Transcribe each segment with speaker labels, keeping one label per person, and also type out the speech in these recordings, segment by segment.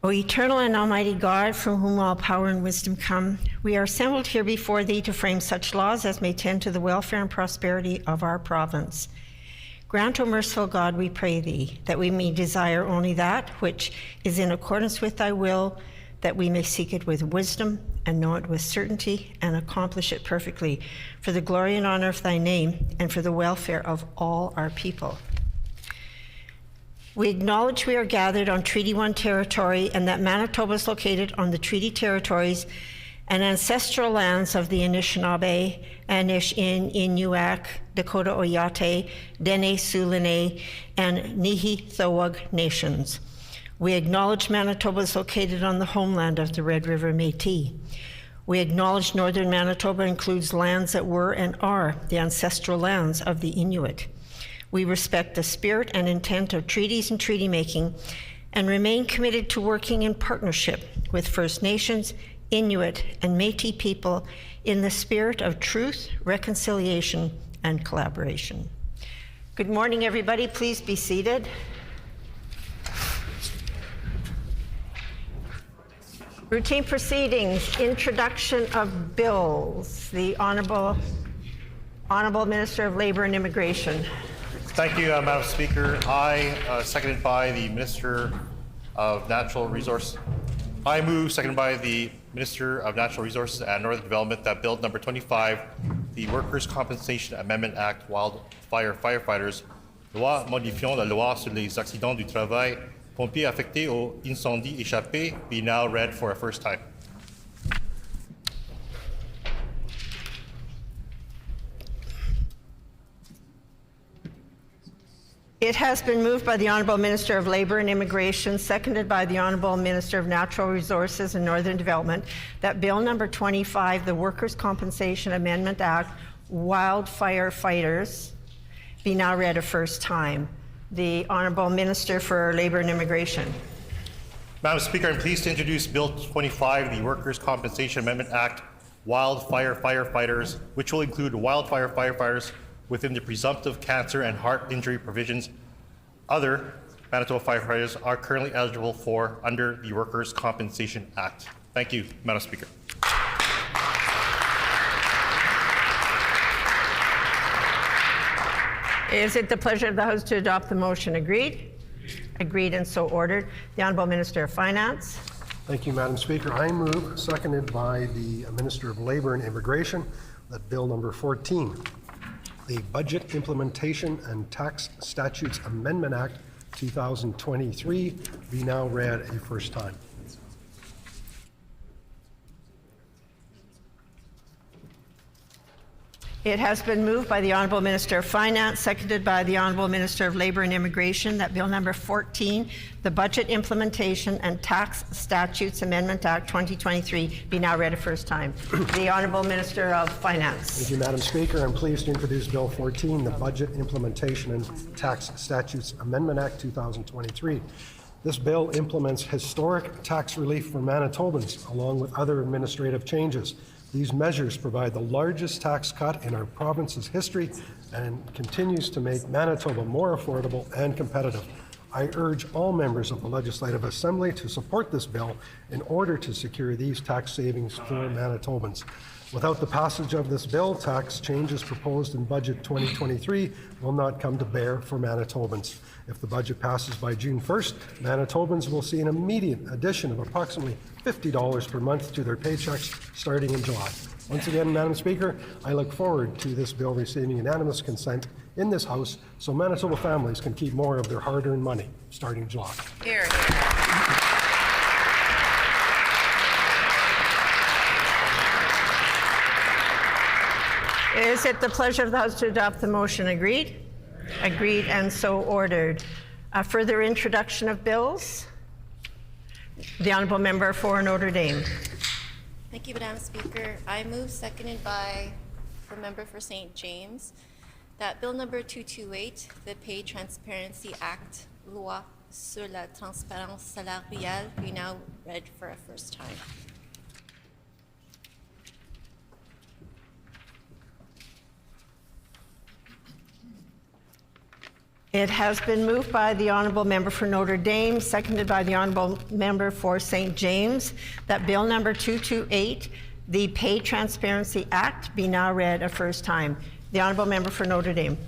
Speaker 1: O eternal and almighty God, from whom all power and wisdom come, we are assembled here before thee to frame such laws as may tend to the welfare and prosperity of our province. Grant, O merciful God, we pray thee, that we may desire only that which is in accordance with thy will, that we may seek it with wisdom and know it with certainty and accomplish it perfectly, for the glory and honor of thy name and for the welfare of all our people. We acknowledge we are gathered on Treaty 1 territory and that Manitoba is located on the treaty territories and ancestral lands of the Anishinaabe, Inuak, Dakota Oyate, Dene Sulene, and Nihi-Thowug nations. We acknowledge Manitoba is located on the homeland of the Red River Métis. We acknowledge northern Manitoba includes lands that were and are the ancestral lands of the Inuit. We respect the spirit and intent of treaties and treaty making and remain committed to working in partnership with First Nations, Inuit, and Métis people in the spirit of truth, reconciliation, and collaboration. Good morning, everybody. Please be seated. Routine proceedings, introduction of bills. The Honorable Minister of Labour and Immigration.
Speaker 2: Thank you, Madam Speaker. Seconded by the Minister of Natural Resources. I move, seconded by the Minister of Natural Resources and Northern Development, that Bill number 25, the Workers' Compensation Amendment Act, Wildfire Firefighters, loi modifiant la loi sur les accidents du travail, pompiers affectés aux incendies échappés, be now read for a first time.
Speaker 1: It has been moved by the Honourable Minister of Labour and Immigration, seconded by the Honourable Minister of Natural Resources and Northern Development, that Bill number 25, the Workers' Compensation Amendment Act, Wildfire Fighters, be now read a first time. The Honourable Minister for Labour and Immigration.
Speaker 2: Madam Speaker, I'm pleased to introduce Bill 25, the Workers' Compensation Amendment Act, Wildfire Firefighters, which will include wildfire firefighters within the presumptive cancer and heart injury provisions other Manitoba firefighters are currently eligible for under the Workers' Compensation Act. Thank you, Madam Speaker.
Speaker 1: Is it the pleasure of the House to adopt the motion? Agreed? Agreed and so ordered. The Honourable Minister of Finance.
Speaker 3: Thank you, Madam Speaker. I move, seconded by the Minister of Labour and Immigration, that Bill number 14, the Budget Implementation and Tax Statutes Amendment Act 2023, be now read a first time.
Speaker 1: It has been moved by the Honourable Minister of Finance, seconded by the Honourable Minister of Labour and Immigration, that Bill number 14, the Budget Implementation and Tax Statutes Amendment Act 2023, be now read a first time. The Honourable Minister of Finance.
Speaker 3: Thank you, Madam Speaker. I'm pleased to introduce Bill 14, the Budget Implementation and Tax Statutes Amendment Act 2023. This bill implements historic tax relief for Manitobans, along with other administrative changes. These measures provide the largest tax cut in our province's history and continues to make Manitoba more affordable and competitive. I urge all members of the Legislative Assembly to support this bill in order to secure these tax savings for Manitobans. Without the passage of this bill, tax changes proposed in Budget 2023 will not come to bear for Manitobans. If the budget passes by June 1st, Manitobans will see an immediate addition of approximately $50 per month to their paychecks starting in July. Once again, Madam Speaker, I look forward to this bill receiving unanimous consent in this House so Manitoba families can keep more of their hard-earned money starting July.
Speaker 4: Hear, hear.
Speaker 1: Is it the pleasure of the House to adopt the motion? Agreed? Agreed and so ordered. Further introduction of bills? The Honourable Member for Notre Dame.
Speaker 4: Thank you, Madam Speaker. I move, seconded by the Member for St. James, that Bill number 228, the Pay Transparency Act, Loi sur la transparence salariale, be now read for a first time.
Speaker 1: It has been moved by the Honourable Member for Notre Dame, seconded by the Honourable Member for St. James, that Bill number 228, the Pay Transparency Act, be now read a first time. The Honourable Member for Notre Dame.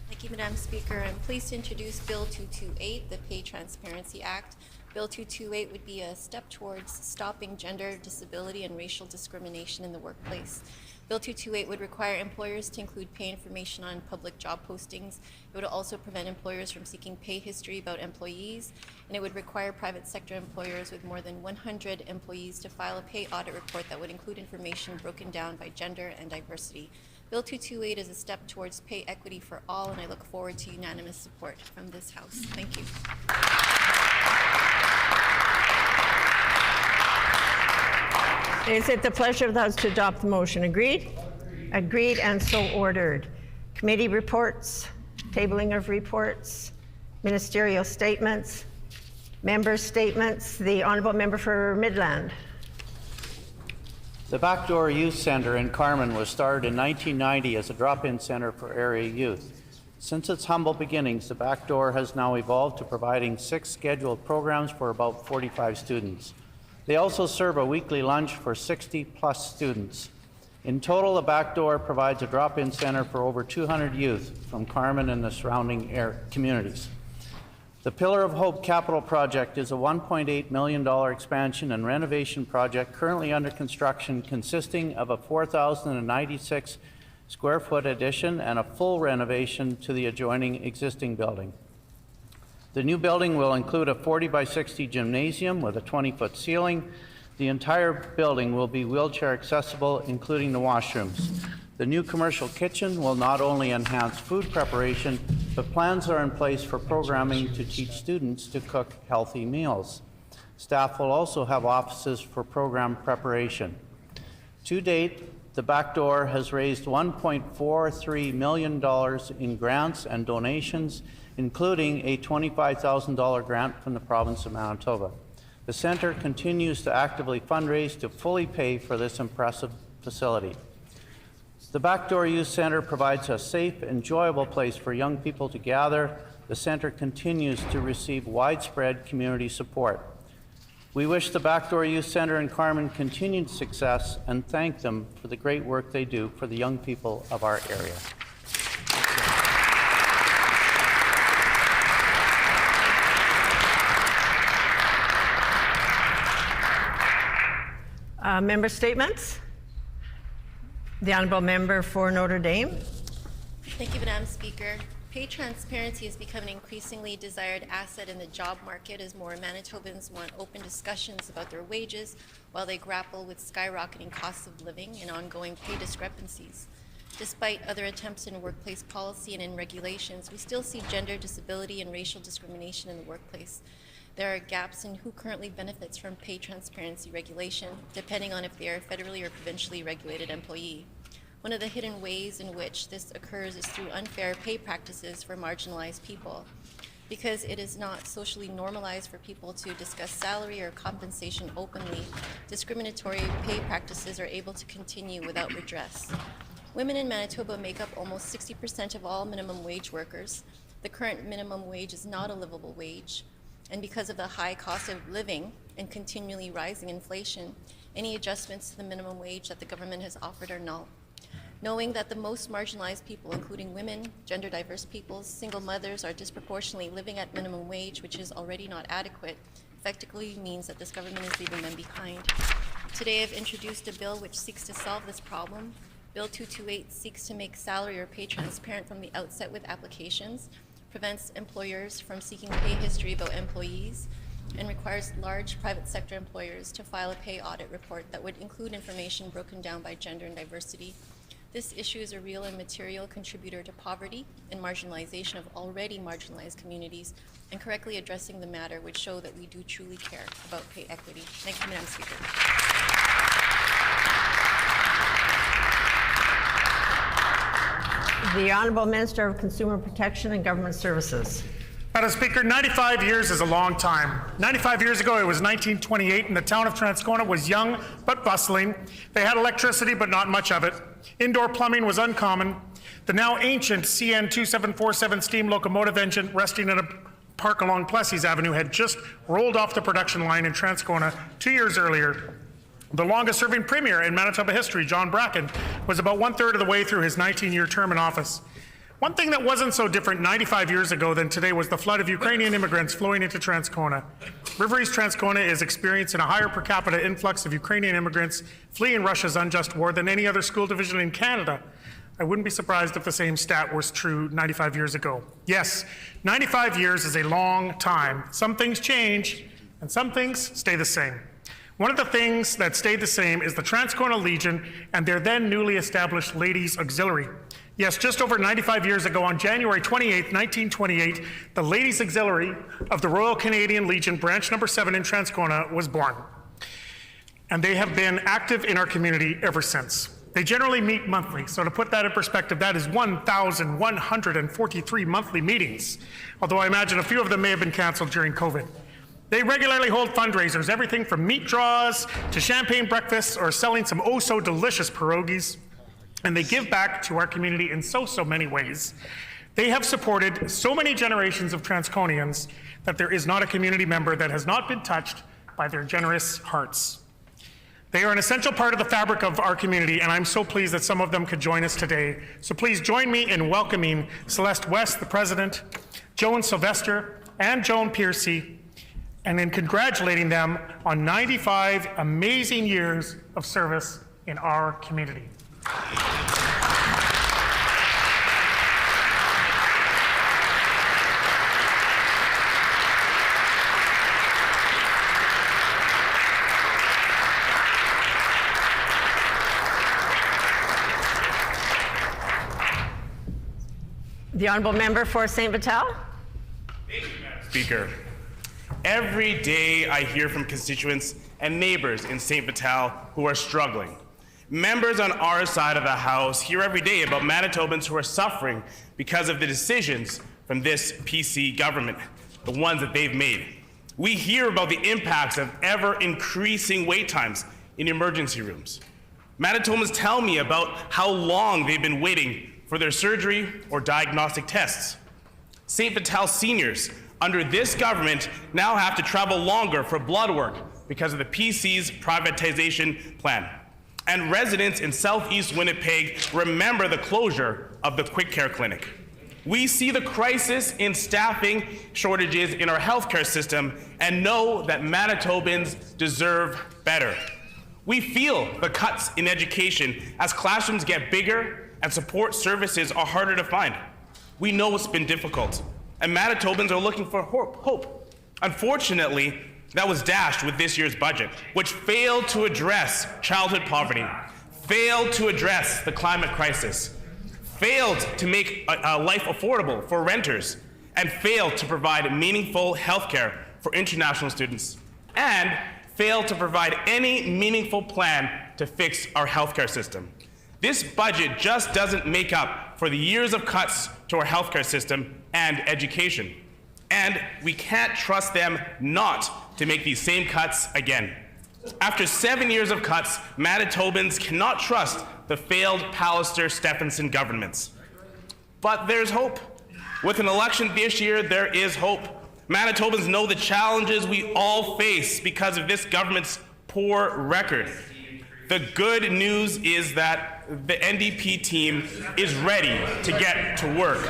Speaker 4: Thank you, Madam Speaker. I'm pleased to introduce Bill 228, the Pay Transparency Act. Bill 228 would be a step towards stopping gender, disability, and racial discrimination in the workplace. Bill 228 would require employers to include pay information on public job postings. It would also prevent employers from seeking pay history about employees, and it would require private sector employers with more than 100 employees to file a pay audit report that would include information broken down by gender and diversity. Bill 228 is a step towards pay equity for all, and I look forward to unanimous support from this House. Thank you.
Speaker 1: Is it the pleasure of the House to adopt the motion? Agreed? Agreed, and so ordered. Committee reports, tabling of reports, ministerial statements, member statements. The Honourable Member for Midland.
Speaker 5: The Backdoor Youth Centre in Carman was started in 1990 as a drop-in centre for area youth. Since its humble beginnings, the Backdoor has now evolved to providing 6 scheduled programs for about 45 students. They also serve a weekly lunch for 60-plus students. In total, the Backdoor provides a drop-in centre for over 200 youth from Carman and the surrounding communities. The Pillar of Hope Capital Project is a $1.8 million expansion and renovation project currently under construction, consisting of a 4,096 square foot addition and a full renovation to the adjoining existing building. The new building will include a 40 by 60 gymnasium with a 20-foot ceiling. The entire building will be wheelchair accessible, including the washrooms. The new commercial kitchen will not only enhance food preparation, but plans are in place for programming to teach students to cook healthy meals. Staff will also have offices for program preparation. To date, the Backdoor has raised $1.43 million in grants and donations, including a $25,000 grant from the province of Manitoba. The centre continues to actively fundraise to fully pay for this impressive facility. The Backdoor Youth Centre provides a safe, enjoyable place for young people to gather. The centre continues to receive widespread community support. We wish the Backdoor Youth Centre in Carman continued success and thank them for the great work they do for the young people of our area.
Speaker 1: Member statements. The Honourable Member for Notre Dame.
Speaker 4: Thank you, Madam Speaker. Pay transparency has become an increasingly desired asset in the job market as more Manitobans want open discussions about their wages while they grapple with skyrocketing costs of living and ongoing pay discrepancies. Despite other attempts in workplace policy and in regulations, we still see gender, disability, and racial discrimination in the workplace. There are gaps in who currently benefits from pay transparency regulation, depending on if they are a federally or provincially regulated employee. One of the hidden ways in which this occurs is through unfair pay practices for marginalized people. Because it is not socially normalized for people to discuss salary or compensation openly, discriminatory pay practices are able to continue without redress. Women in Manitoba make up almost 60% of all minimum wage workers. The current minimum wage is not a livable wage. And because of the high cost of living and continually rising inflation, any adjustments to the minimum wage that the government has offered are null. Knowing that the most marginalized people, including women, gender diverse peoples, single mothers, are disproportionately living at minimum wage, which is already not adequate, effectively means that this government is leaving them behind. Today I've introduced a bill which seeks to solve this problem. Bill 228 seeks to make salary or pay transparent from the outset with applications, prevents employers from seeking pay history about employees, and requires large private sector employers to file a pay audit report that would include information broken down by gender and diversity. This issue is a real and material contributor to poverty and marginalization of already marginalized communities, and correctly addressing the matter would show that we do truly care about pay equity. Thank you, Madam Speaker.
Speaker 1: The Honourable Minister of Consumer Protection and Government Services.
Speaker 6: Madam Speaker, 95 years is a long time. 95 years ago, it was 1928, and the town of Transcona was young but bustling. They had electricity, but not much of it. Indoor plumbing was uncommon, The now ancient CN 2747 steam locomotive engine resting in a park along Plessis Avenue had just rolled off the production line in Transcona 2 years earlier. The longest-serving premier in Manitoba history, John Bracken, was about one-third of the way through his 19-year term in office. One thing that wasn't so different 95 years ago than today was the flood of Ukrainian immigrants flowing into Transcona. River East Transcona is experiencing a higher per capita influx of Ukrainian immigrants fleeing Russia's unjust war than any other school division in Canada. I wouldn't be surprised if the same stat was true 95 years ago. Yes, 95 years is a long time. Some things change, and some things stay the same. One of the things that stayed the same is the Transcona Legion and their then newly established Ladies Auxiliary. Yes, just over 95 years ago, on January 28, 1928, the Ladies Auxiliary of the Royal Canadian Legion, branch number 7 in Transcona, was born. And they have been active in our community ever since. They generally meet monthly, so to put that in perspective, that is 1,143 monthly meetings, although I imagine a few of them may have been canceled during COVID. They regularly hold fundraisers, everything from meat draws to champagne breakfasts or selling some oh-so-delicious pierogies, and they give back to our community in so many ways. They have supported so many generations of Transconians that there is not a community member that has not been touched by their generous hearts. They are an essential part of the fabric of our community, and I'm so pleased that some of them could join us today. So please join me in welcoming Celeste West, the president, Joan Sylvester, and Joan Piercy, and in congratulating them on 95 amazing years of service in our community.
Speaker 1: The honourable member for St. Vital.
Speaker 7: Thank you, Madam Speaker. Every day I hear from constituents and neighbors in St. Vital who are struggling. Members on our side of the House hear every day about Manitobans who are suffering because of the decisions from this PC government, the ones that they've made. We hear about the impacts of ever-increasing wait times in emergency rooms. Manitobans tell me about how long they've been waiting for their surgery or diagnostic tests. St. Vital seniors under this government now have to travel longer for blood work because of the PC's privatization plan. And residents in Southeast Winnipeg remember the closure of the Quick Care Clinic. We see the crisis in staffing shortages in our healthcare system and know that Manitobans deserve better. We feel the cuts in education as classrooms get bigger and support services are harder to find. We know it's been difficult, and Manitobans are looking for hope. Unfortunately, that was dashed with this year's budget, which failed to address childhood poverty, failed to address the climate crisis, failed to make life affordable for renters, and failed to provide meaningful health care for international students, and failed to provide any meaningful plan to fix our healthcare system. This budget just doesn't make up for the years of cuts to our healthcare system and education. And we can't trust them not to make these same cuts again. After 7 years of cuts, Manitobans cannot trust the failed Pallister-Stephenson governments. But there's hope. With an election this year, there is hope. Manitobans know the challenges we all face because of this government's poor record. The good news is that the NDP team is ready to get to work.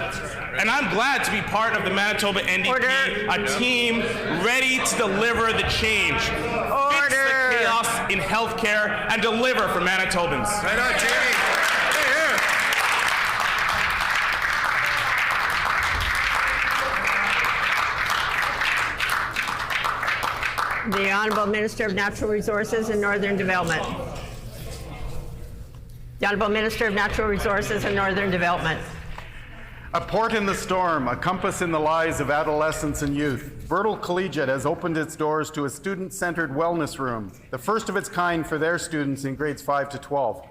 Speaker 7: And I'm glad to be part of the Manitoba NDP, a team ready to deliver the change, fix the chaos in healthcare, and deliver for Manitobans.
Speaker 8: Right on, Jamie.
Speaker 1: The Honourable Minister of Natural Resources and Northern Development. The Honourable Minister of Natural Resources and Northern Development.
Speaker 9: A port in the storm, a compass in the lives of adolescents and youth. Birtle Collegiate has opened its doors to a student-centered wellness room, the first of its kind for their students in grades 5 to 12.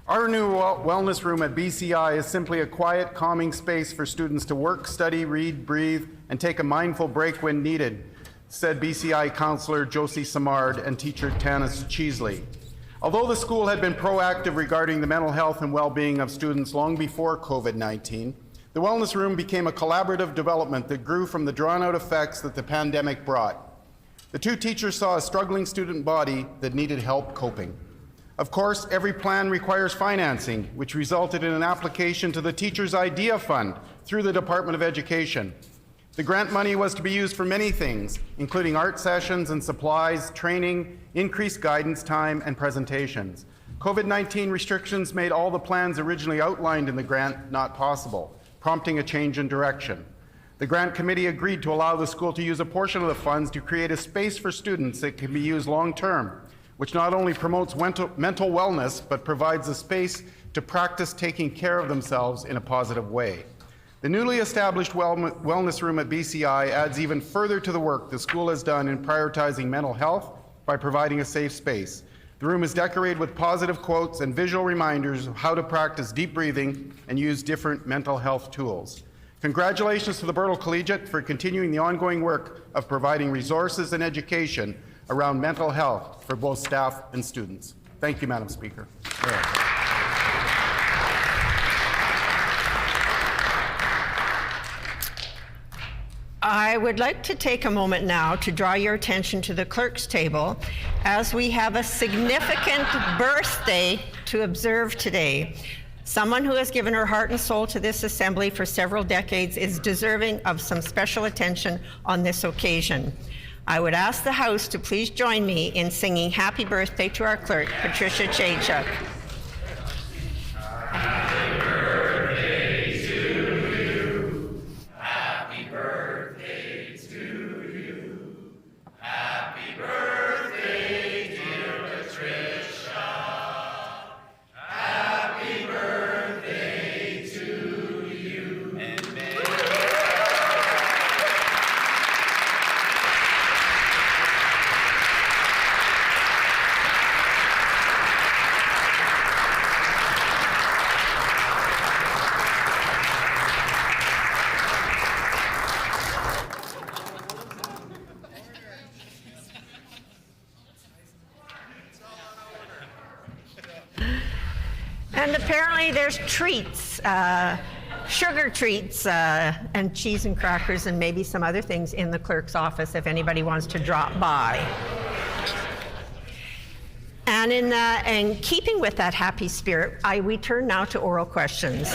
Speaker 9: Our new wellness room at BCI is simply a quiet, calming space for students to work, study, read, breathe, and take a mindful break when needed, said BCI Councillor Josie Samard and teacher Tanis Cheesley. Although the school had been proactive regarding the mental health and well-being of students long before COVID-19, the Wellness Room became a collaborative development that grew from the drawn-out effects that the pandemic brought. The two teachers saw a struggling student body that needed help coping. Of course, every plan requires financing, which resulted in an application to the Teachers' Idea Fund through the Department of Education. The grant money was to be used for many things, including art sessions and supplies, training, increased guidance time, and presentations. COVID-19 restrictions made all the plans originally outlined in the grant not possible, prompting a change in direction. The grant committee agreed to allow the school to use a portion of the funds to create a space for students that can be used long-term, which not only promotes mental wellness, but provides a space to practice taking care of themselves in a positive way. The newly established Wellness Room at BCI adds even further to the work the school has done in prioritizing mental health by providing a safe space. The room is decorated with positive quotes and visual reminders of how to practice deep breathing and use different mental health tools. Congratulations to the Bertle Collegiate for continuing the ongoing work of providing resources and education around mental health for both staff and students. Thank you, Madam Speaker.
Speaker 1: I would like to take a moment now to draw your attention to the clerk's table, as we have a significant birthday to observe today. Someone who has given her heart and soul to this assembly for several decades is deserving of some special attention on this occasion. I would ask the House to please join me in singing happy birthday to our clerk, Patricia Chaychuk. And apparently there's treats, sugar treats, and cheese and crackers and maybe some other things in the clerk's office if anybody wants to drop by. And in keeping with that happy spirit, we turn now to oral questions.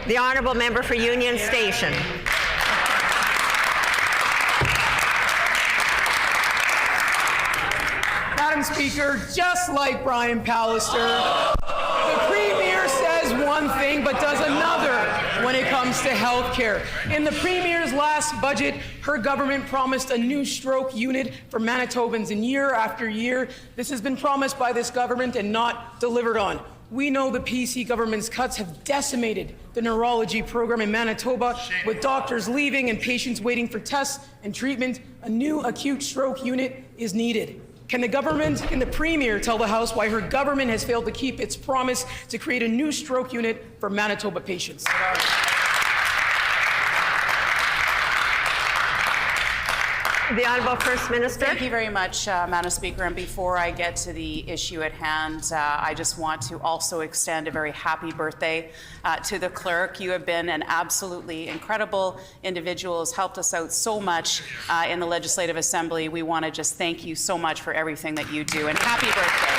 Speaker 1: The Honourable Member for Union Station.
Speaker 8: Madam Speaker, just like Brian Pallister, the Premier says one thing but does another when it comes to health care. In the Premier's last budget, her government promised a new stroke unit for Manitobans, and year after year, this has been promised by this government and not delivered on. We know the PC government's cuts have decimated the neurology program in Manitoba, with doctors leaving and patients waiting for tests and treatment. A new acute stroke unit is needed. Can the Premier tell the House why her government has failed to keep its promise to create a new stroke unit for Manitoba patients?
Speaker 1: The Honourable First Minister.
Speaker 10: Thank you very much, Madam Speaker. And before I get to the issue at hand, I just want to also extend a very happy birthday to the clerk. You have been an absolutely incredible individual, has helped us out so much in the Legislative Assembly. We want to just thank you so much for everything that you do, and happy birthday.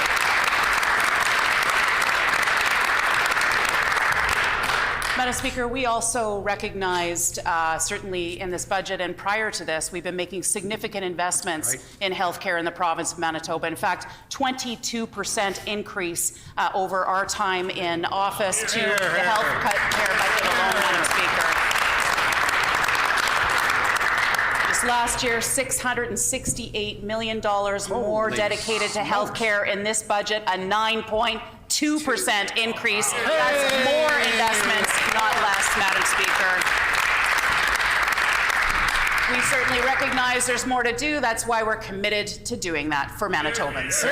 Speaker 10: Madam Speaker, we also recognized, certainly in this budget and prior to this, we've been making significant investments in healthcare in the province of Manitoba. In fact, 22% increase over our time in office to the health care budget alone, Madam Speaker. This last year, $668 million more dedicated to healthcare in this budget, a 9.2% increase. That's more investments, not less, Madam Speaker. We certainly recognize there's more to do. That's why we're committed to doing that for Manitobans.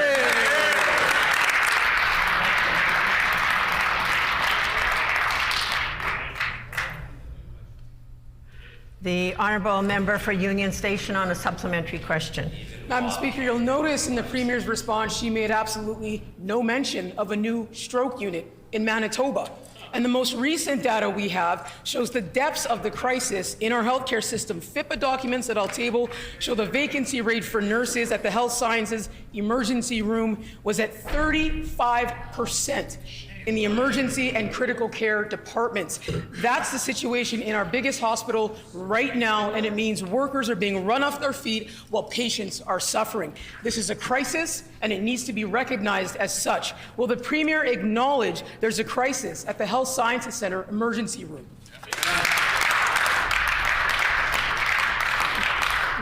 Speaker 1: The Honourable Honourable Member for Union Station on a supplementary question.
Speaker 8: Madam Speaker, you'll notice in the Premier's response, she made absolutely no mention of a new stroke unit in Manitoba. And the most recent data we have shows the depths of the crisis in our healthcare system. FIPA documents that I'll table show the vacancy rate for nurses at the health sciences emergency room was at 35% in the emergency and critical care departments. That's the situation in our biggest hospital right now, and it means workers are being run off their feet while patients are suffering. This is a crisis, and it needs to be recognized as such. Will the Premier acknowledge there's a crisis at the Health Sciences Centre emergency room?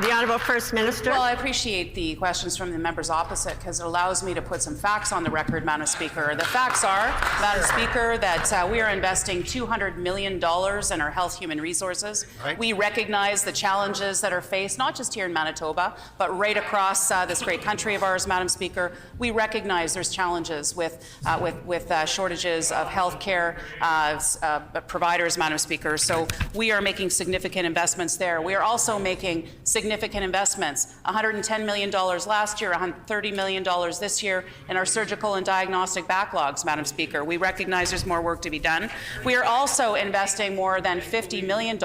Speaker 1: The Honourable First Minister.
Speaker 10: Well, I appreciate the questions from the members opposite because it allows me to put some facts on the record, Madam Speaker. The facts are, Madam Speaker, that we are investing $200 million in our health human resources. Right. We recognize the challenges that are faced, not just here in Manitoba, but right across this great country of ours, Madam Speaker. We recognize there's challenges with shortages of health care providers, Madam Speaker. So we are making significant investments there. We are also making significant investments, $110 million last year, $130 million this year in our surgical and diagnostic backlogs, Madam Speaker. We recognize there's more work to be done. We are also investing more than $50 million,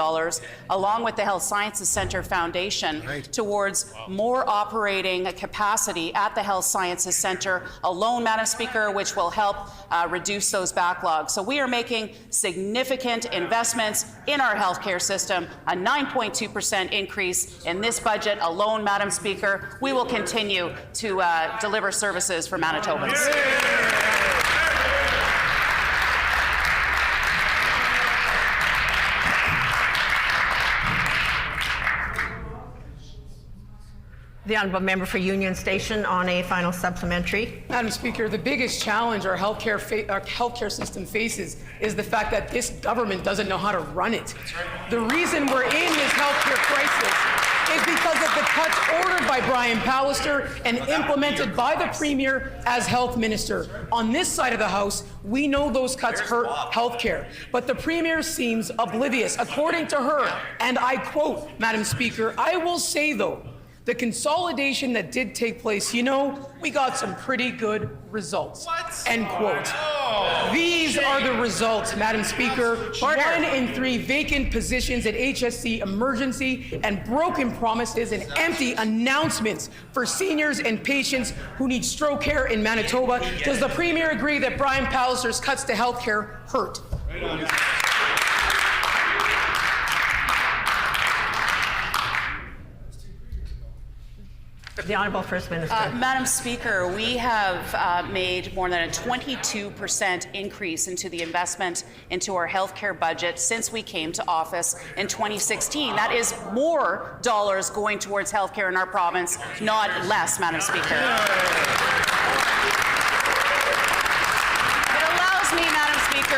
Speaker 10: along with the Health Sciences Centre Foundation, towards more operating capacity at the Health Sciences Centre alone, Madam Speaker, which will help reduce those backlogs. So we are making significant investments in our healthcare system, a 9.2% increase in this budget alone, Madam Speaker. We will continue to deliver services for Manitobans.
Speaker 1: The Honourable Member for Union Station on a final supplementary.
Speaker 8: Madam Speaker, the biggest challenge our healthcare system faces is the fact that this government doesn't know how to run it. The reason we're in this healthcare crisis is because of the cuts ordered by Brian Pallister and implemented by the Premier as Health Minister. On this side of the House, we know those cuts hurt healthcare, but the Premier seems oblivious. According to her, and I quote, Madam Speaker, I will say though, the consolidation that did take place, you know, we got some pretty good results. What? End quote. Oh, these are the results, Madam Speaker. 1 in 3 vacant positions at HSC emergency and broken promises and empty announcements for seniors and patients who need stroke care in Manitoba. Does the Premier agree that Brian Pallister's cuts to health care hurt?
Speaker 1: The Honourable First Minister.
Speaker 10: Madam Speaker, we have made more than a 22% increase into the investment into our healthcare budget since we came to office in 2016. That is more dollars going towards healthcare in our province, not less, Madam Speaker.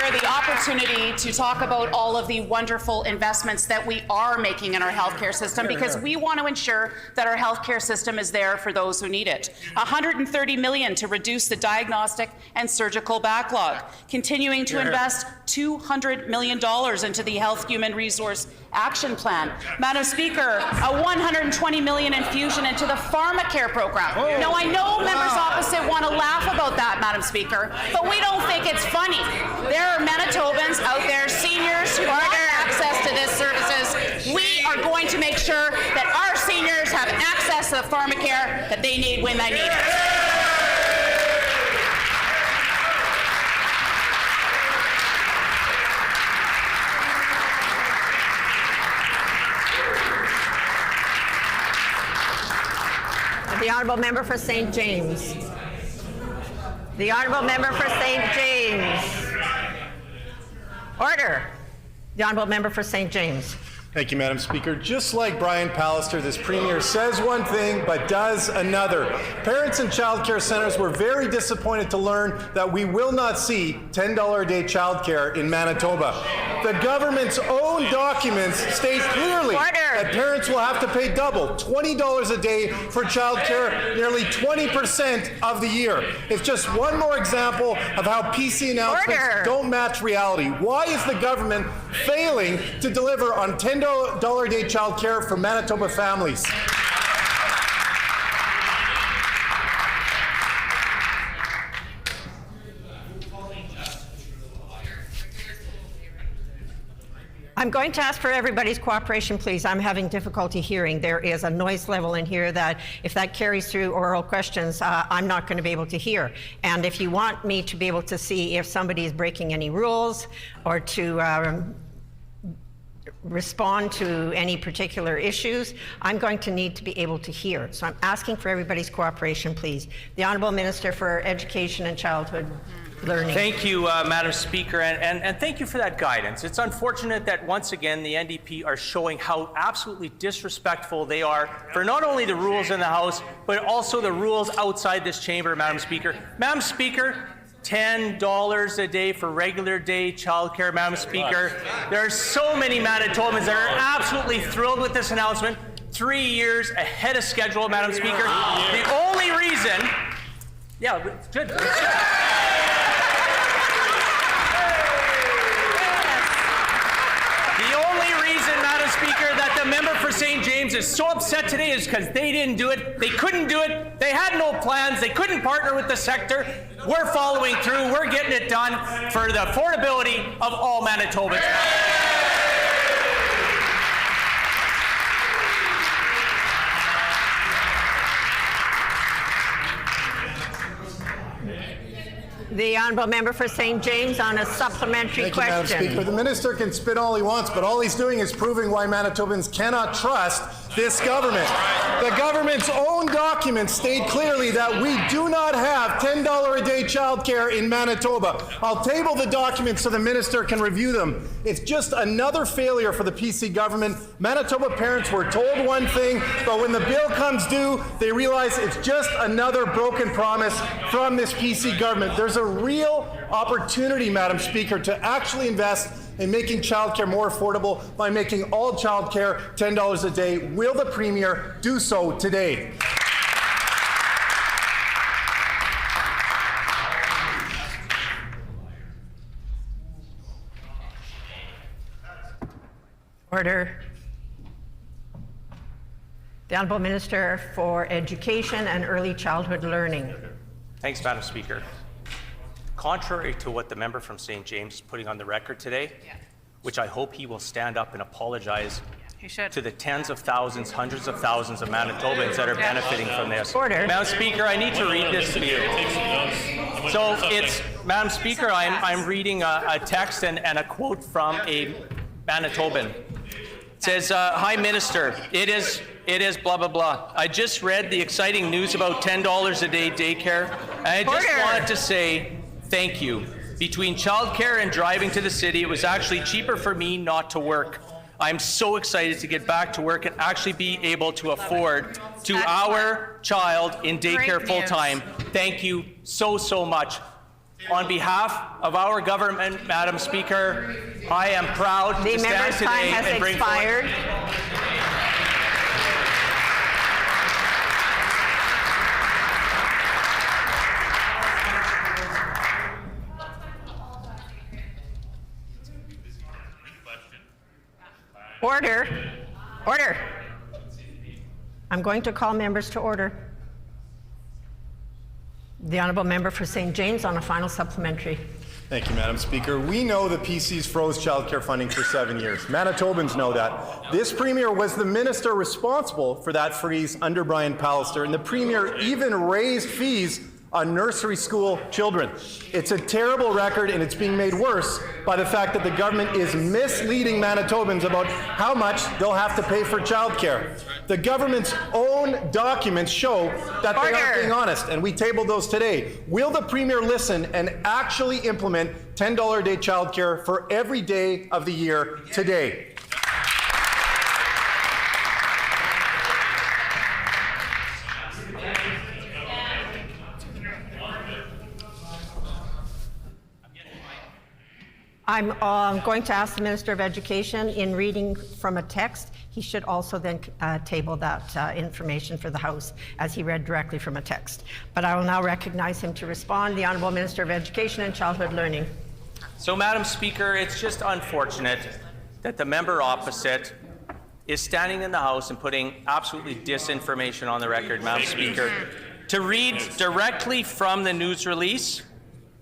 Speaker 10: The opportunity to talk about all of the wonderful investments that we are making in our healthcare system, because we want to ensure that our healthcare system is there for those who need it. $130 million to reduce the diagnostic and surgical backlog, continuing to invest $200 million into the Health Human Resource Action Plan. Madam Speaker, a $120 million infusion into the pharmacare program. Now, I know members opposite want to laugh about that, Madam Speaker, but we don't think it's funny. There are Manitobans out there, seniors who want access to these services. We are going to make sure that our seniors have access to the pharmacare that they need when they need it.
Speaker 1: The Honourable Member for St. James. The Honourable Member for St. James. Order. The Honourable Member for St. James.
Speaker 11: Thank you, Madam Speaker. Just like Brian Pallister, this Premier says one thing but does another. Parents in child care centres were very disappointed to learn that we will not see $10 a day child care in Manitoba. The government's own documents state clearly that parents will have to pay double, $20 a day for childcare, nearly 20% of the year. It's just one more example of how PC announcements don't match reality. Why is the government failing to deliver on $10 a day childcare for Manitoba families?
Speaker 1: I'm going to ask for everybody's cooperation, please. I'm having difficulty hearing. There is a noise level in here that if that carries through oral questions, I'm not going to be able to hear. And if you want me to be able to see if somebody is breaking any rules or to respond to any particular issues, I'm going to need to be able to hear. So I'm asking for everybody's cooperation, please. The Honourable Minister for Education and Childhood Learning.
Speaker 12: Thank you, Madam Speaker, and thank you for that guidance. It's unfortunate that once again the NDP are showing how absolutely disrespectful they are for not only the rules in the House, but also the rules outside this chamber, Madam Speaker. Madam Speaker, $10 a day for regular day childcare, Madam Speaker. There are so many Manitobans that are absolutely thrilled with this announcement. 3 years ahead of schedule, Madam Speaker. The only reason, good. Speaker, that the member for St. James is so upset today is because they didn't do it. They couldn't do it. They had no plans. They couldn't partner with the sector. We're following through. We're getting it done for the affordability of all Manitobans.
Speaker 1: The Honourable Member for St. James on a supplementary question.
Speaker 11: Thank you, Madam Speaker. The minister can spit all he wants, but all he's doing is proving why Manitobans cannot trust this government. The government's own documents state clearly that we do not have $10 a day childcare in Manitoba. I'll table the documents so the minister can review them. It's just another failure for the PC government. Manitoba parents were told one thing, but when the bill comes due, they realize it's just another broken promise from this PC government. There's a real opportunity, Madam Speaker, to actually invest in making childcare more affordable by making all childcare $10 a day. Will the Premier do so today?
Speaker 1: Order. The Honourable Minister for Education and Early Childhood Learning.
Speaker 12: Thanks, Madam Speaker. Contrary to what the member from St. James is putting on the record today, which I hope he will stand up and apologize to the tens of thousands, hundreds of thousands of Manitobans that are benefiting from this.
Speaker 1: Order.
Speaker 12: Madam Speaker, I need to read this to you. So it's, Madam Speaker, I'm reading a text and a quote from a Manitoban. It says, hi, Minister, it is blah, blah, blah. I just read the exciting news about $10 a day daycare, and I just wanted to say thank you. Between childcare and driving to the city, it was actually cheaper for me not to work. I'm so excited to get back to work and actually be able to afford our child in daycare full-time. Thank you so, so much. On behalf of our government, Madam Speaker, I am proud to stand today and bring forward.
Speaker 1: Order. Order. I'm going to call members to order. The Honourable Member for St. James on a final supplementary.
Speaker 11: Thank you, Madam Speaker. We know the PCs froze childcare funding for 7 years. Manitobans know that. This Premier was the minister responsible for that freeze under Brian Pallister, and the Premier even raised fees on nursery school children. It's a terrible record, and it's being made worse by the fact that the government is misleading Manitobans about how much they'll have to pay for childcare. The government's own documents show that they aren't being honest, and we tabled those today. Will the Premier listen and actually implement $10 a day childcare for every day of the year today?
Speaker 1: I'm going to ask the Minister of Education, in reading from a text, he should also then table that information for the House as he read directly from a text. But I will now recognize him to respond. The Honourable Minister of Education and Childhood Learning.
Speaker 12: So, Madam Speaker, it's just unfortunate that the member opposite is standing in the House and putting absolutely disinformation on the record, Madam Speaker. To read directly from the news release,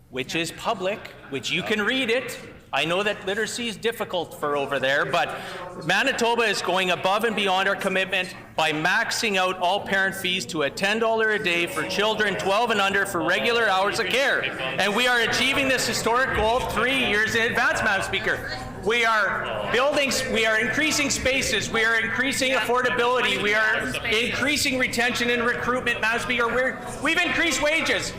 Speaker 12: which is public, which you can read it. I know that literacy is difficult for over there, but Manitoba is going above and beyond our commitment by maxing out all parent fees to a $10 a day for children 12 and under for regular hours of care. And we are achieving this historic goal 3 years in advance, Madam Speaker. We are building, we are increasing spaces, we are increasing affordability, we are increasing retention and recruitment, Madam Speaker. We've increased wages.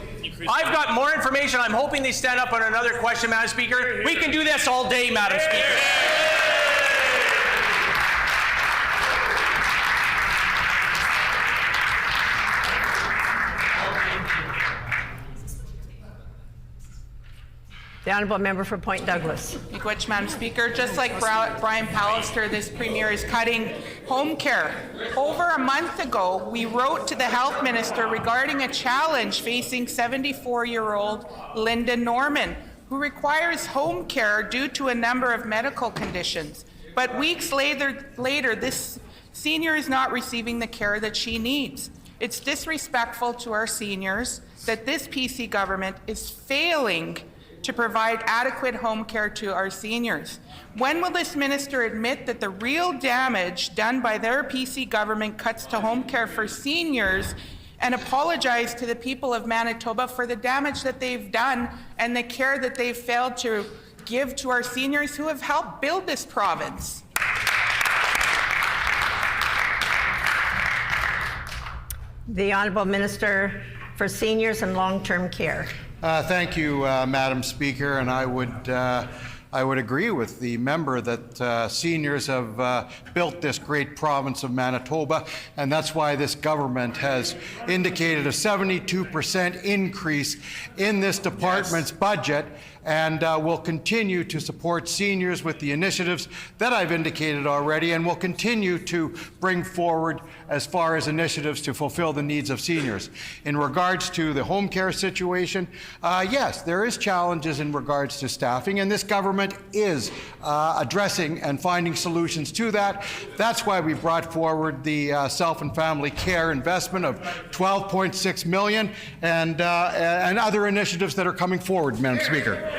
Speaker 12: I've got more information. I'm hoping they stand up on another question, Madam Speaker. We can do this all day, Madam Speaker.
Speaker 1: The Honourable Member for Point Douglas.
Speaker 13: Miigwech, Madam Speaker. Just like Brian Pallister, this Premier is cutting home care. Over a month ago, we wrote to the Health Minister regarding a challenge facing 74-year-old Linda Norman, who requires home care due to a number of medical conditions. But weeks later, this senior is not receiving the care that she needs. It's disrespectful to our seniors that this PC government is failing to provide adequate home care to our seniors. When will this minister admit that the real damage done by their PC government cuts to home care for seniors and apologize to the people of Manitoba for the damage that they've done and the care that they've failed to give to our seniors who have helped build this province?
Speaker 1: The Honourable Minister for Seniors and Long-Term Care.
Speaker 9: Thank you, Madam Speaker, and I would agree with the member that seniors have built this great province of Manitoba, and that's why this government has indicated a 72% increase in this department's budget, and will continue to support seniors with the initiatives that I've indicated already, and will continue to bring forward as far as initiatives to fulfill the needs of seniors. In regards to the home care situation, yes, there is challenges in regards to staffing, and this government is addressing and finding solutions to that. That's why we brought forward the self and family care investment of $12.6 million and other initiatives that are coming forward, Madam Speaker.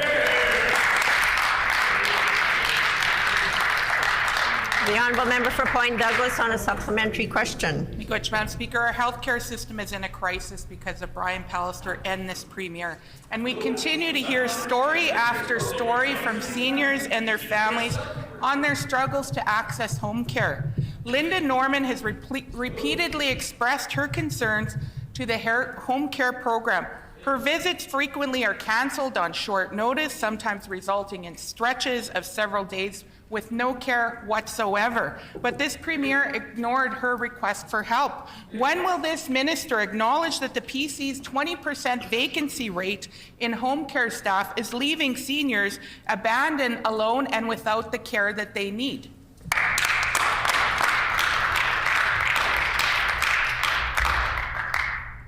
Speaker 1: The Honourable Member for Point Douglas on a supplementary question.
Speaker 13: Miigwech, Madam Speaker. Our healthcare system is in a crisis because of Brian Pallister and this Premier. And we continue to hear story after story from seniors and their families on their struggles to access home care. Linda Norman has repeatedly expressed her concerns to the home care program. Her visits frequently are cancelled on short notice, sometimes resulting in stretches of several days with no care whatsoever. But this Premier ignored her request for help. When will this minister acknowledge that the PC's 20% vacancy rate in home care staff is leaving seniors abandoned, alone, and without the care that they need?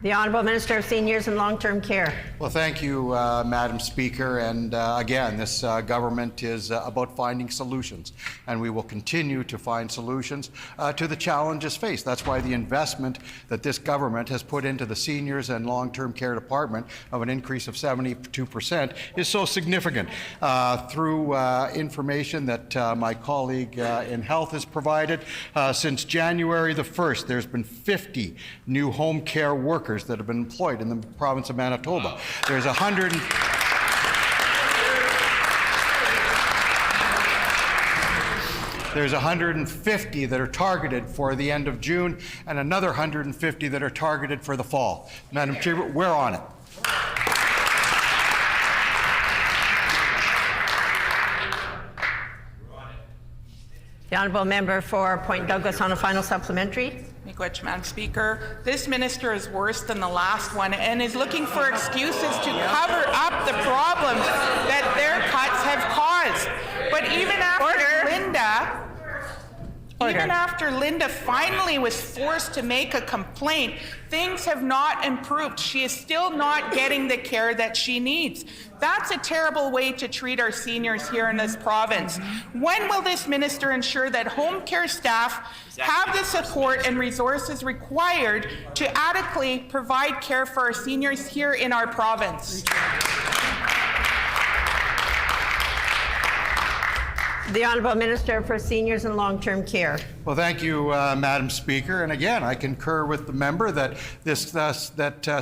Speaker 1: The Honourable Minister of Seniors and Long-Term Care.
Speaker 9: Well, thank you, Madam Speaker. And again, this government is about finding solutions, and we will continue to find solutions to the challenges faced. That's why the investment that this government has put into the Seniors and Long-Term Care Department of an increase of 72% is so significant. Through information that my colleague in Health has provided, since January the 1st, there's been 50 new home care workers that have been employed in the province of Manitoba. There's 150 that are targeted for the end of June, and another 150 that are targeted for the fall. Madam Chair, we're on it.
Speaker 1: The Honourable Member for Point Douglas on a final supplementary.
Speaker 13: Miigwech, Madam Speaker. This minister is worse than the last one and is looking for excuses to cover up the problems that their cuts have caused. even after Linda finally was forced to make a complaint, things have not improved. She is still not getting the care that she needs. That's a terrible way to treat our seniors here in this province. When will this minister ensure that home care staff have the support and resources required to adequately provide care for our seniors here in our province?
Speaker 1: The Honourable Minister for Seniors and Long-Term Care.
Speaker 14: Well, thank you, Madam Speaker. And again, I concur with the member that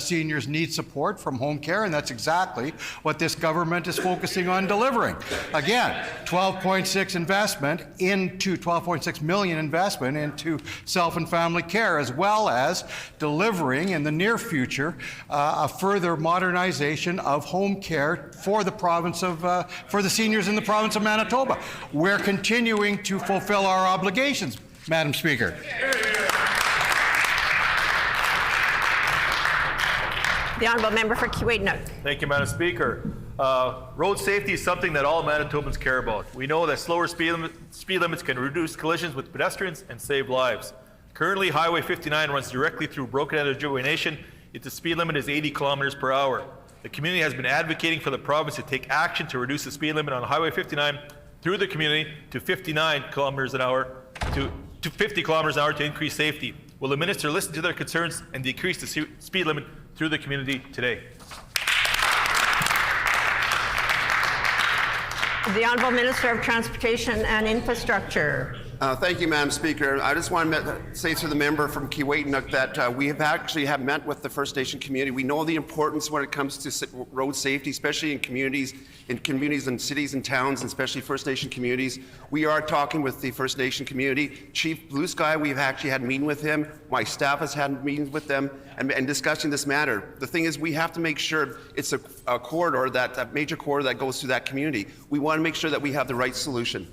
Speaker 14: seniors need support from home care, and that's exactly what this government is focusing on delivering. Again, 12.6 million investment into self and family care, as well as delivering in the near future a further modernization of home care for the province of for the seniors in the province of Manitoba. We're continuing to fulfill our obligations, Madam Speaker.
Speaker 1: The Honourable Member for Kiiwetinoong.
Speaker 15: Thank you, Madam Speaker. Road safety is something that all Manitobans care about. We know that slower speed limits can reduce collisions with pedestrians and save lives. Currently, Highway 59 runs directly through Broken Arrow Ojibwe Nation, yet the speed limit is 80 kilometers per hour. The community has been advocating for the province to take action to reduce the speed limit on Highway 59 through the community to 59 kilometers an hour to 50 kilometers an hour to increase safety. Will the minister listen to their concerns and decrease the speed limit through the community today?
Speaker 1: The Honourable Minister of Transportation and Infrastructure.
Speaker 16: Thank you, Madam Speaker. I just want to say to the member from Kiiwetinoong that we have actually met with the First Nation community. We know the importance when it comes to road safety, especially in communities and cities and towns, and especially First Nation communities. We are talking with the First Nation community. Chief Blue Sky, we've actually had a meeting with him. My staff has had meetings with them and discussing this matter. The thing is, we have to make sure it's a corridor, that major corridor that goes through that community. We want to make sure that we have the right solution.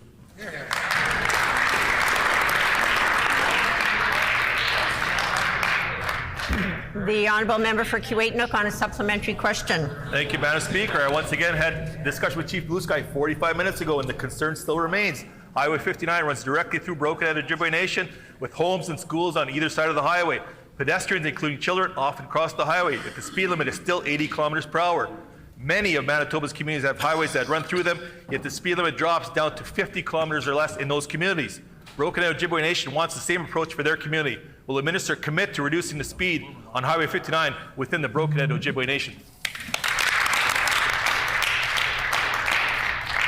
Speaker 1: The Honourable Member for Kiiwetinoong on a supplementary question.
Speaker 15: Thank you, Madam Speaker. I once again had discussion with Chief Blue Sky 45 minutes ago, and the concern still remains. Highway 59 runs directly through Broken Arrow Ojibwe Nation, with homes and schools on either side of the highway. Pedestrians, including children, often cross the highway, but the speed limit is still 80 kilometers per hour. Many of Manitoba's communities have highways that run through them, yet the speed limit drops down to 50 kilometers or less in those communities. Broken Arrow Ojibwe Nation wants the same approach for their community. Will the minister commit to reducing the speed on Highway 59 within the Broken Arrow Ojibwe Nation?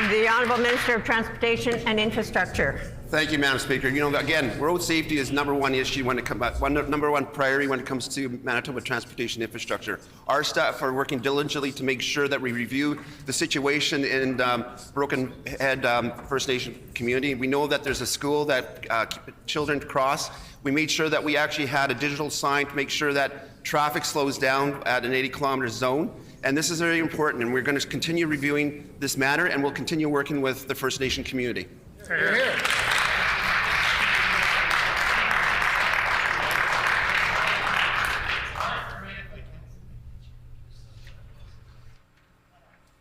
Speaker 1: The Honourable Minister of Transportation and Infrastructure.
Speaker 16: Thank you, Madam Speaker. You know, again, road safety is number one issue when it comes, number one priority when it comes to Manitoba transportation infrastructure. Our staff are working diligently to make sure that we review the situation in Broken Head First Nation community. We know that there's a school that children cross. We made sure that we actually had a digital sign to make sure that traffic slows down at an 80-kilometer zone. And this is very important, and we're going to continue reviewing this matter, and we'll continue working with the First Nation community.
Speaker 6: Hear, hear.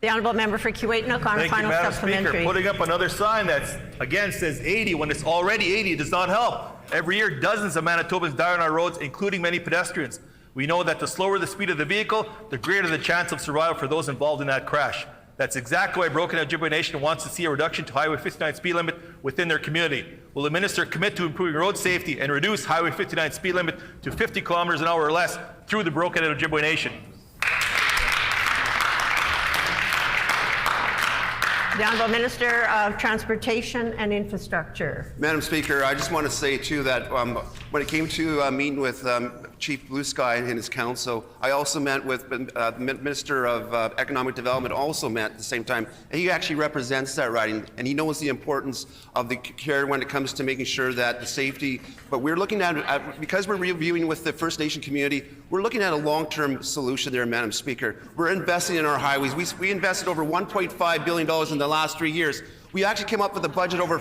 Speaker 1: The Honourable Member for Kiiwetinoong on a final
Speaker 15: Madam
Speaker 1: supplementary.
Speaker 15: Speaker. Putting up another sign that again says 80 when it's already 80 does not help. Every year, dozens of Manitobans die on our roads, including many pedestrians. We know that the slower the speed of the vehicle, the greater the chance of survival for those involved in that crash. That's exactly why Broken Arrow Ojibwe Nation wants to see a reduction to Highway 59 speed limit within their community. Will the minister commit to improving road safety and reduce Highway 59 speed limit to 50 kilometers an hour or less through the Broken Arrow Ojibwe Nation?
Speaker 1: The Honourable Minister of Transportation and Infrastructure.
Speaker 16: Madam Speaker, I just want to say too that when it came to meeting with Chief Blue Sky and his council, I also met with the Minister of Economic Development, also met at the same time, and he actually represents that riding, and he knows the importance of the care when it comes to making sure that the safety, but we're looking at because we're reviewing with the First Nation community, we're looking at a long-term solution there, Madam Speaker. We're investing in our highways. We invested over $1.5 billion in the last 3 years. We actually came up with a budget over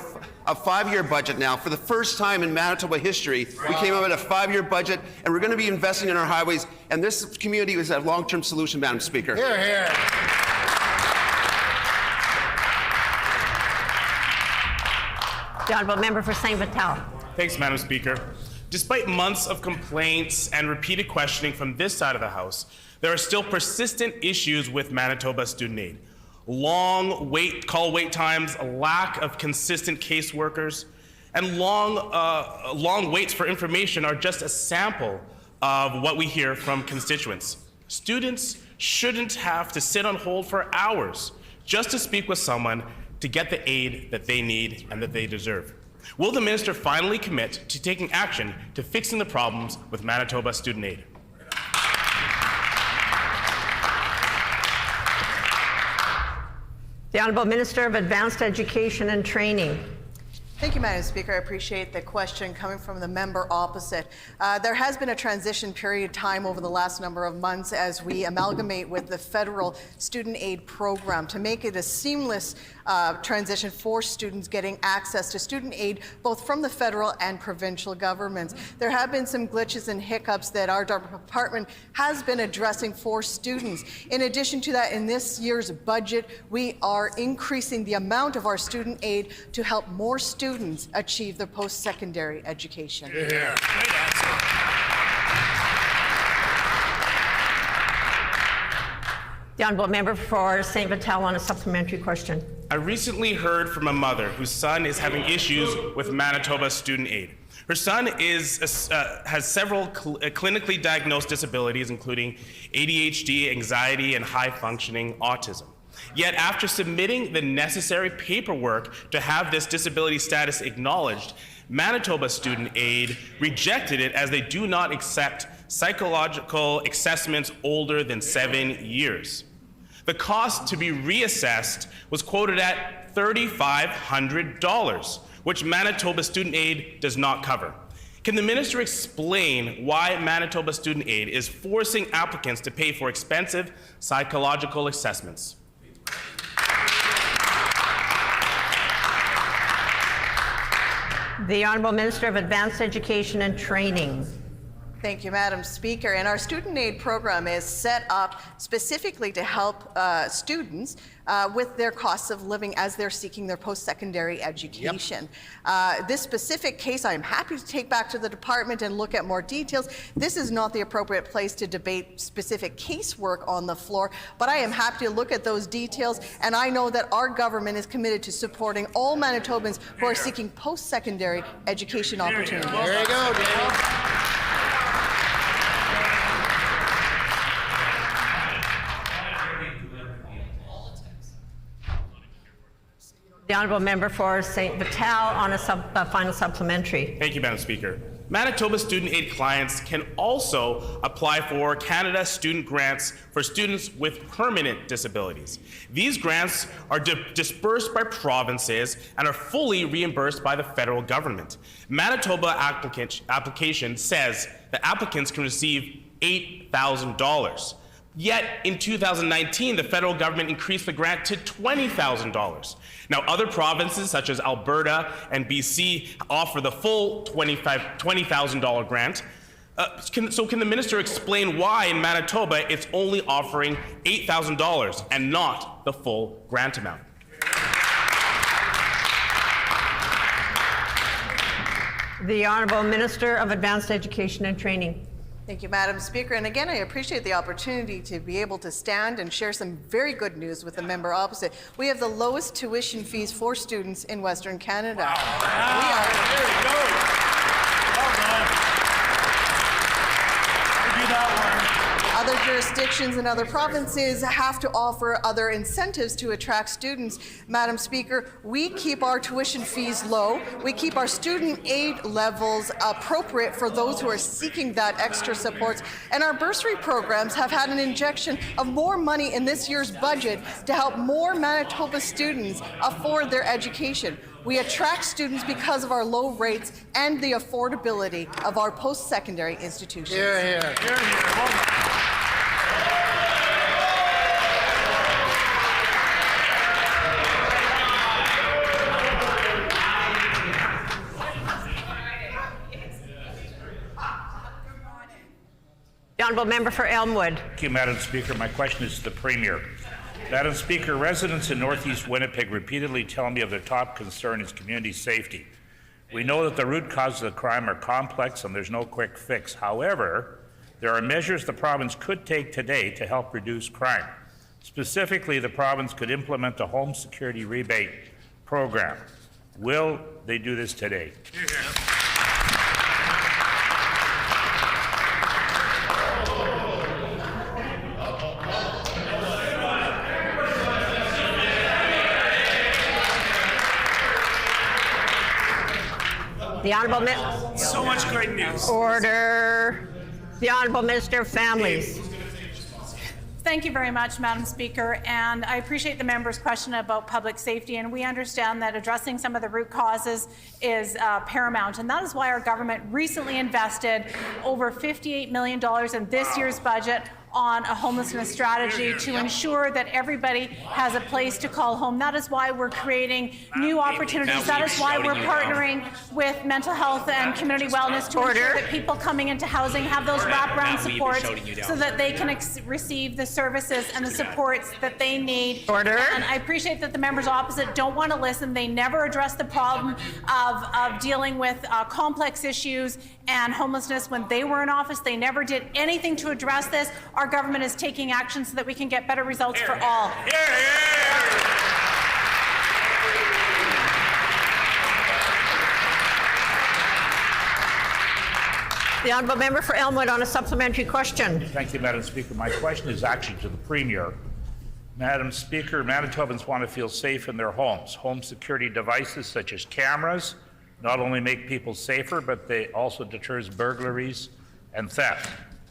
Speaker 16: a 5-year budget now. For the first time in Manitoba history, we came up with a 5-year budget, and we're going to be investing in our highways. And this community is a long-term solution, Madam Speaker.
Speaker 11: Hear, hear.
Speaker 1: The Honourable Member for St. Vital.
Speaker 7: Thanks, Madam Speaker. Despite months of complaints and repeated questioning from this side of the House, there are still persistent issues with Manitoba Student Aid. Long call wait times, a lack of consistent caseworkers, and long waits for information are just a sample of what we hear from constituents. Students shouldn't have to sit on hold for hours just to speak with someone to get the aid that they need and that they deserve. Will the minister finally commit to taking action to fixing the problems with Manitoba Student Aid?
Speaker 1: The Honourable Minister of Advanced Education and Training.
Speaker 17: Thank you, Madam Speaker. I appreciate the question coming from the member opposite. There has been a transition period of time over the last number of months as we amalgamate with the federal student aid program to make it a seamless transition for students getting access to student aid both from the federal and provincial governments. There have been some glitches and hiccups that our department has been addressing for students. In addition to that, in this year's budget, we are increasing the amount of our student aid to help more students achieve their post-secondary education.
Speaker 1: The Honourable Member for St. Vital on a supplementary question.
Speaker 7: I recently heard from a mother whose son is having issues with Manitoba Student Aid. Her son has several clinically diagnosed disabilities, including ADHD, anxiety, and high-functioning autism. Yet after submitting the necessary paperwork to have this disability status acknowledged, Manitoba Student Aid rejected it as they do not accept psychological assessments older than 7 years. The cost to be reassessed was quoted at $3,500, which Manitoba Student Aid does not cover. Can the minister explain why Manitoba Student Aid is forcing applicants to pay for expensive psychological assessments?
Speaker 1: The Honourable Minister of Advanced Education and Training.
Speaker 17: Thank you, Madam Speaker. And our student aid program is set up specifically to help students with their costs of living as they're seeking their post-secondary education. This specific case, I am happy to take back to the department and look at more details. This is not the appropriate place to debate specific casework on the floor, but I am happy to look at those details, and I know that our government is committed to supporting all Manitobans who are seeking post-secondary education opportunities.
Speaker 11: There you go, Daniel.
Speaker 1: The Honourable Member for St. Vital on a final supplementary.
Speaker 7: Thank you, Madam Speaker. Manitoba Student Aid clients can also apply for Canada Student Grants for students with permanent disabilities. These grants are dispersed by provinces and are fully reimbursed by the federal government. Manitoba application says that applicants can receive $8,000. Yet in 2019, the federal government increased the grant to $20,000. Now, other provinces such as Alberta and BC offer the full $20,000 grant. Can the minister explain why in Manitoba it's only offering $8,000 and not the full grant amount?
Speaker 1: The Honourable Minister of Advanced Education and Training.
Speaker 17: Thank you, Madam Speaker. And again, I appreciate the opportunity to be able to stand and share some very good news with the member opposite. We have the lowest tuition fees for students in Western Canada. Wow.
Speaker 11: There you go. Well done. We do that one.
Speaker 17: Other jurisdictions and other provinces have to offer other incentives to attract students. Madam Speaker, we keep our tuition fees low. We keep our student aid levels appropriate for those who are seeking that extra support. And our bursary programs have had an injection of more money in this year's budget to help more Manitoba students afford their education. We attract students because of our low rates and the affordability of our post-secondary institutions.
Speaker 11: Here, here. Here, here.
Speaker 1: The Honourable Member for Elmwood.
Speaker 18: Thank you, Madam Speaker. My question is to the Premier. Madam Speaker, residents in Northeast Winnipeg repeatedly tell me of their top concern is community safety. We know that the root causes of crime are complex and there's no quick fix. However, there are measures the province could take today to help reduce crime. Specifically, the province could implement a home security rebate program. Will they do this today?
Speaker 1: The Honourable
Speaker 7: So much great news.
Speaker 1: Order. The Honourable Minister of Families.
Speaker 19: Thank you very much, Madam Speaker, and I appreciate the member's question about public safety, and we understand that addressing some of the root causes is paramount, and that is why our government recently invested over $58 million in this year's budget on a homelessness strategy to ensure that everybody has a place to call home. That is why we're creating new opportunities. That is why we're partnering with mental health and community wellness to ensure that people coming into housing have those wraparound supports so that they can receive the services and the supports that they need. And I appreciate that the members opposite don't want to listen. They never address the problem of dealing with complex issues and homelessness when they were in office. They never did anything to address this. Our government is taking action so that we can get better results for all.
Speaker 1: The Honourable Member for Elmwood on a supplementary question.
Speaker 18: Thank you, Madam Speaker. My question is actually to the Premier. Madam Speaker, Manitobans want to feel safe in their homes. Home security devices such as cameras not only make people safer, but they also deters burglaries and theft.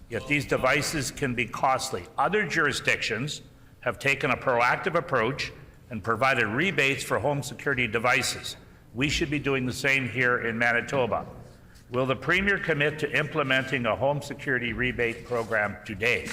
Speaker 18: Yet these devices can be costly. Other jurisdictions have taken a proactive approach and provided rebates for home security devices. We should be doing the same here in Manitoba. Will the Premier commit to implementing a home security rebate program today?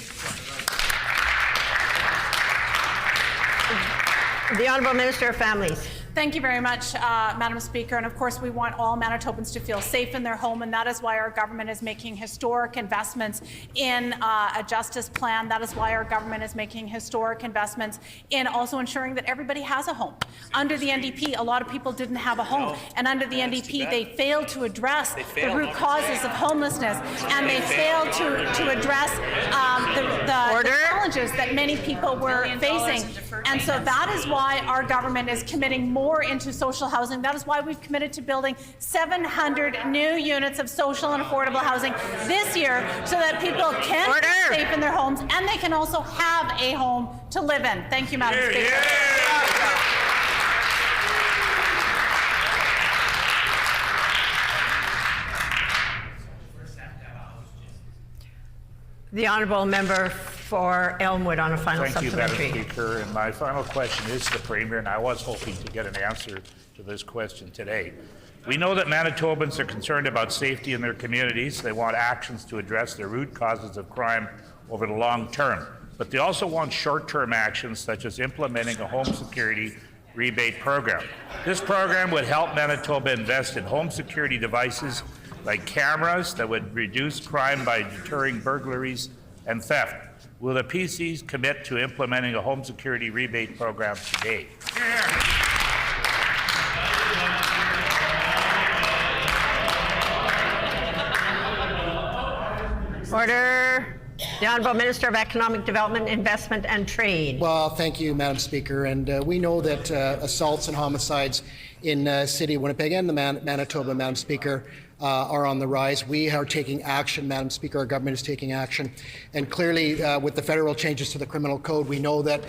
Speaker 1: The Honourable Minister of Families.
Speaker 19: Thank you very much, Madam Speaker. And of course, we want all Manitobans to feel safe in their home, and that is why our government is making historic investments in a justice plan. That is why our government is making historic investments in also ensuring that everybody has a home. Under the NDP, a lot of people didn't have a home, and under the NDP, they failed to address the root causes of homelessness, and they failed to address the challenges that many people were facing. And so that is why our government is committing more into social housing. That is why we've committed to building 700 new units of social and affordable housing this year so that people can be safe in their homes and they can also have a home to live in. Thank you, Madam Speaker.
Speaker 1: The Honourable Member for Elmwood on a final supplementary.
Speaker 18: Thank you, Madam Speaker. And my final question is to the Premier, and I was hoping to get an answer to this question today. We know that Manitobans are concerned about safety in their communities. They want actions to address the root causes of crime over the long term. But they also want short-term actions such as implementing a home security rebate program. This program would help Manitoba invest in home security devices like cameras that would reduce crime by deterring burglaries and theft. Will the PCs commit to implementing a home security rebate program today?
Speaker 1: Order. The Honourable Minister of Economic Development, Investment and Trade.
Speaker 20: Well, thank you, Madam Speaker. And we know that assaults and homicides in City of Winnipeg and the Manitoba, Madam Speaker, are on the rise. We are taking action, Madam Speaker. Our government is taking action. And clearly, with the federal changes to the criminal code, we know that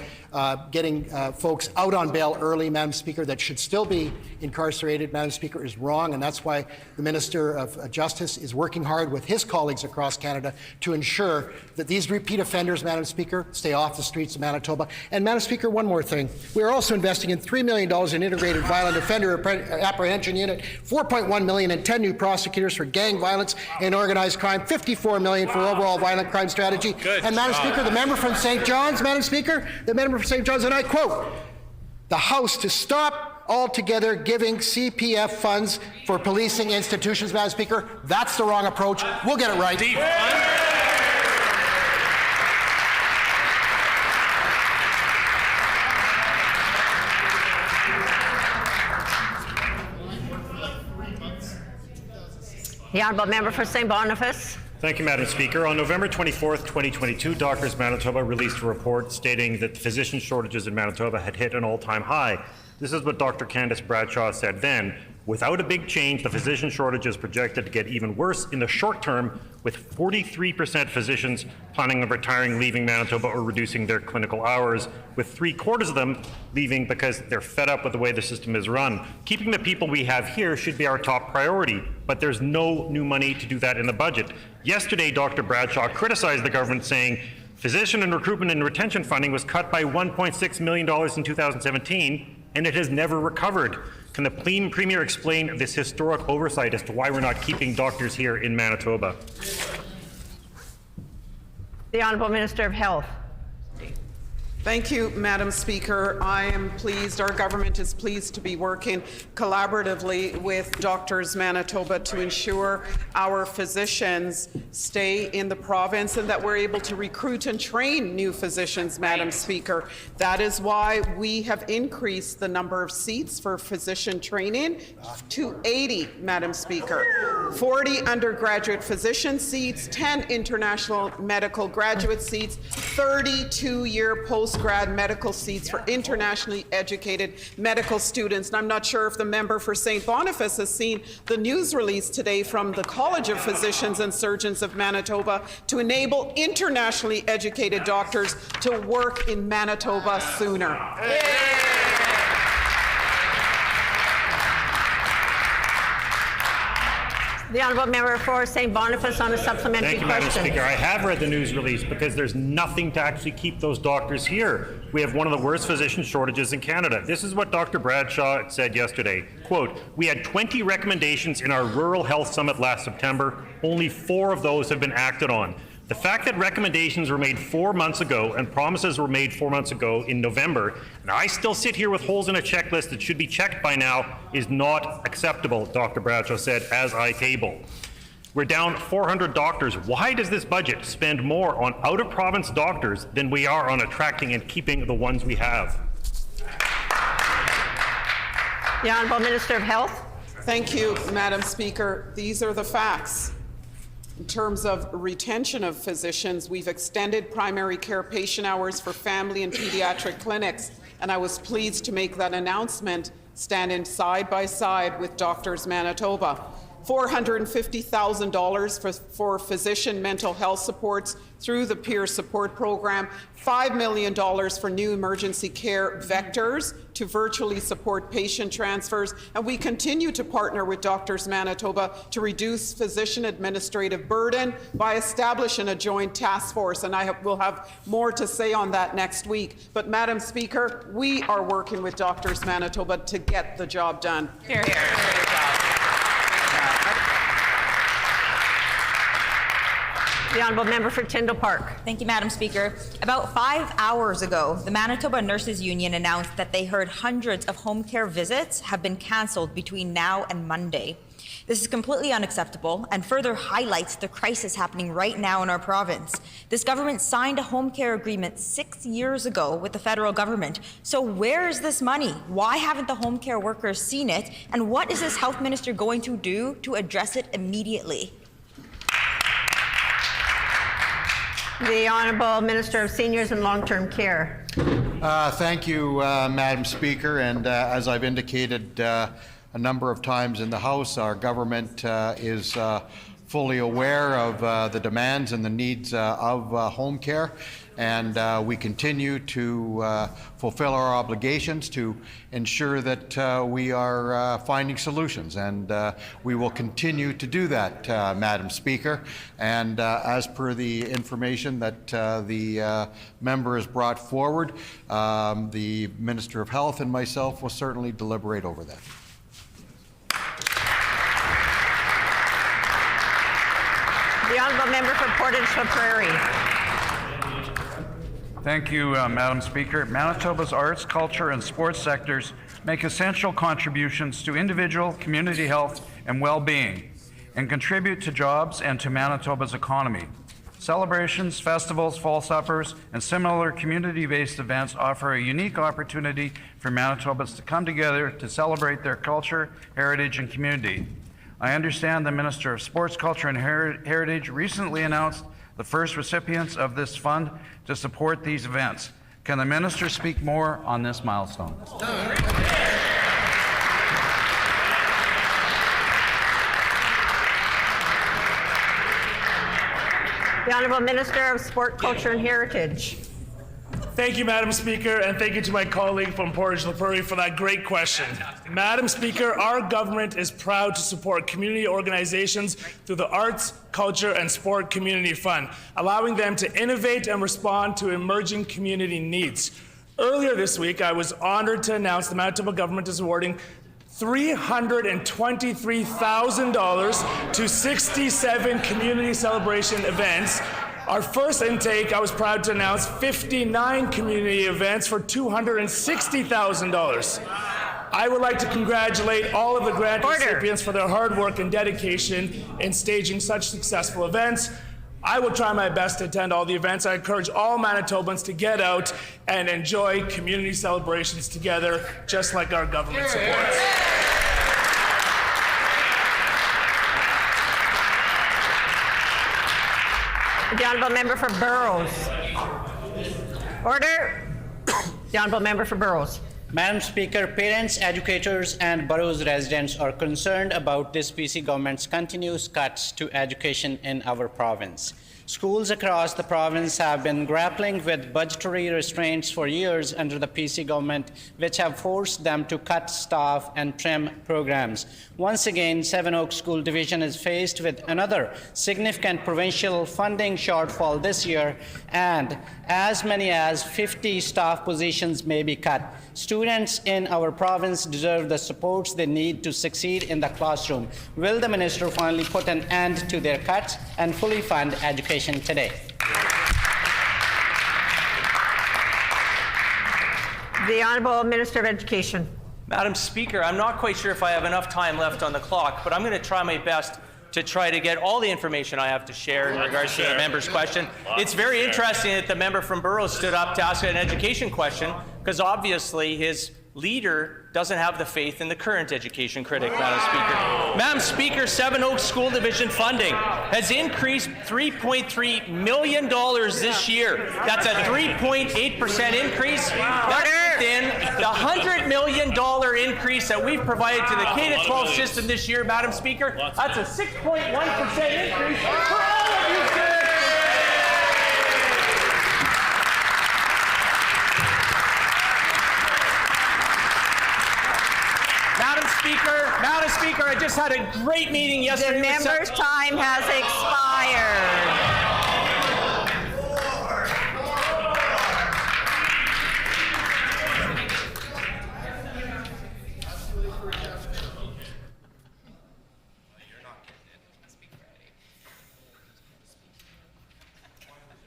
Speaker 20: getting folks out on bail early, Madam Speaker, that should still be incarcerated, Madam Speaker, is wrong. And that's why the Minister of Justice is working hard with his colleagues across Canada to ensure that these repeat offenders, Madam Speaker, stay off the streets of Manitoba. And Madam Speaker, one more thing. We are also investing in $3 million in integrated violent offender apprehension unit, $4.1 million in 10 new prosecutors for gang violence and organized crime, $54 million for overall violent crime strategy. And Madam Speaker, the member from St. John's, Madam Speaker, the member from St. John's, and I quote, the House to stop altogether giving CPF funds for policing institutions, Madam Speaker. That's the wrong approach. We'll get it right.
Speaker 1: The honourable member for St. Boniface.
Speaker 21: Thank you, Madam Speaker. On November 24th, 2022, Doctors Manitoba released a report stating that physician shortages in Manitoba had hit an all-time high. This is what Dr. Candace Bradshaw said then. Without a big change, the physician shortage is projected to get even worse in the short term, with 43% physicians planning on retiring, leaving Manitoba, or reducing their clinical hours, with 3/4 of them leaving because they're fed up with the way the system is run. Keeping the people we have here should be our top priority, but there's no new money to do that in the budget. Yesterday, Dr. Bradshaw criticized the government, saying physician and recruitment and retention funding was cut by $1.6 million in 2017, and it has never recovered. Can the Premier explain this historic oversight as to why we're not keeping doctors here in Manitoba?
Speaker 1: The Honourable Minister of Health.
Speaker 22: Thank you, Madam Speaker. I am pleased, our government is pleased to be working collaboratively with Doctors Manitoba to ensure our physicians stay in the province and that we're able to recruit and train new physicians, Madam Speaker. That is why we have increased the number of seats for physician training to 80, Madam Speaker. 40 undergraduate physician seats, 10 international medical graduate seats, 32-year postgrad medical seats for internationally educated medical students. And I'm not sure if the member for St. Boniface has seen the news release today from the College of Physicians and Surgeons of Manitoba to enable internationally educated doctors to work in Manitoba sooner.
Speaker 1: The honourable member for St. Boniface on a supplementary
Speaker 21: Thank you,
Speaker 1: question.
Speaker 21: Madam Speaker. I have read the news release because there's nothing to actually keep those doctors here. We have one of the worst physician shortages in Canada. This is what Dr. Bradshaw said yesterday. Quote, "We had 20 recommendations in our Rural Health Summit last September. Only 4 of those have been acted on. The fact that recommendations were made 4 months ago and promises were made 4 months ago in November, and I still sit here with holes in a checklist that should be checked by now, is not acceptable," Dr. Bradshaw said, as I table. We're down 400 doctors. Why does this budget spend more on out-of-province doctors than we are on attracting and keeping the ones we have?
Speaker 1: The Honourable Minister of Health.
Speaker 22: Thank you, Madam Speaker. These are the facts. In terms of retention of physicians, we've extended primary care patient hours for family and pediatric clinics, and I was pleased to make that announcement standing side by side with Doctors Manitoba. $450,000 for physician mental health supports through the peer support program, $5 million for new emergency care vectors to virtually support patient transfers, and we continue to partner with Doctors Manitoba to reduce physician administrative burden by establishing a joint task force, and I will have more to say on that next week. But Madam Speaker, we are working with Doctors Manitoba to get the job done.
Speaker 13: Hear, hear.
Speaker 1: The honourable member for Tyndall Park.
Speaker 23: Thank you, Madam Speaker. About 5 hours ago, the Manitoba Nurses Union announced that they heard hundreds of home care visits have been cancelled between now and Monday. This is completely unacceptable and further highlights the crisis happening right now in our province. This government signed a home care agreement 6 years ago with the federal government. So where is this money? Why haven't the home care workers seen it? And what is this health minister going to do to address it immediately?
Speaker 1: The Honourable Minister of Seniors and Long-Term Care.
Speaker 14: Thank you, Madam Speaker. And as I've indicated a number of times in the House, our government is fully aware of the demands and the needs of home care. And we continue to fulfill our obligations to ensure that we are finding solutions. And we will continue to do that, Madam Speaker. And as per the information that the member has brought forward, the Minister of Health and myself will certainly deliberate over that.
Speaker 1: The honourable member for Portage-la Prairie.
Speaker 24: Thank you, Madam Speaker. Manitoba's arts, culture, and sports sectors make essential contributions to individual, community health, and well-being, and contribute to jobs and to Manitoba's economy. Celebrations, festivals, fall suppers, and similar community-based events offer a unique opportunity for Manitobans to come together to celebrate their culture, heritage, and community. I understand the Minister of Sports, Culture and Heritage recently announced the first recipients of this fund to support these events. Can the Minister speak more on this milestone?
Speaker 1: The Honourable Minister of Sport, Culture and Heritage.
Speaker 2: Thank you, Madam Speaker, and thank you to my colleague from Portage-La Prairie for that great question. Madam Speaker, our government is proud to support community organizations through the Arts, Culture and Sport Community Fund, allowing them to innovate and respond to emerging community needs. Earlier this week, I was honored to announce the Manitoba government is awarding $323,000 to 67 community celebration events. Our first intake, I was proud to announce 59 community events for $260,000. I would like to congratulate all of the grant recipients for their hard work and dedication in staging such successful events. I will try my best to attend all the events. I encourage all Manitobans to get out and enjoy community celebrations together, just like our government supports.
Speaker 1: The Honourable Member for Burrows. Order. The Honourable Member for Burrows.
Speaker 3: Madam Speaker, parents, educators, and Burroughs residents are concerned about this BC government's continuous cuts to education in our province. Schools across the province have been grappling with budgetary restraints for years under the PC government, which have forced them to cut staff and trim programs. Once again, Seven Oaks School Division is faced with another significant provincial funding shortfall this year, and as many as 50 staff positions may be cut. Students in our province deserve the supports they need to succeed in the classroom. Will the minister finally put an end to their cuts and fully fund education today?
Speaker 1: The Honourable Minister of Education.
Speaker 12: Madam Speaker, I'm not quite sure if I have enough time left on the clock, but I'm going to try my best to try to get all the information I have to share in regards to the member's question. It's very interesting that the member from Burroughs stood up to ask an education question, because obviously his leader doesn't have the faith in the current education critic, Madam Speaker. Madam Speaker, Seven Oaks School Division funding has increased $3.3 million this year. That's a 3.8% increase. That's within the $100 million increase that we've provided to the K-12 system this year, Madam Speaker. That's a 6.1% increase for all of you students. Madam Speaker, I just had a great meeting yesterday.
Speaker 1: The member's time has expired.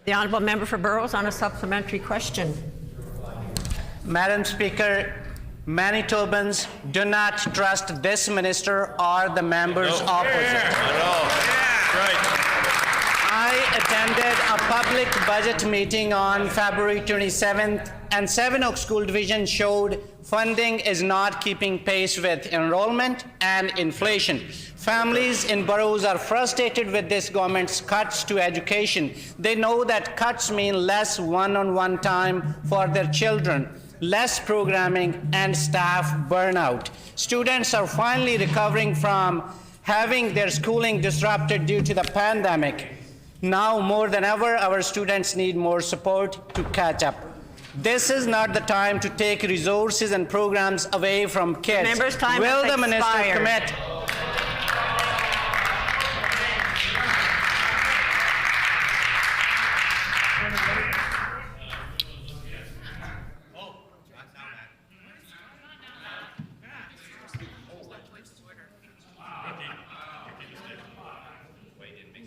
Speaker 1: The Honourable Member for Burroughs on a supplementary question.
Speaker 3: Madam Speaker, Manitobans do not trust this minister or the members opposite. I attended a public budget meeting on February 27th, and Seven Oaks School Division showed funding is not keeping pace with enrollment and inflation. Families in Burroughs are frustrated with this government's cuts to education. They know that cuts mean less one-on-one time for their children, less programming, and staff burnout. Students are finally recovering from having their schooling disrupted due to the pandemic. Now more than ever, our students need more support to catch up. This is not the time to take resources and programs away from kids.
Speaker 1: Member's time
Speaker 3: Will
Speaker 1: has
Speaker 3: the minister
Speaker 1: expired.
Speaker 3: commit?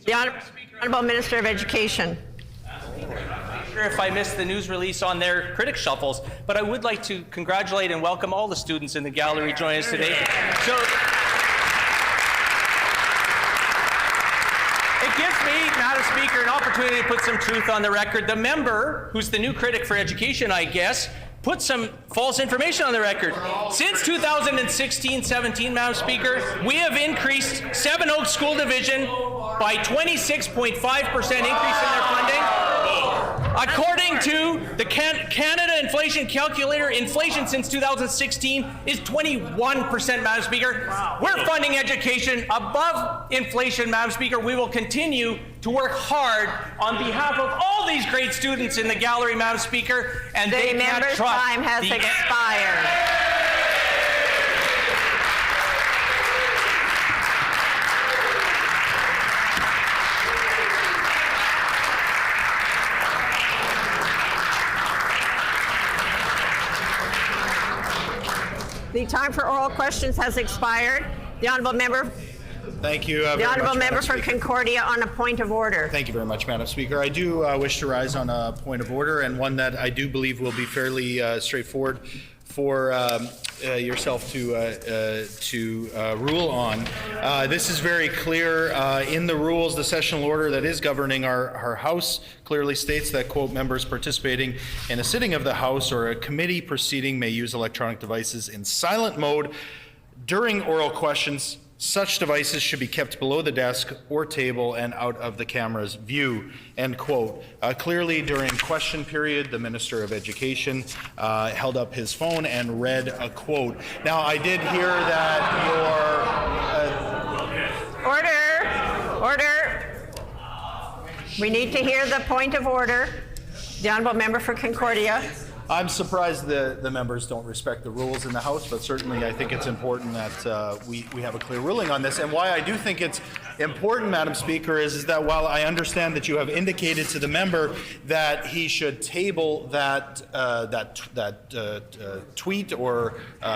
Speaker 1: The Honourable Minister of Education.
Speaker 12: Sure if I missed the news release on their critic shuffles, but I would like to congratulate and welcome all the students in the gallery joining us today. So it gives me, Madam Speaker, an opportunity to put some truth on the record. The member, who's the new critic for education, I guess, put some false information on the record. Since 2016-17, Madam Speaker, we have increased Seven Oaks School Division by 26.5% increase in their funding. According to the Canada Inflation Calculator, inflation since 2016 is 21%, Madam Speaker. We're funding education above inflation, Madam Speaker. We will continue to work hard on behalf of all these great students in the gallery, Madam Speaker, and they can't
Speaker 1: member's
Speaker 12: trust
Speaker 1: time has expired. The time for oral questions has expired. The honourable member.
Speaker 4: Thank you.
Speaker 1: The honourable member for Concordia on a point of order.
Speaker 4: Thank you very much, Madam Speaker. I do wish to rise on a point of order, and one that I do believe will be fairly straightforward for yourself to rule on. This is very clear in the rules. The sessional order that is governing our House clearly states that, quote, members participating in a sitting of the House or a committee proceeding may use electronic devices in silent mode during oral questions. Such devices should be kept below the desk or table and out of the camera's view, end quote. Clearly, during question period, the Minister of Education held up his phone and read a quote. Now, I did hear that your...
Speaker 1: Order. We need to hear the point of order. The honourable member for Concordia.
Speaker 4: I'm surprised the members don't respect the rules in the House, but certainly I think it's important that we have a clear ruling on this. And why I do think it's important, Madam Speaker, is that while I understand that you have indicated to the member that he should table that tweet or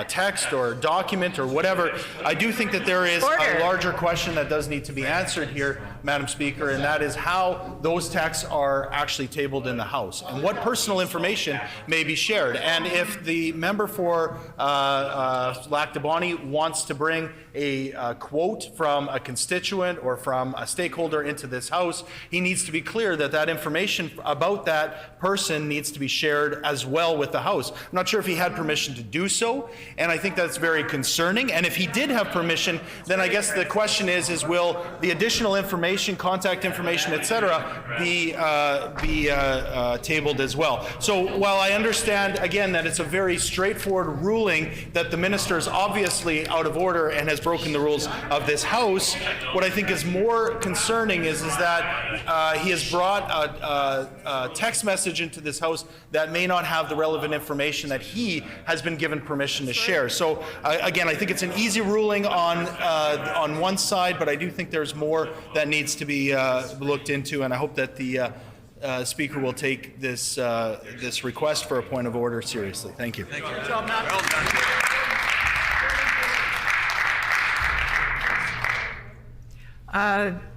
Speaker 4: text or document or whatever, I do think that there is a larger question that does need to be answered here, Madam Speaker, and that is how those texts are actually tabled in the House and what personal information may be shared. And if the member for Lac du Bonnet wants to bring a quote from a constituent or from a stakeholder into this House, he needs to be clear that that information about that person needs to be shared as well with the House. I'm not sure if he had permission to do so, and I think that's very concerning. And if he did have permission, then I guess the question is will the additional information, contact information, etc., be tabled as well? So while I understand, again, that it's a very straightforward ruling that the minister is obviously out of order and has broken the rules of this House, what I think is more concerning is that he has brought a text message into this House that may not have the relevant information that he has been given permission to share. So again, I think it's an easy ruling on one side, but I do think there's more that needs to be looked into, and I hope that the Speaker will take this this request for a point of order seriously. Thank you. Thank you. Good job, Matt. Well done.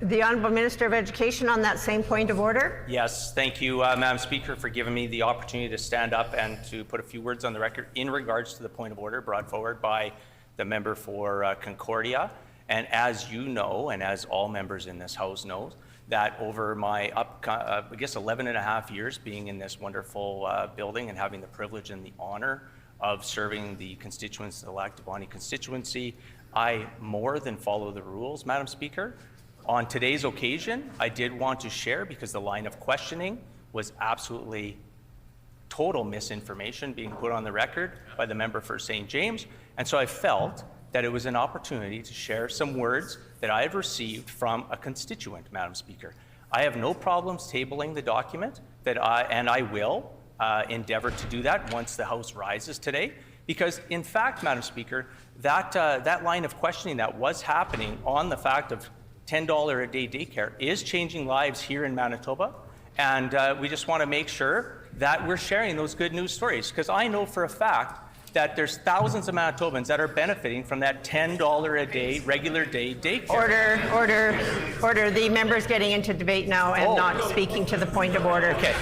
Speaker 1: The Honourable Minister of Education on that same point of order.
Speaker 12: Yes, thank you, Madam Speaker, for giving me the opportunity to stand up and to put a few words on the record in regards to the point of order brought forward by the member for Concordia. And as you know, and as all members in this House know, that over my I guess 11 and a half years being in this wonderful building and having the privilege and the honor of serving the constituents of the Lac du Bonnet constituency, I more than follow the rules, Madam Speaker. On today's occasion, I did want to share, because the line of questioning was absolutely total misinformation being put on the record by the member for St. James, and so I felt that it was an opportunity to share some words that I have received from a constituent, Madam Speaker. I have no problems tabling the document, and I will endeavor to do that once the House rises today, because in fact, Madam Speaker, that line of questioning that was happening on the fact of $10 a day daycare is changing lives here in Manitoba, and we just want to make sure that we're sharing those good news stories, because I know for a fact that there's thousands of Manitobans that are benefiting from that $10 a day, regular day daycare.
Speaker 1: Order. The member's getting into debate now and not speaking to the point of order.
Speaker 12: Okay.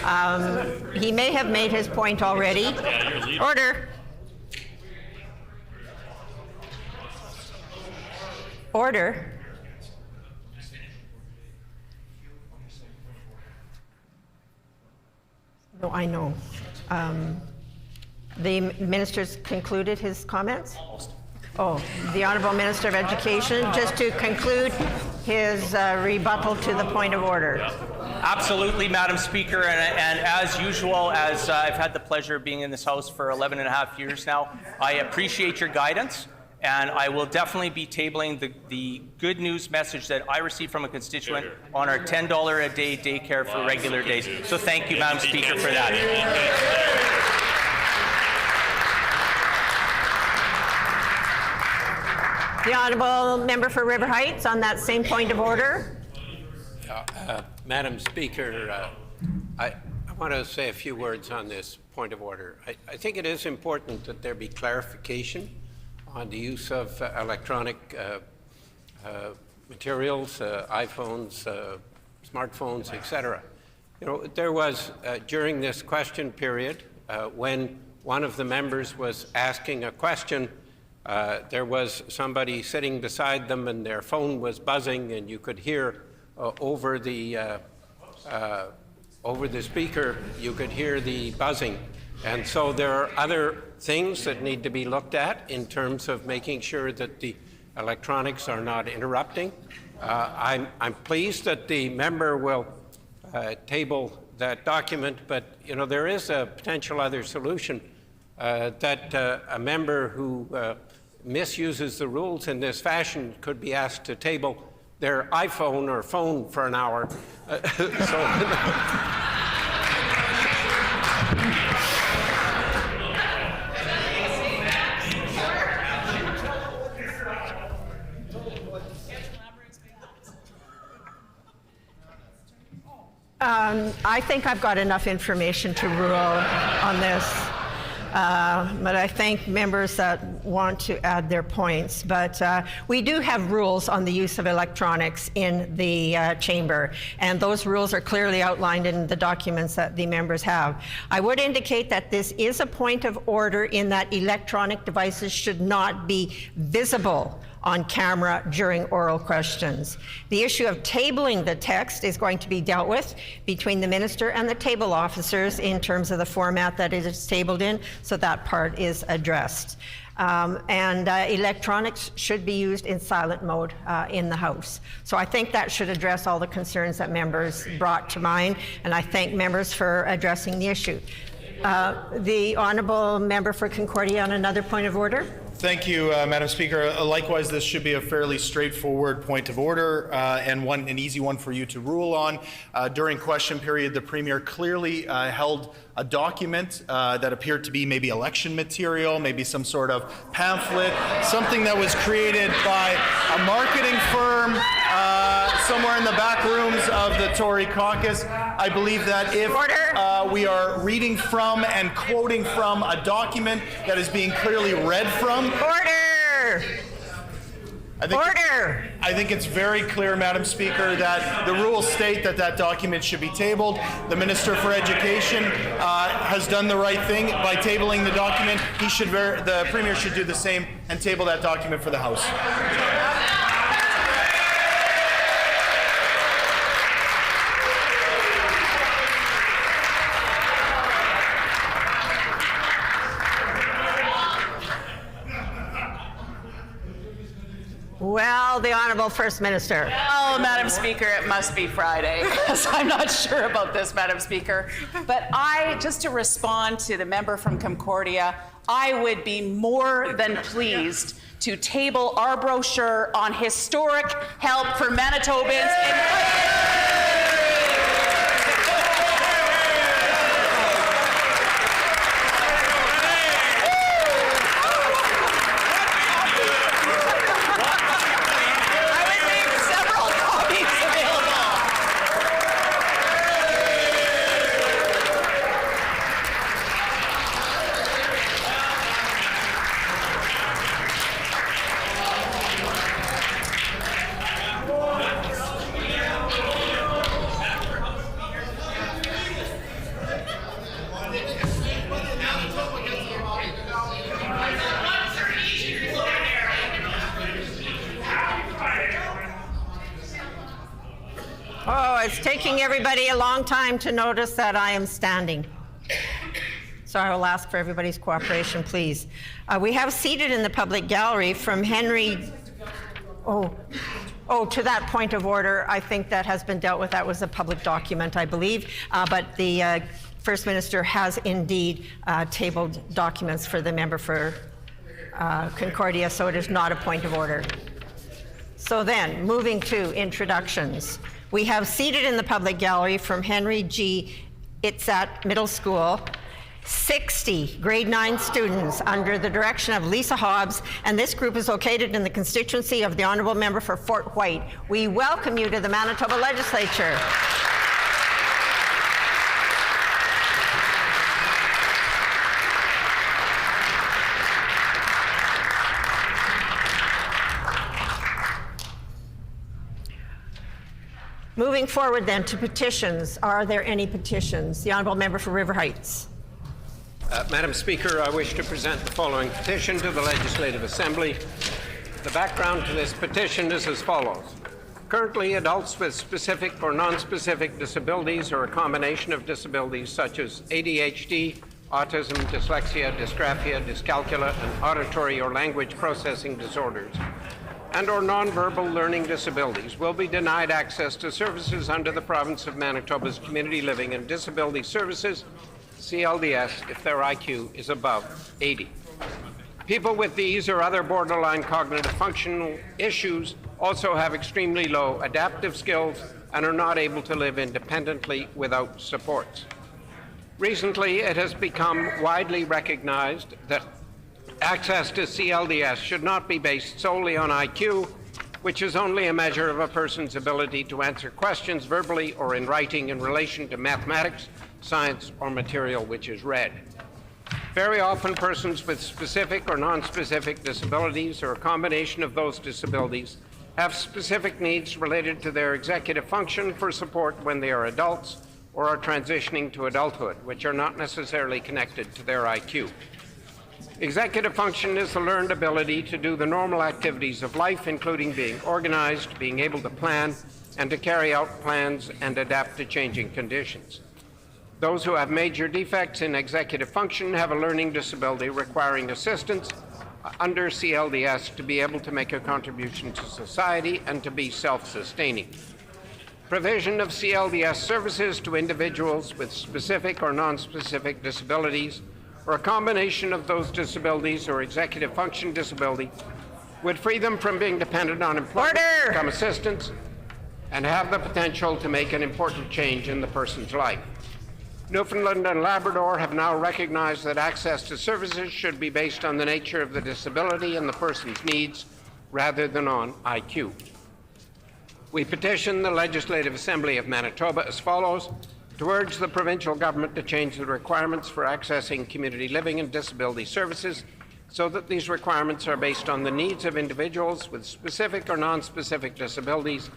Speaker 1: He may have made his point already. Order. Order. No, I know. The minister's concluded his comments? Oh, the Honourable Minister of Education, just to conclude his rebuttal to the point of order.
Speaker 12: Absolutely, Madam Speaker, and as usual, as I've had the pleasure of being in this House for 11 and a half years now, I appreciate your guidance, and I will definitely be tabling the good news message that I received from a constituent on our $10 a day daycare for regular days. So thank you, Madam Speaker, for that.
Speaker 1: The Honourable Member for River Heights on that same point of order.
Speaker 5: Madam Speaker, I want to say a few words on this point of order. I think it is important that there be clarification on the use of electronic materials, iPhones, smartphones, etc. You know, there was, during this question period, when one of the members was asking a question, there was somebody sitting beside them and their phone was buzzing, and you could hear over the speaker, you could hear the buzzing. And so there are other things that need to be looked at in terms of making sure that the electronics are not interrupting. I'm pleased that the member will table that document, but you know, there is a potential other solution that a member who misuses the rules in this fashion could be asked to table their iPhone or phone for an hour.
Speaker 1: I think I've got enough information to rule on this. But I thank members that want to add their points. But we do have rules on the use of electronics in the chamber, and those rules are clearly outlined in the documents that the members have. I would indicate that this is a point of order in that electronic devices should not be visible on camera during oral questions. The issue of tabling the text is going to be dealt with between the minister and the table officers in terms of the format that it is tabled in, so that part is addressed. Electronics should be used in silent mode in the House. So I think that should address all the concerns that members brought to mind, and I thank members for addressing the issue. The Honourable Member for Concordia on another point of order.
Speaker 4: Thank you, Madam Speaker. Likewise, this should be a fairly straightforward point of order and an easy one for you to rule on. During question period, the Premier clearly held a document that appeared to be maybe election material, maybe some sort of pamphlet, something that was created by a marketing firm somewhere in the back rooms of the Tory caucus. I believe that if we are reading from and quoting from a document that is being clearly read from.
Speaker 1: Order!
Speaker 4: I think it's very clear, Madam Speaker, that the rules state that that document should be tabled. The Minister for Education has done the right thing by tabling the document. The Premier should do the same and table that document for the House.
Speaker 1: Well, the Honourable First Minister.
Speaker 13: Well, Madam Speaker, it must be Friday, because I'm not sure about this, Madam Speaker. But just to respond to the member from Concordia, I would be more than pleased to table our brochure on historic help for Manitobans. Oh, it's taking everybody a long time to notice that I am standing.
Speaker 1: so I will ask for everybody's cooperation, please. We have seated in the public gallery from Henry... Oh, to that point of order, I think that has been dealt with. That was a public document, I believe. But the First Minister has indeed tabled documents for the member for Concordia, so it is not a point of order. So then, moving to introductions. We have seated in the public gallery from Henry G. Itzat Middle School 60 grade 9 students under the direction of Lisa Hobbs, and this group is located in the constituency of the Honourable Member for Fort White. We welcome you to the Manitoba Legislature. Moving forward then to petitions. Are there any petitions? The Honourable Member for River Heights.
Speaker 5: Madam Speaker, I wish to present the following petition to the Legislative Assembly. The background to this petition is as follows. Currently, adults with specific or non-specific disabilities or a combination of disabilities such as ADHD, autism, dyslexia, dysgraphia, dyscalculia, and auditory or language processing disorders, and or nonverbal learning disabilities will be denied access to services under the province of Manitoba's Community Living and Disability Services, CLDS, if their IQ is above 80. People with these or other borderline cognitive functional issues also have extremely low adaptive skills and are not able to live independently without supports. Recently, it has become widely recognized that access to CLDS should not be based solely on IQ, which is only a measure of a person's ability to answer questions verbally or in writing in relation to mathematics, science, or material which is read. Very often, persons with specific or non-specific disabilities or a combination of those disabilities have specific needs related to their executive function for support when they are adults or are transitioning to adulthood, which are not necessarily connected to their IQ. Executive function is the learned ability to do the normal activities of life, including being organized, being able to plan, and to carry out plans and adapt to changing conditions. Those who have major defects in executive function have a learning disability requiring assistance under CLDS to be able to make a contribution to society and to be self-sustaining. Provision of CLDS services to individuals with specific or non-specific disabilities or a combination of those disabilities or executive function disability would free them from being dependent on employment income assistance and have the potential to make an important change in the person's life. Newfoundland and Labrador have now recognized that access to services should be based on the nature of the disability and the person's needs rather than on IQ. We petition the Legislative Assembly of Manitoba as follows: to urge the provincial government to change the requirements for accessing community living and disability services so that these requirements are based on the needs of individuals with specific or non-specific disabilities,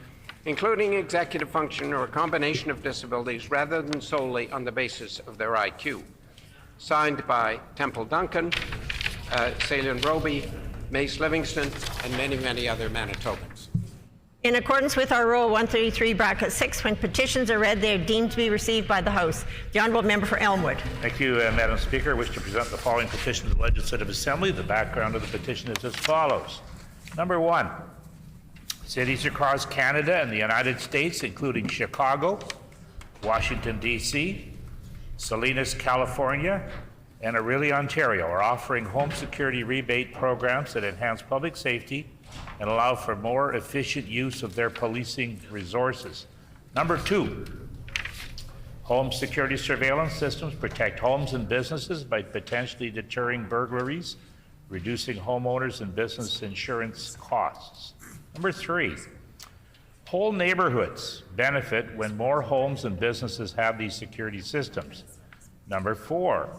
Speaker 5: including executive function or a combination of disabilities, rather than solely on the basis of their IQ. Signed by Temple Duncan, Salian Roby, Mace Livingston, and many, many other Manitobans.
Speaker 1: In accordance with our Rule 133(6), when petitions are read, they are deemed to be received by the House. The Honourable Member for Elmwood.
Speaker 18: Thank you, Madam Speaker. I wish to present the following petition to the Legislative Assembly. The background of the petition is as follows. Number 1, cities across Canada and the United States, including Chicago, Washington, D.C., Salinas, California, and Orillia, Ontario, are offering home security rebate programs that enhance public safety and allow for more efficient use of their policing resources. Number 2, home security surveillance systems protect homes and businesses by potentially deterring burglaries, reducing homeowners and business insurance costs. Number 3, whole neighborhoods benefit when more homes and businesses have these security systems. Number 4,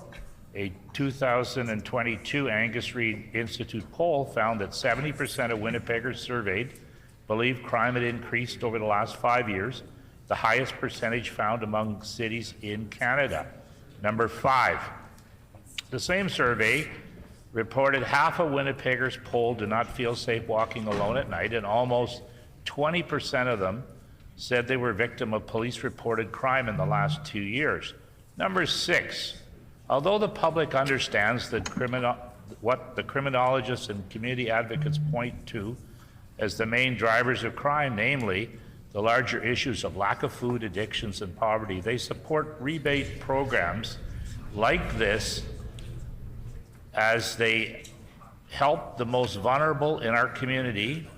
Speaker 18: a 2022 Angus Reid Institute poll found that 70% of Winnipeggers surveyed believe crime had increased over the last 5 years, the highest percentage found among cities in Canada. Number 5, the same survey reported half of Winnipeggers polled do not feel safe walking alone at night, and almost 20% of them said they were victim of police-reported crime in the last 2 years. Number 6, Although the public understands what the criminologists and community advocates point to as the main drivers of crime, namely the larger issues of lack of food, addictions, and poverty, they support rebate programs like this as they help the most vulnerable in our community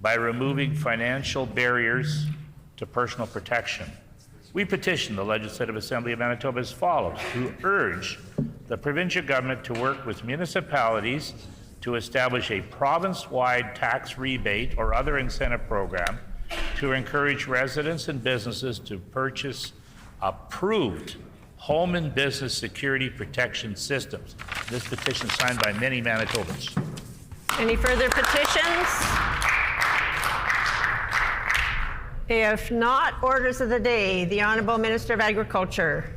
Speaker 18: by removing financial barriers to personal protection. We petition the Legislative Assembly of Manitoba as follows: to urge the provincial government to work with municipalities to establish a province-wide tax rebate or other incentive program to encourage residents and businesses to purchase approved home and business security protection systems. This petition is signed by many Manitobans.
Speaker 1: Any further petitions? If not, orders of the day. The Honourable Minister of Agriculture.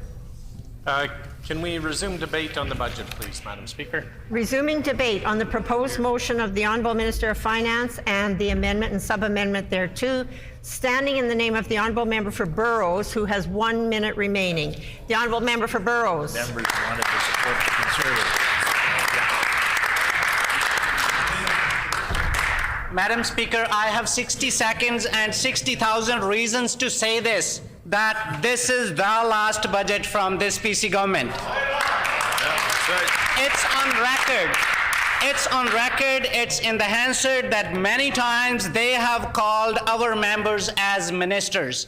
Speaker 6: Can we resume debate on the budget, please, Madam Speaker?
Speaker 1: Resuming debate on the proposed motion of the Honourable Minister of Finance and the amendment and sub-amendment thereto, standing in the name of the Honourable Member for Burrows, who has 1 minute remaining. The Honourable Member for Burrows.
Speaker 18: Members wanted to support the Conservatives.
Speaker 3: Madam Speaker, I have 60 seconds and 60,000 reasons to say this, that this is the last budget from this PC government. It's on record. It's on record, it's in the Hansard that many times they have called our members as ministers.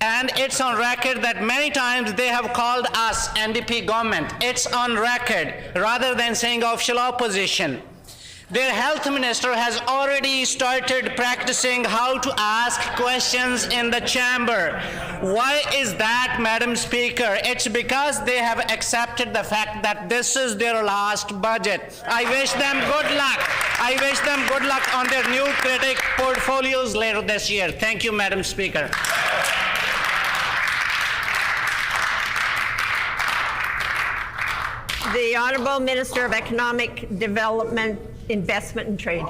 Speaker 3: And it's on record that many times they have called us NDP government. It's on record, rather than saying official opposition. Their health minister has already started practicing how to ask questions in the chamber. Why is that, Madam Speaker? It's because they have accepted the fact that this is their last budget. I wish them good luck. I wish them good luck on their new critic portfolios later this year. Thank you, Madam Speaker.
Speaker 1: The Honourable Minister of Economic Development, Investment and Trade.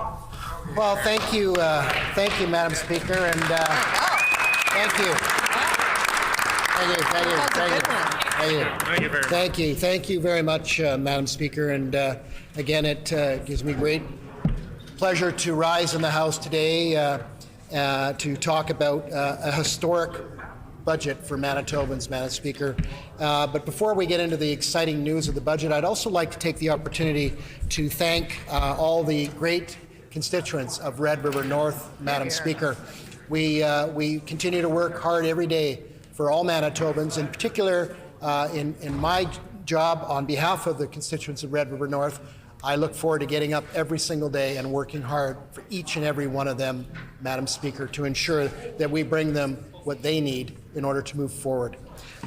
Speaker 20: Well, thank you, Madam Speaker, and thank you. Thank you very much, Madam Speaker, and again, it gives me great pleasure to rise in the House today to talk about a historic budget for Manitobans, Madam Speaker. But before we get into the exciting news of the budget, I'd also like to take the opportunity to thank all the great constituents of Red River North, Madam Speaker. We continue to work hard every day for all Manitobans, in particular in my job on behalf of the constituents of Red River North. I look forward to getting up every single day and working hard for each and every one of them, Madam Speaker, to ensure that we bring them what they need in order to move forward.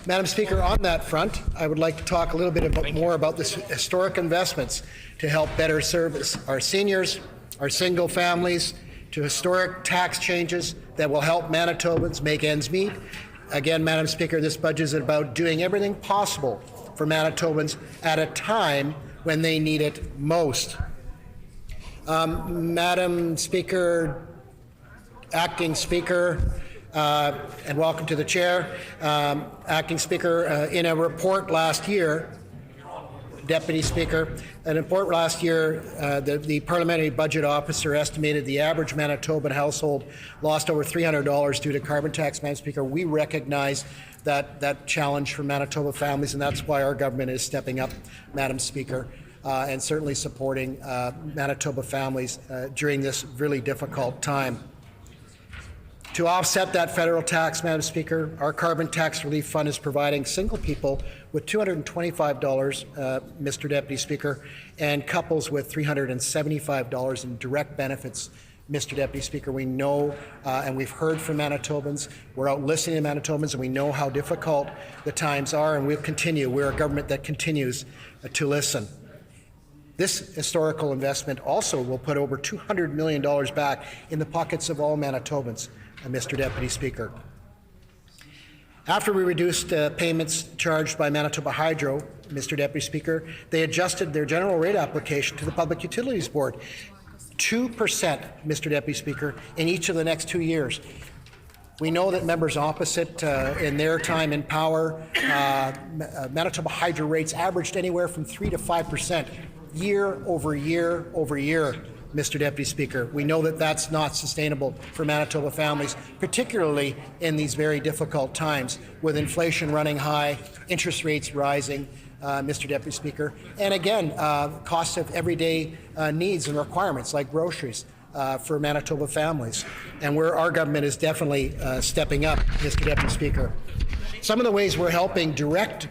Speaker 20: Madam Speaker, on that front, I would like to talk a little bit more about the historic investments to help better service our seniors, our single families, to historic tax changes that will help Manitobans make ends meet. Again, Madam Speaker, this budget is about doing everything possible for Manitobans at a time when they need it most. Madam Speaker, Acting Speaker, and welcome to the Chair. Acting Speaker, in a report last year, Deputy Speaker, an report last year, the Parliamentary Budget Officer estimated the average Manitoban household lost over $300 due to carbon tax. Madam Speaker, we recognize that challenge for Manitoba families, and that's why our government is stepping up, Madam Speaker, and certainly supporting Manitoba families during this really difficult time. To offset that federal tax, Madam Speaker, our Carbon Tax Relief Fund is providing single people with $225, Mr. Deputy Speaker, and couples with $375 in direct benefits. Mr. Deputy Speaker, we know and we've heard from Manitobans. We're out listening to Manitobans, and we know how difficult the times are, and we'll continue. We're a government that continues to listen. This historical investment also will put over $200 million back in the pockets of all Manitobans, Mr. Deputy Speaker. After we reduced payments charged by Manitoba Hydro, Mr. Deputy Speaker, they adjusted their general rate application to the Public Utilities Board 2%, Mr. Deputy Speaker, in each of the next 2 years. We know that members opposite, in their time in power, Manitoba Hydro rates averaged anywhere from 3 to 5% year over year over year, Mr. Deputy Speaker. We know that that's not sustainable for Manitoba families, particularly in these very difficult times with inflation running high, interest rates rising, Mr. Deputy Speaker, and again, costs of everyday needs and requirements like groceries for Manitoba families, and where our government is definitely stepping up, Mr. Deputy Speaker. Some of the ways we're helping direct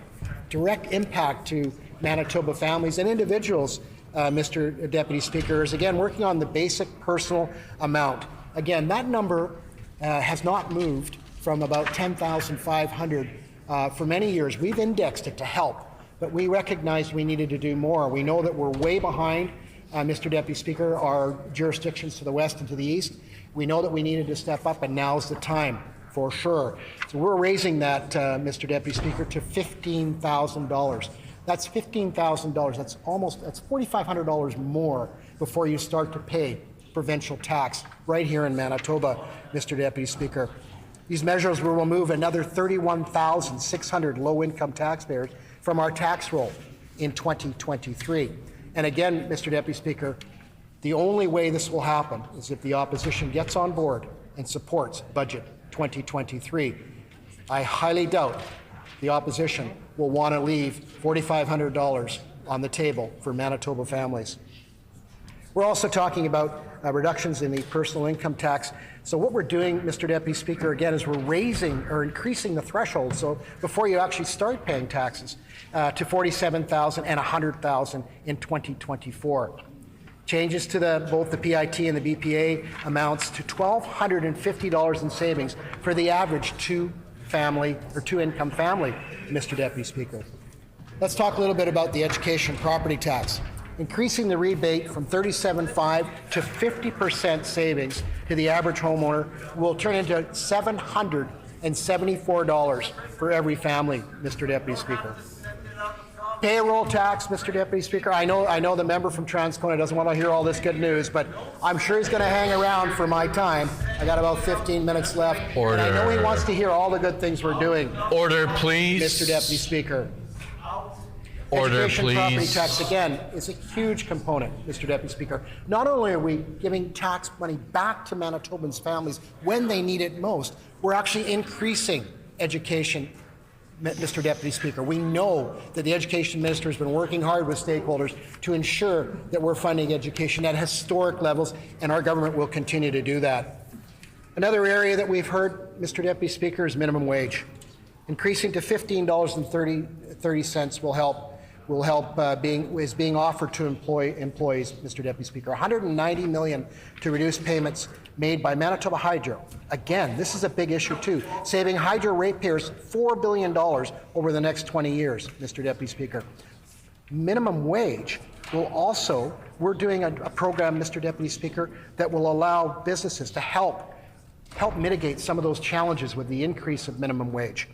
Speaker 20: impact to Manitoba families and individuals, Mr. Deputy Speaker, is again working on the basic personal amount. Again, that number has not moved from about $10,500 for many years. We've indexed it to help, but we recognized we needed to do more. We know that we're way behind, Mr. Deputy Speaker, our jurisdictions to the west and to the east. We know that we needed to step up, and now's the time, for sure. So we're raising that, Mr. Deputy Speaker, to $15,000. That's $15,000. That's $4,500 more before you start to pay provincial tax right here in Manitoba, Mr. Deputy Speaker. These measures will remove another 31,600 low-income taxpayers from our tax roll in 2023. And again, Mr. Deputy Speaker, the only way this will happen is if the opposition gets on board and supports Budget 2023. I highly doubt the opposition will want to leave $4,500 on the table for Manitoba families. We're also talking about reductions in the personal income tax. So what we're doing, Mr. Deputy Speaker, again, is we're raising or increasing the threshold. So before you actually start paying taxes to $47,000 and $100,000 in 2024. Changes to both the PIT and the BPA amounts to $1,250 in savings for the average two-income family, Mr. Deputy Speaker. Let's talk a little bit about the education property tax. Increasing the rebate from $37.5 to 50% savings to the average homeowner will turn into $774 for every family, Mr. Deputy Speaker. Payroll tax, Mr. Deputy Speaker. I know the member from Transcona doesn't want to hear all this good news, but I'm sure he's going to hang around for my time. I got about 15 minutes left.
Speaker 8: Order.
Speaker 20: And I know he wants to hear all the good things we're doing.
Speaker 8: Order, please.
Speaker 20: Mr. Deputy Speaker.
Speaker 8: Order,
Speaker 20: Education
Speaker 8: please.
Speaker 20: property tax, again, is a huge component, Mr. Deputy Speaker. Not only are we giving tax money back to Manitobans' families when they need it most, we're actually increasing education, Mr. Deputy Speaker. We know that the Education Minister has been working hard with stakeholders to ensure that we're funding education at historic levels, and our government will continue to do that. Another area that we've heard, Mr. Deputy Speaker, is minimum wage. Increasing to $15.30 will help is being offered to employees, Mr. Deputy Speaker. $190 million to reduce payments made by Manitoba Hydro. Again, this is a big issue too, saving Hydro ratepayers $4 billion over the next 20 years, Mr. Deputy Speaker. Minimum wage will also, we're doing a program, Mr. Deputy Speaker, that will allow businesses to help mitigate some of those challenges with the increase of minimum wage.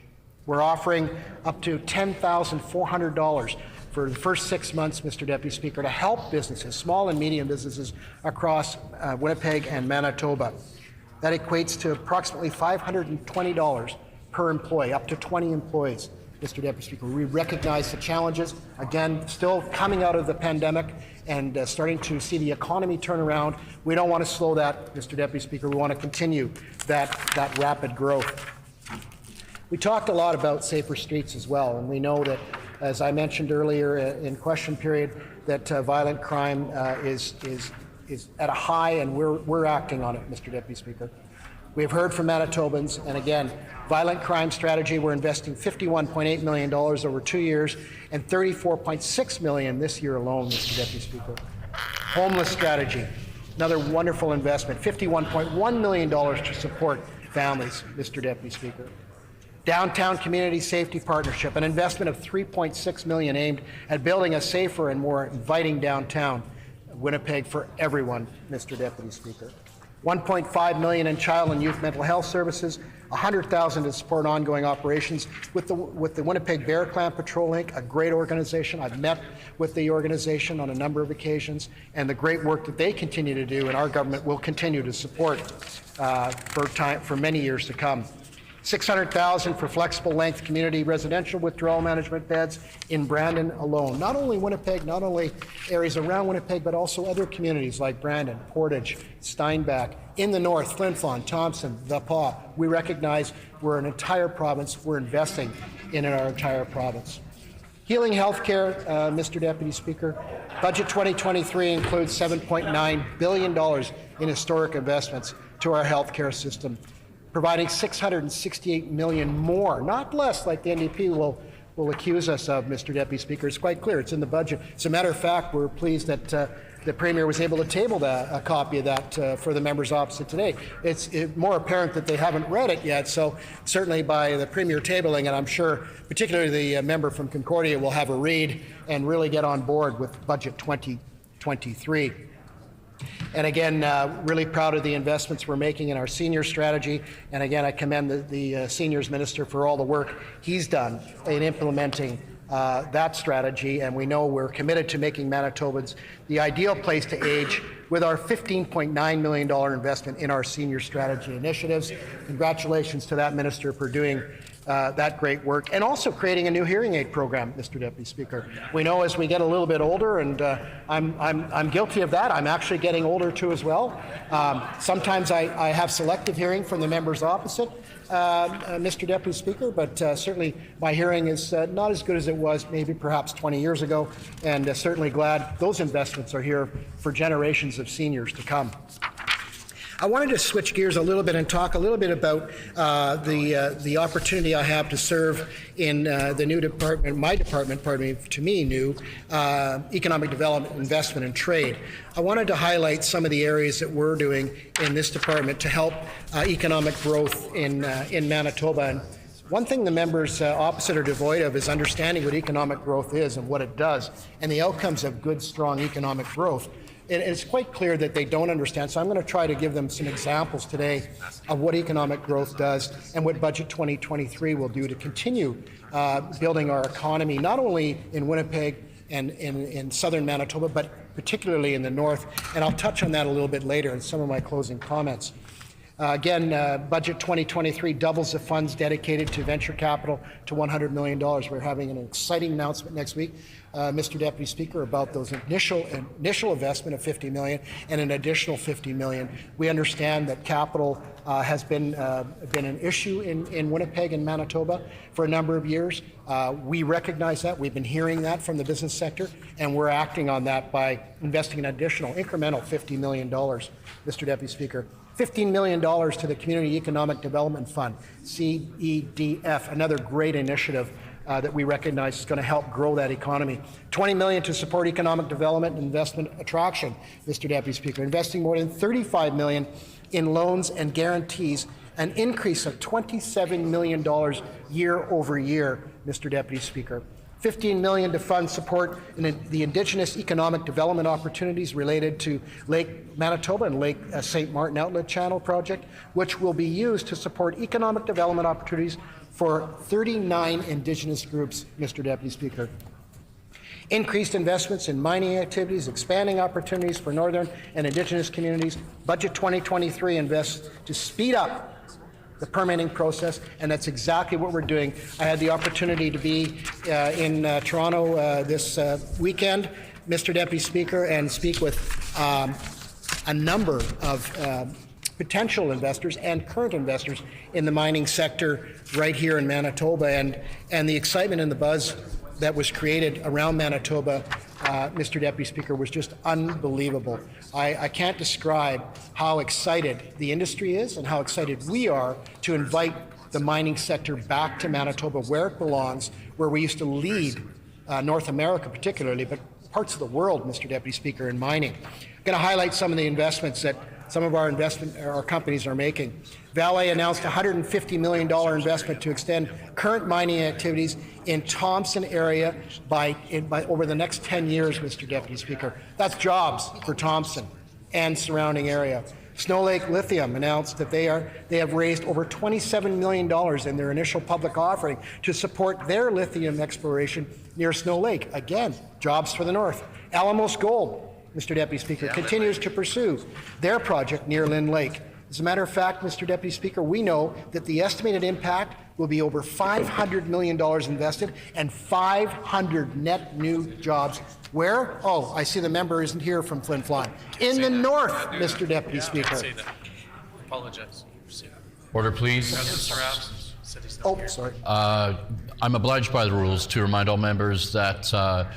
Speaker 20: We're offering up to $10,400 for the first 6 months, Mr. Deputy Speaker, to help businesses, small and medium businesses across Winnipeg and Manitoba. That equates to approximately $520 per employee, up to 20 employees, Mr. Deputy Speaker. We recognize the challenges, again, still coming out of the pandemic and starting to see the economy turn around. We don't want to slow that, Mr. Deputy Speaker. We want to continue that rapid growth. We talked a lot about safer streets as well, and we know that, as I mentioned earlier in question period, that violent crime is at a high, and we're acting on it, Mr. Deputy Speaker. We have heard from Manitobans, and again, violent crime strategy, we're investing $51.8 million over 2 years and $34.6 million this year alone, Mr. Deputy Speaker. Homeless strategy, another wonderful investment, $51.1 million to support families, Mr. Deputy Speaker. Downtown Community Safety Partnership, an investment of $3.6 million aimed at building a safer and more inviting downtown Winnipeg for everyone, Mr. Deputy Speaker. $1.5 million in child and youth mental health services, $100,000 to support ongoing operations with the Winnipeg Bear Clan Patrol Inc., a great organization. I've met with the organization on a number of occasions, and the great work that they continue to do, and our government will continue to support for many years to come. $600,000 for flexible length community residential withdrawal management beds in Brandon alone. Not only Winnipeg, not only areas around Winnipeg, but also other communities like Brandon, Portage, Steinbach, in the north, Flin Flon, Thompson, The Paw. We recognize we're an entire province. We're investing in our entire province. Healing healthcare, Mr. Deputy Speaker. Budget 2023 includes $7.9 billion in historic investments to our healthcare system, providing $668 million more, not less, like the NDP will accuse us of, Mr. Deputy Speaker. It's quite clear. It's in the budget. As a matter of fact, we're pleased that the Premier was able to table a copy of that for the members opposite today. It's more apparent that they haven't read it yet, so certainly by the Premier tabling it, I'm sure particularly the member from Concordia will have a read and really get on board with Budget 2023. And again, really proud of the investments we're making in our senior strategy. And again, I commend the Seniors Minister for all the work he's done in implementing that strategy. And we know we're committed to making Manitobans the ideal place to age with our $15.9 million investment in our senior strategy initiatives. Congratulations to that minister for doing that great work, and also creating a new hearing aid program, Mr. Deputy Speaker. We know as we get a little bit older, and I'm guilty of that. I'm actually getting older too as well. Sometimes I have selective hearing from the members opposite, Mr. Deputy Speaker, but certainly my hearing is not as good as it was maybe perhaps 20 years ago, and certainly glad those investments are here for generations of seniors to come. I wanted to switch gears a little bit and talk a little bit about the opportunity I have to serve in the new department, my department, pardon me, to me new, Economic Development, Investment and Trade. I wanted to highlight some of the areas that we're doing in this department to help economic growth in Manitoba. And one thing the members opposite are devoid of is understanding what economic growth is and what it does, and the outcomes of good, strong economic growth. It's quite clear that they don't understand, so I'm going to try to give them some examples today of what economic growth does and what Budget 2023 will do to continue building our economy, not only in Winnipeg and in southern Manitoba, but particularly in the north. And I'll touch on that a little bit later in some of my closing comments. Again, Budget 2023 doubles the funds dedicated to venture capital to $100 million. We're having an exciting announcement next week, Mr. Deputy Speaker, about those initial investment of $50 million and an additional $50 million. We understand that capital has been an issue in Winnipeg and Manitoba for a number of years. We recognize that. We've been hearing that from the business sector, and we're acting on that by investing an additional incremental $50 million, Mr. Deputy Speaker. $15 million to the Community Economic Development Fund, CEDF, another great initiative that we recognize is going to help grow that economy. $20 million to support economic development and investment attraction, Mr. Deputy Speaker, investing more than $35 million in loans and guarantees, an increase of $27 million year over year, Mr. Deputy Speaker. $15 million to fund support in the Indigenous economic development opportunities related to Lake Manitoba and Lake St. Martin Outlet Channel project, which will be used to support economic development opportunities for 39 Indigenous groups, Mr. Deputy Speaker. Increased investments in mining activities, expanding opportunities for Northern and Indigenous communities. Budget 2023 invests to speed up the permitting process, and that's exactly what we're doing. I had the opportunity to be in Toronto this weekend, Mr. Deputy Speaker, and speak with a number of potential investors and current investors in the mining sector right here in Manitoba, and the excitement and the buzz that was created around Manitoba, Mr. Deputy Speaker, was just unbelievable. I can't describe how excited the industry is and how excited we are to invite the mining sector back to Manitoba, where it belongs, where we used to lead North America particularly, but parts of the world, Mr. Deputy Speaker, in mining. I'm going to highlight some of the investments that some of our companies are making. Vale announced a $150 million investment to extend current mining activities in Thompson area by over the next 10 years, Mr. Deputy Speaker. That's jobs for Thompson and surrounding area. Snow Lake Lithium announced that they have raised over $27 million in their initial public offering to support their lithium exploration near Snow Lake. Again, jobs for the North. Alamos Gold, Mr. Deputy Speaker, continues to pursue their project near Lynn Lake. As a matter of fact, Mr. Deputy Speaker, we know that the estimated impact will be over $500 million invested and 500 net new jobs. Where? Oh, I see the member isn't here from Flin Flon. In the North, Mr. Deputy Speaker.
Speaker 6: Apologize.
Speaker 8: Order, please.
Speaker 20: Oh, sorry.
Speaker 8: I'm obliged by the rules to remind all members that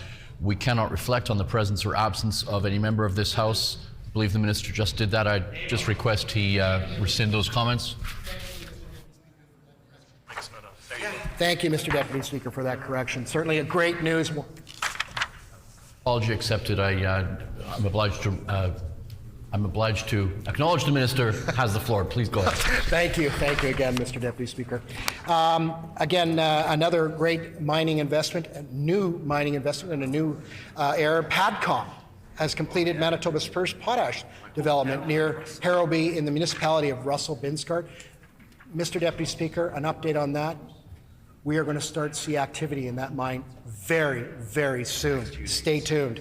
Speaker 8: we cannot reflect on the presence or absence of any member of this House. I believe the Minister just did that. I just request he rescind those comments.
Speaker 20: Thank you, Mr. Deputy Speaker, for that correction. Certainly a great news.
Speaker 8: Apology accepted. I'm obliged to acknowledge the Minister has the floor. Please go ahead.
Speaker 20: Thank you again, Mr. Deputy Speaker. Another great mining investment, a new mining investment in a new era. PADCOM has completed Manitoba's first potash development near Harrowby in the municipality of Russell-Binscart. Mr. Deputy Speaker, an update on that. We are going to start to see activity in that mine very, very soon. Stay tuned.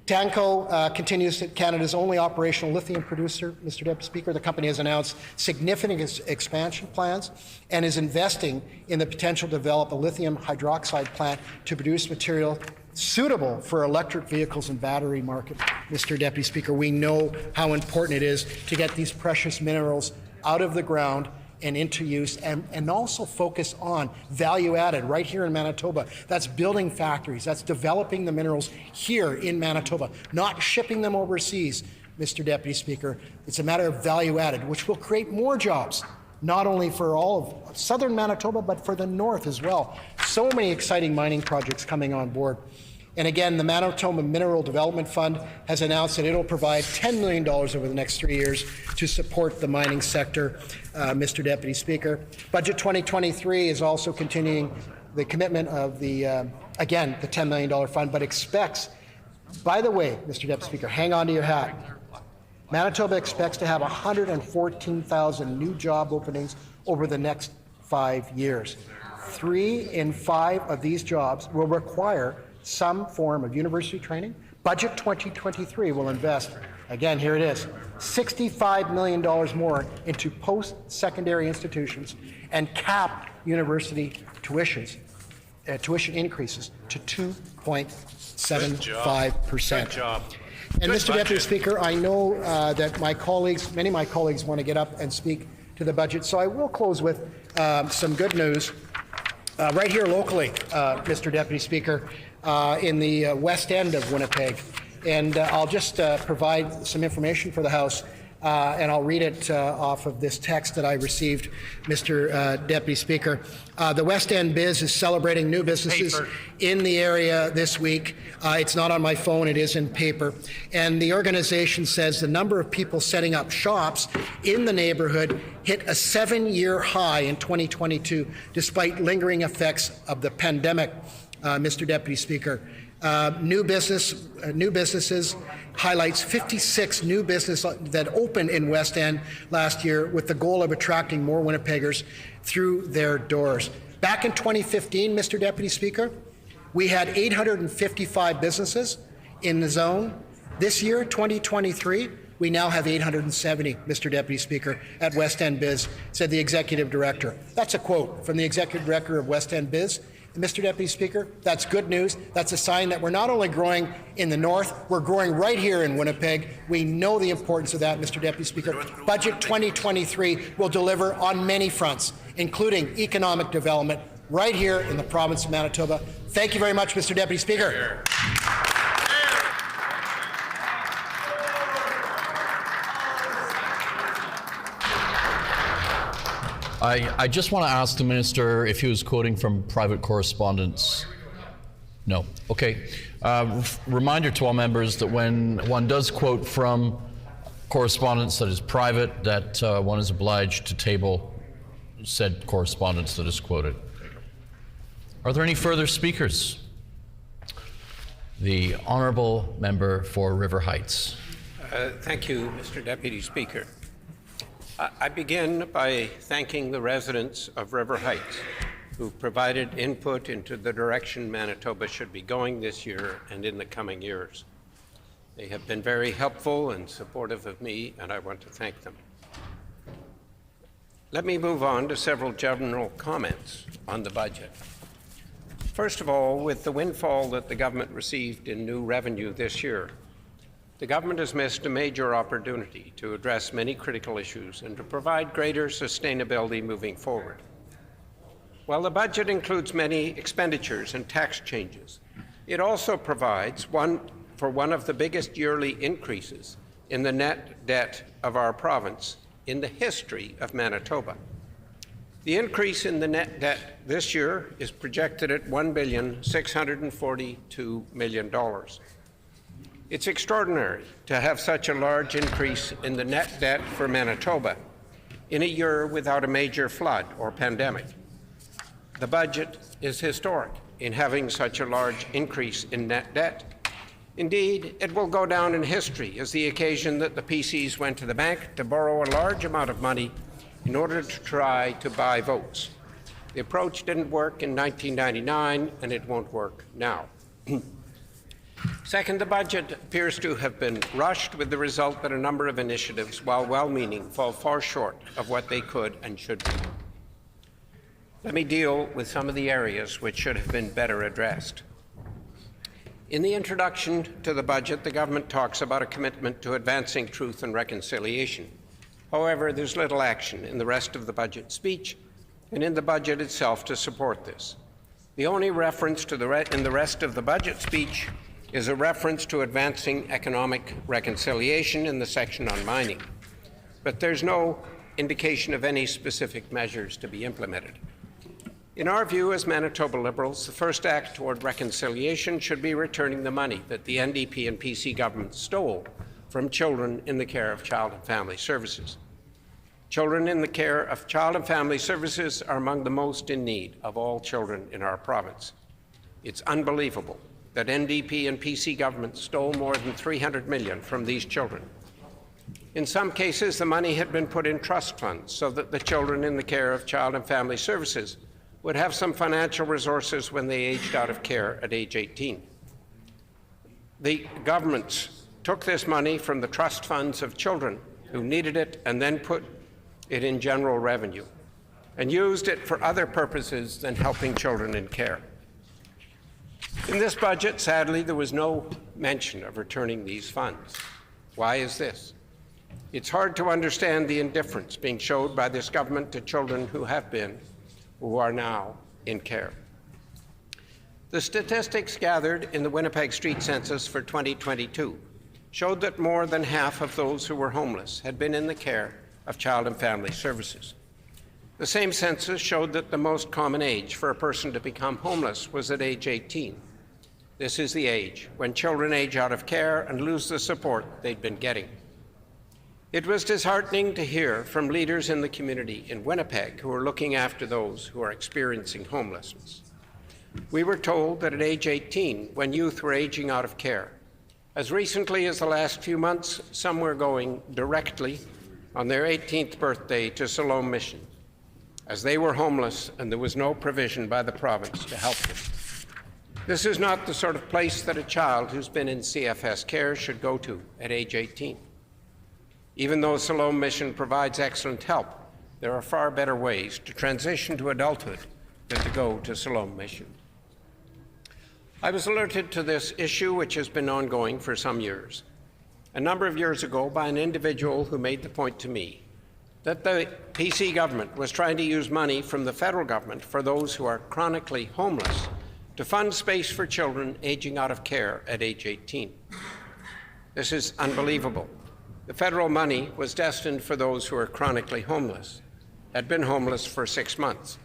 Speaker 20: TANCO continues Canada's only operational lithium producer. Mr. Deputy Speaker, the company has announced significant expansion plans and is investing in the potential to develop a lithium hydroxide plant to produce material suitable for electric vehicles and battery market. Mr. Deputy Speaker, we know how important it is to get these precious minerals out of the ground and into use, and also focus on value added right here in Manitoba. That's building factories, that's developing the minerals here in Manitoba, not shipping them overseas, Mr. Deputy Speaker. It's a matter of value added, which will create more jobs, not only for all of southern Manitoba, but for the north as well. So many exciting mining projects coming on board. And again, the Manitoba Mineral Development Fund has announced that it will provide $10 million over the next 3 years to support the mining sector, Mr. Deputy Speaker. Budget 2023 is also continuing the commitment of the, again, the $10 million fund, but expects, by the way, Mr. Deputy Speaker, hang on to your hat. Manitoba expects to have 114,000 new job openings over the next 5 years. 3 in 5 of these jobs will require some form of university training. Budget 2023 will invest, again, here it is, $65 million more into post-secondary institutions and cap university tuition increases to 2.75%.
Speaker 6: Good job.
Speaker 20: And Mr. Deputy Speaker, I know that my colleagues, many of my colleagues want to get up and speak to the budget, so I will close with some good news. Right here locally, Mr. Deputy Speaker, in the west end of Winnipeg. And I'll just provide some information for the House, and I'll read it off of this text that I received, Mr. Deputy Speaker. The West End Biz is celebrating new businesses in the area this week. It's not on my phone, it is in paper. And the organization says the number of people setting up shops in the neighborhood hit a 7-year high in 2022, despite lingering effects of the pandemic. Mr. Deputy Speaker, new businesses highlights 56 new businesses that opened in West End last year with the goal of attracting more Winnipeggers through their doors. Back in 2015, Mr. Deputy Speaker, we had 855 businesses in the zone. This year, 2023, we now have 870, Mr. Deputy Speaker, at West End Biz, said the Executive Director. That's a quote from the Executive Director of West End Biz. Mr. Deputy Speaker, that's good news. That's a sign that we're not only growing in the north, we're growing right here in Winnipeg. We know the importance of that, Mr. Deputy Speaker. Budget 2023 will deliver on many fronts, including economic development right here in the province of Manitoba. Thank you very much, Mr. Deputy Speaker.
Speaker 8: I just want to ask the Minister if he was quoting from private correspondence. No. Okay. Reminder to all members that when one does quote from correspondence that is private, that one is obliged to table said correspondence that is quoted. Are there any further speakers? The Honourable Member for River Heights.
Speaker 5: Thank you, Mr. Deputy Speaker. I begin by thanking the residents of River Heights who provided input into the direction Manitoba should be going this year and in the coming years. They have been very helpful and supportive of me, and I want to thank them. Let me move on to several general comments on the budget. First of all, with the windfall that the government received in new revenue this year, the government has missed a major opportunity to address many critical issues and to provide greater sustainability moving forward. While the budget includes many expenditures and tax changes, it also provides for one of the biggest yearly increases in the net debt of our province in the history of Manitoba. The increase in the net debt this year is projected at $1,642 million. It's extraordinary to have such a large increase in the net debt for Manitoba in a year without a major flood or pandemic. The budget is historic in having such a large increase in net debt. Indeed, it will go down in history as the occasion that the PCs went to the bank to borrow a large amount of money in order to try to buy votes. The approach didn't work in 1999, and it won't work now. Second, the budget appears to have been rushed, with the result that a number of initiatives, while well-meaning, fall far short of what they could and should be. Let me deal with some of the areas which should have been better addressed. In the introduction to the budget, the government talks about a commitment to advancing truth and reconciliation. However, there's little action in the rest of the budget speech and in the budget itself to support this. The only reference to in the rest of the budget speech is a reference to advancing economic reconciliation in the section on mining. But there's no indication of any specific measures to be implemented. In our view as Manitoba Liberals, the first act toward reconciliation should be returning the money that the NDP and PC governments stole from children in the care of Child and Family Services. Children in the care of Child and Family Services are among the most in need of all children in our province. It's unbelievable that NDP and PC governments stole more than $300 million from these children. In some cases, the money had been put in trust funds so that the children in the care of Child and Family Services would have some financial resources when they aged out of care at age 18. The governments took this money from the trust funds of children who needed it and then put it in general revenue and used it for other purposes than helping children in care. In this budget, sadly, there was no mention of returning these funds. Why is this? It's hard to understand the indifference being showed by this government to children who have been, who are now in care. The statistics gathered in the Winnipeg Street Census for 2022 showed that more than half of those who were homeless had been in the care of Child and Family Services. The same census showed that the most common age for a person to become homeless was at age 18. This is the age when children age out of care and lose the support they'd been getting. It was disheartening to hear from leaders in the community in Winnipeg who are looking after those who are experiencing homelessness. We were told that at age 18, when youth were aging out of care, as recently as the last few months, some were going directly on their 18th birthday to Siloam Mission, as they were homeless and there was no provision by the province to help them. This is not the sort of place that a child who's been in CFS care should go to at age 18. Even though Siloam Mission provides excellent help, there are far better ways to transition to adulthood than to go to Siloam Mission. I was alerted to this issue, which has been ongoing for some years, a number of years ago by an individual who made the point to me that the PC government was trying to use money from the federal government for those who are chronically homeless to fund space for children aging out of care at age 18. This is unbelievable. The federal money was destined for those who are chronically homeless, had been homeless for 6 months,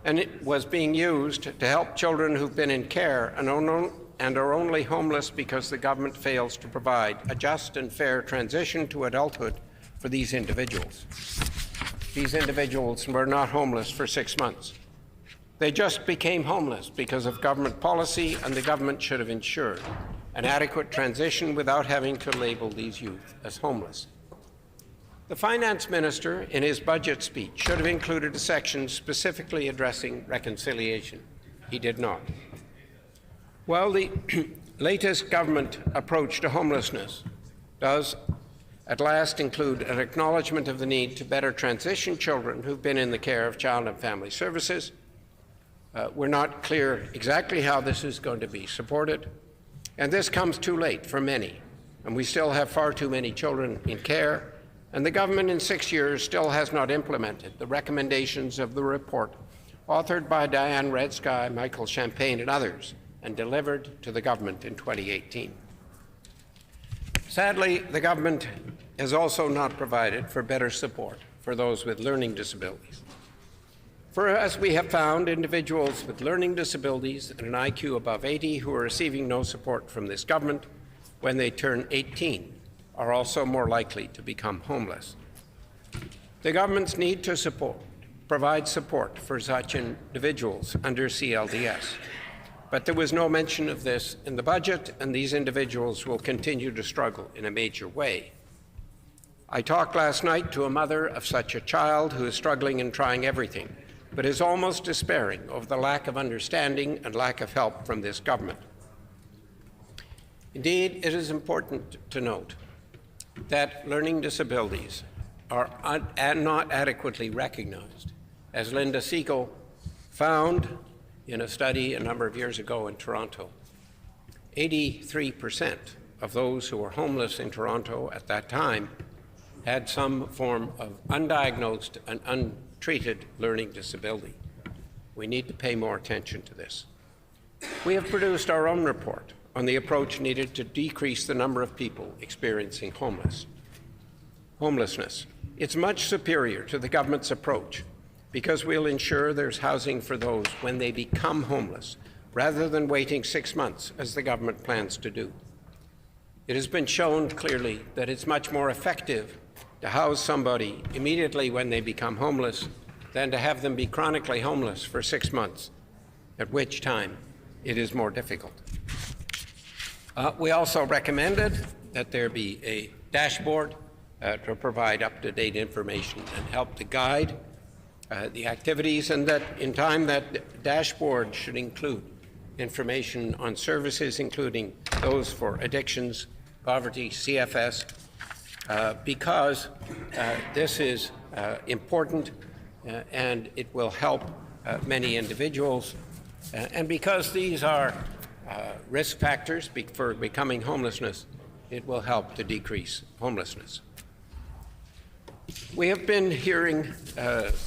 Speaker 5: and it was being used to help children who've been in care and are only homeless because the government fails to provide a just and fair transition to adulthood for these individuals. These individuals were not homeless for 6 months. They just became homeless because of government policy, and the government should have ensured an adequate transition without having to label these youth as homeless. The finance minister, in his budget speech, should have included a section specifically addressing reconciliation. He did not. While the latest government approach to homelessness does at last include an acknowledgement of the need to better transition children who've been in the care of Child and Family Services, we're not clear exactly how this is going to be supported, and this comes too late for many, and we still have far too many children in care, and the government in 6 years still has not implemented the recommendations of the report authored by Diane Red-Sky, Michael Champagne, and others, and delivered to the government in 2018. Sadly, the government has also not provided for better support for those with learning disabilities. For as we have found, individuals with learning disabilities and an IQ above 80 who are receiving no support from this government when they turn 18 are also more likely to become homeless. The governments need to provide support for such individuals under CLDS. But there was no mention of this in the budget, and these individuals will continue to struggle in a major way. I talked last night to a mother of such a child who is struggling and trying everything, but is almost despairing over the lack of understanding and lack of help from this government. Indeed, it is important to note that learning disabilities are not adequately recognized, as Linda Siegel found in a study a number of years ago in Toronto. 83% of those who were homeless in Toronto at that time had some form of undiagnosed and untreated learning disability. We need to pay more attention to this. We have produced our own report on the approach needed to decrease the number of people experiencing homelessness. It's much superior to the government's approach, because we'll ensure there's housing for those when they become homeless, rather than waiting 6 months, as the government plans to do. It has been shown clearly that it's much more effective to house somebody immediately when they become homeless than to have them be chronically homeless for 6 months, at which time it is more difficult. We also recommended that there be a dashboard to provide up-to-date information and help to guide the activities, and that in time that dashboard should include information on services, including those for addictions, poverty, CFS, because this is important and it will help many individuals, and because these are risk factors for becoming homelessness, it will help to decrease homelessness. We have been hearing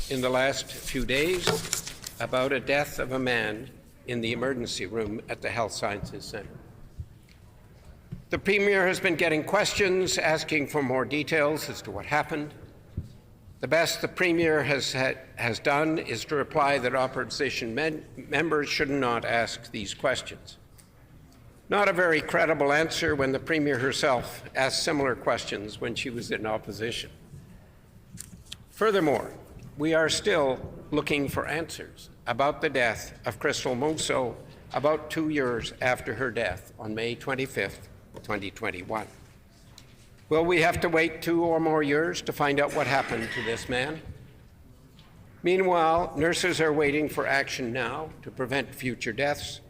Speaker 5: in the last few days about a death of a man in the emergency room at the Health Sciences Centre. The Premier has been getting questions asking for more details as to what happened. The best the Premier has done is to reply that opposition members should not ask these questions. Not a very credible answer when the Premier herself asked similar questions when she was in opposition. Furthermore, we are still looking for answers about the death of Crystal Musso about 2 years after her death on May 25th, 2021. Will we have to wait 2 or more years to find out what happened to this man? Meanwhile, nurses are waiting for action now to prevent future deaths.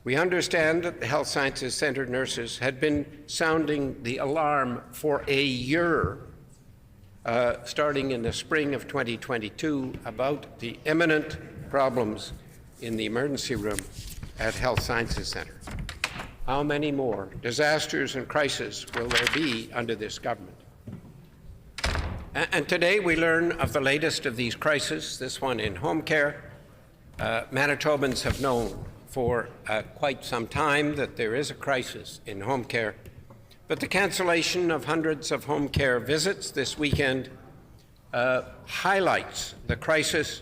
Speaker 5: We understand that the Health Sciences Centre nurses had been sounding the alarm for a year starting in the spring of 2022 about the imminent problems in the emergency room at Health Sciences Centre. How many more disasters and crises will there be under this government? And today we learn of the latest of these crises, this one in home care. Manitobans have known for quite some time that there is a crisis in home care. But the cancellation of hundreds of home care visits this weekend highlights the crisis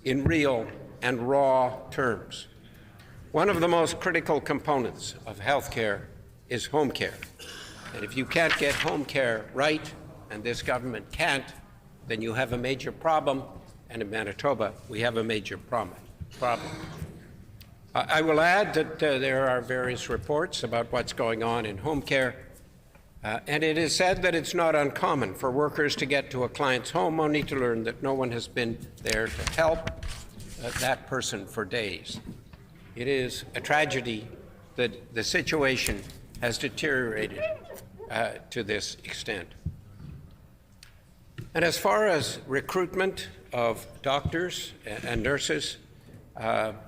Speaker 5: in real and raw terms. One of the most critical components of health care is home care. And if you can't get home care right, and this government can't, then you have a major problem. And in Manitoba, we have a major problem. I will add that there are various reports about what's going on in home care. And it is said that it's not uncommon for workers to get to a client's home only to learn that no one has been there to help that person for days. It is a tragedy that the situation has deteriorated to this extent. And as far as recruitment of doctors and nurses,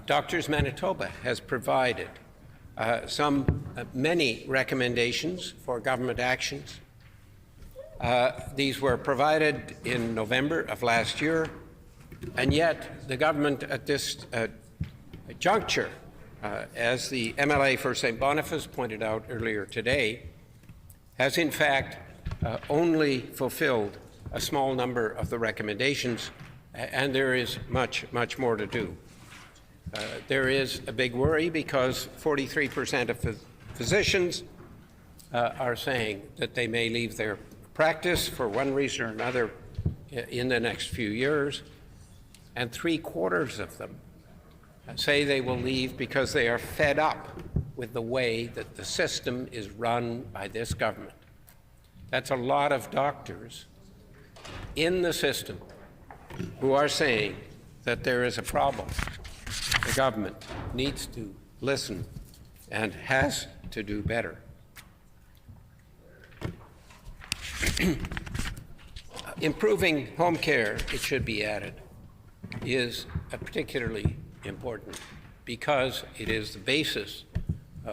Speaker 5: Doctors Manitoba has provided many recommendations for government actions. These were provided in November of last year, and yet the government at this juncture, as the MLA for St. Boniface pointed out earlier today, has in fact only fulfilled a small number of the recommendations, and there is much, much more to do. There is a big worry because 43% of physicians are saying that they may leave their practice for one reason or another in the next few years, and 3/4 of them say they will leave because they are fed up with the way that the system is run by this government. That's a lot of doctors in the system who are saying that there is a problem. The government needs to listen and has to do better. Improving home care, it should be added, is particularly important because it is the basis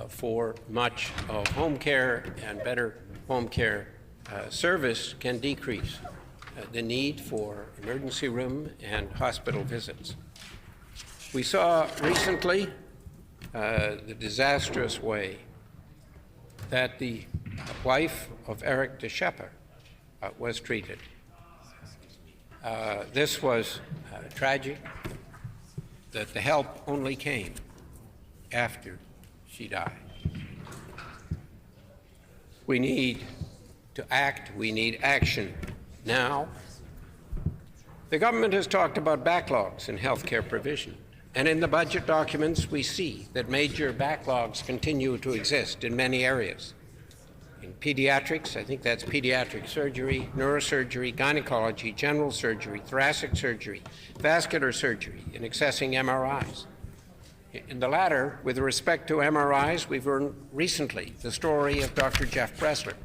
Speaker 5: for much of home care, and better home care service can decrease the need for emergency room and hospital visits. We saw recently the disastrous way that the wife of Eric DeShepper was treated. This was tragic, that the help only came after she died. We need to act. We need action now. The government has talked about backlogs in healthcare provision, and in the budget documents we see that major backlogs continue to exist in many areas. In pediatrics, I think that's pediatric surgery, neurosurgery, gynecology, general surgery, thoracic surgery, vascular surgery, in accessing MRIs. In the latter, with respect to MRIs, we've heard recently the story of Dr. Jeff Bressler,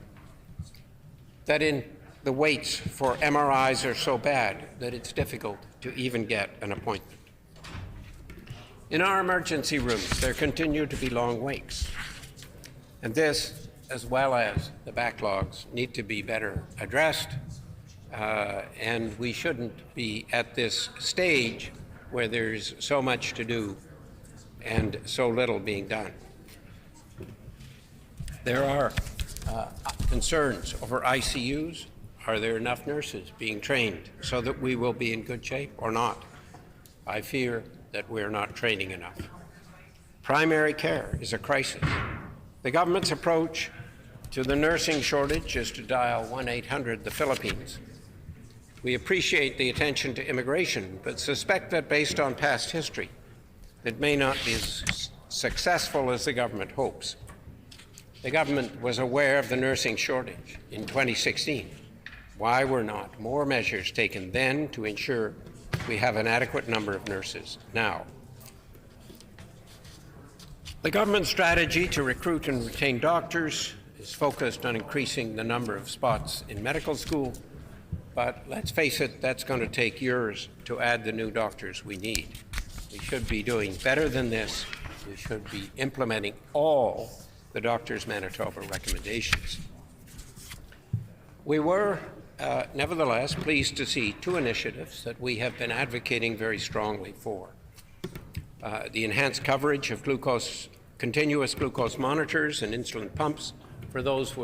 Speaker 5: that in the waits for MRIs are so bad that it's difficult to even get an appointment. In our emergency rooms, there continue to be long waits, and this, as well as the backlogs, need to be better addressed, and we shouldn't be at this stage where there's so much to do and so little being done. There are concerns over ICUs. Are there enough nurses being trained so that we will be in good shape or not? I fear that we're not training enough. Primary care is a crisis. The government's approach to the nursing shortage is to dial 1-800 the Philippines. We appreciate the attention to immigration, but suspect that based on past history, it may not be as successful as the government hopes. The government was aware of the nursing shortage in 2016. Why were not more measures taken then to ensure we have an adequate number of nurses now? The government strategy to recruit and retain doctors is focused on increasing the number of spots in medical school, but let's face it, that's going to take years to add the new doctors we need. We should be doing better than this. We should be implementing all the Doctors Manitoba recommendations. We were, nevertheless, pleased to see two initiatives that we have been advocating very strongly for. The enhanced coverage of continuous glucose monitors and insulin pumps for those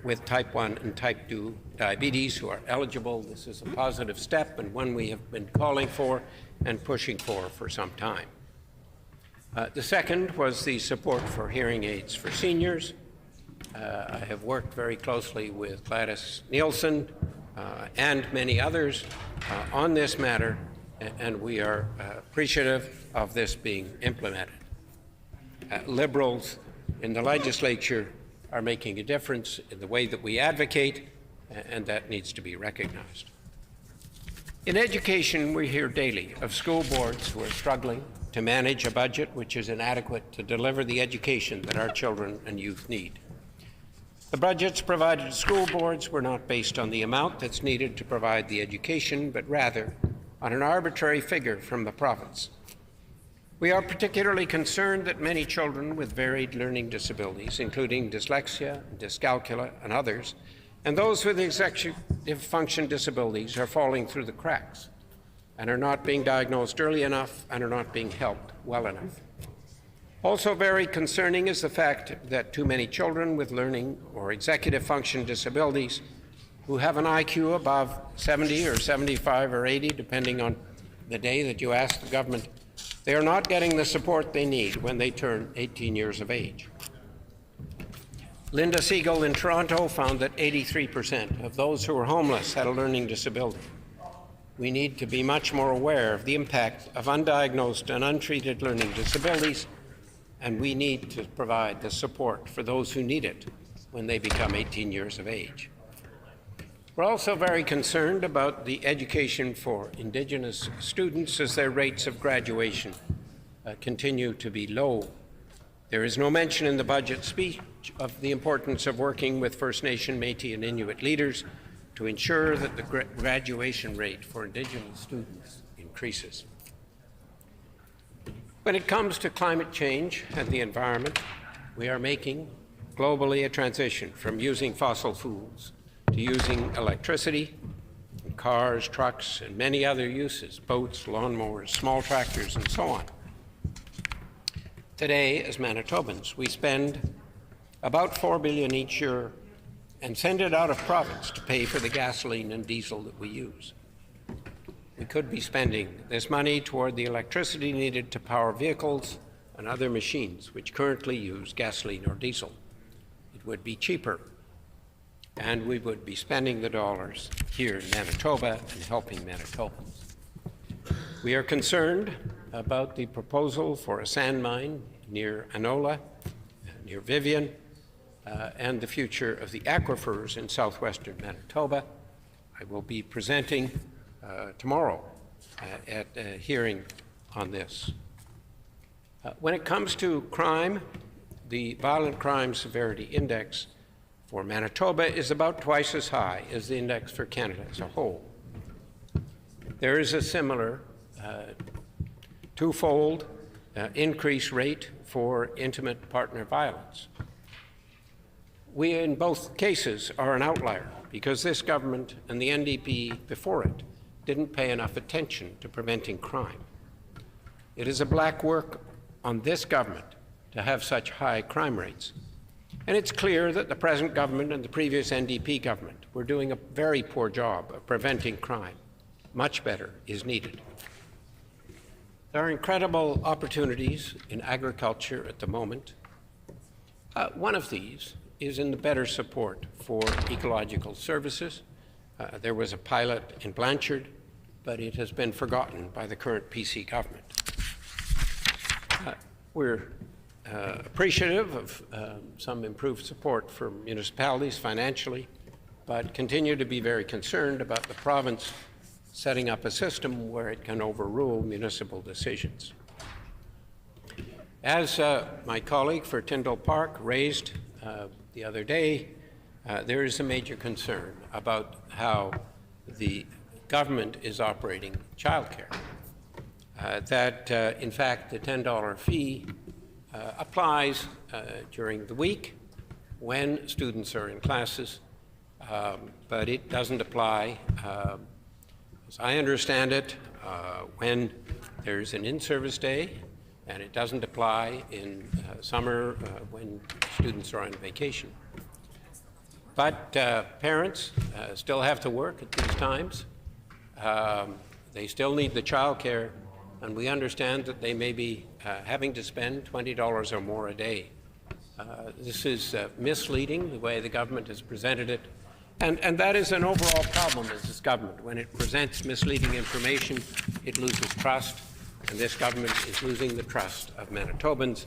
Speaker 5: with type 1 and type 2 diabetes who are eligible. This is a positive step and one we have been calling for and pushing for some time. The second was the support for hearing aids for seniors. I have worked very closely with Gladys Nielsen and many others on this matter, and we are appreciative of this being implemented. Liberals in the legislature are making a difference in the way that we advocate, and that needs to be recognized. In education, we hear daily of school boards who are struggling to manage a budget which is inadequate to deliver the education that our children and youth need. The budgets provided to school boards were not based on the amount that's needed to provide the education, but rather on an arbitrary figure from the province. We are particularly concerned that many children with varied learning disabilities, including dyslexia, dyscalculia, and others, and those with executive function disabilities are falling through the cracks and are not being diagnosed early enough and are not being helped well enough. Also very concerning is the fact that too many children with learning or executive function disabilities who have an IQ above 70 or 75 or 80, depending on the day that you ask the government, they are not getting the support they need when they turn 18 years of age. Linda Siegel in Toronto found that 83% of those who were homeless had a learning disability. We need to be much more aware of the impact of undiagnosed and untreated learning disabilities, and we need to provide the support for those who need it when they become 18 years of age. We're also very concerned about the education for Indigenous students as their rates of graduation continue to be low. There is no mention in the budget speech of the importance of working with First Nation, Métis, and Inuit leaders to ensure that the graduation rate for Indigenous students increases. When it comes to climate change and the environment, we are making globally a transition from using fossil fuels to using electricity in cars, trucks, and many other uses, boats, lawnmowers, small tractors, and so on. Today, as Manitobans, we spend about $4 billion each year and send it out of province to pay for the gasoline and diesel that we use. We could be spending this money toward the electricity needed to power vehicles and other machines which currently use gasoline or diesel. It would be cheaper, and we would be spending the dollars here in Manitoba and helping Manitobans. We are concerned about the proposal for a sand mine near Anola, near Vivian, and the future of the aquifers in southwestern Manitoba. I will be presenting tomorrow at a hearing on this. When it comes to crime, the Violent Crime Severity Index for Manitoba is about twice as high as the index for Canada as a whole. There is a similar twofold increase rate for intimate partner violence. We, in both cases, are an outlier because this government and the NDP before it didn't pay enough attention to preventing crime. It is a black work on this government to have such high crime rates. And it's clear that the present government and the previous NDP government were doing a very poor job of preventing crime. Much better is needed. There are incredible opportunities in agriculture at the moment. One of these is in the better support for ecological services. There was a pilot in Blanchard, but it has been forgotten by the current PC government. We're appreciative of some improved support for municipalities financially, but continue to be very concerned about the province setting up a system where it can overrule municipal decisions. As my colleague for Tyndall Park raised the other day, there is a major concern about how the government is operating childcare. In fact, the $10 fee applies during the week when students are in classes, but it doesn't apply, as I understand it, when there's an in-service day, and it doesn't apply in summer when students are on vacation. But parents still have to work at these times. They still need the childcare, and we understand that they may be having to spend $20 or more a day. This is misleading, the way the government has presented it, and that is an overall problem as this government. When it presents misleading information, it loses trust, and this government is losing the trust of Manitobans.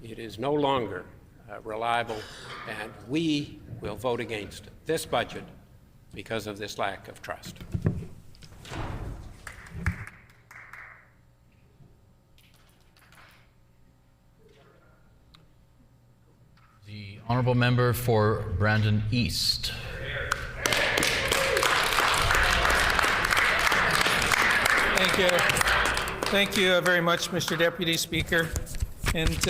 Speaker 5: It is no longer reliable, and we will vote against this budget because of this lack of trust.
Speaker 8: The honourable member for Brandon East.
Speaker 9: Thank you. Thank you very much, Mr. Deputy Speaker. And,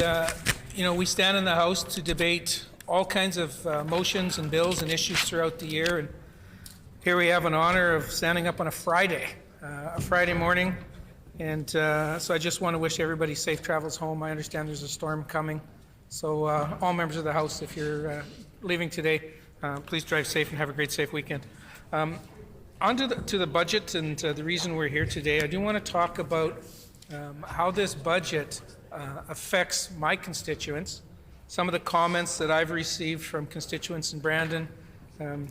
Speaker 9: you know, we stand in the House to debate all kinds of motions and bills and issues throughout the year. And here we have an honor of standing up on a Friday morning. And so I just want to wish everybody safe travels home. I understand there's a storm coming. So all members of the House, if you're leaving today, please drive safe and have a great, safe weekend. On to the budget and the reason we're here today, I do want to talk about how this budget affects my constituents, some of the comments that I've received from constituents in Brandon,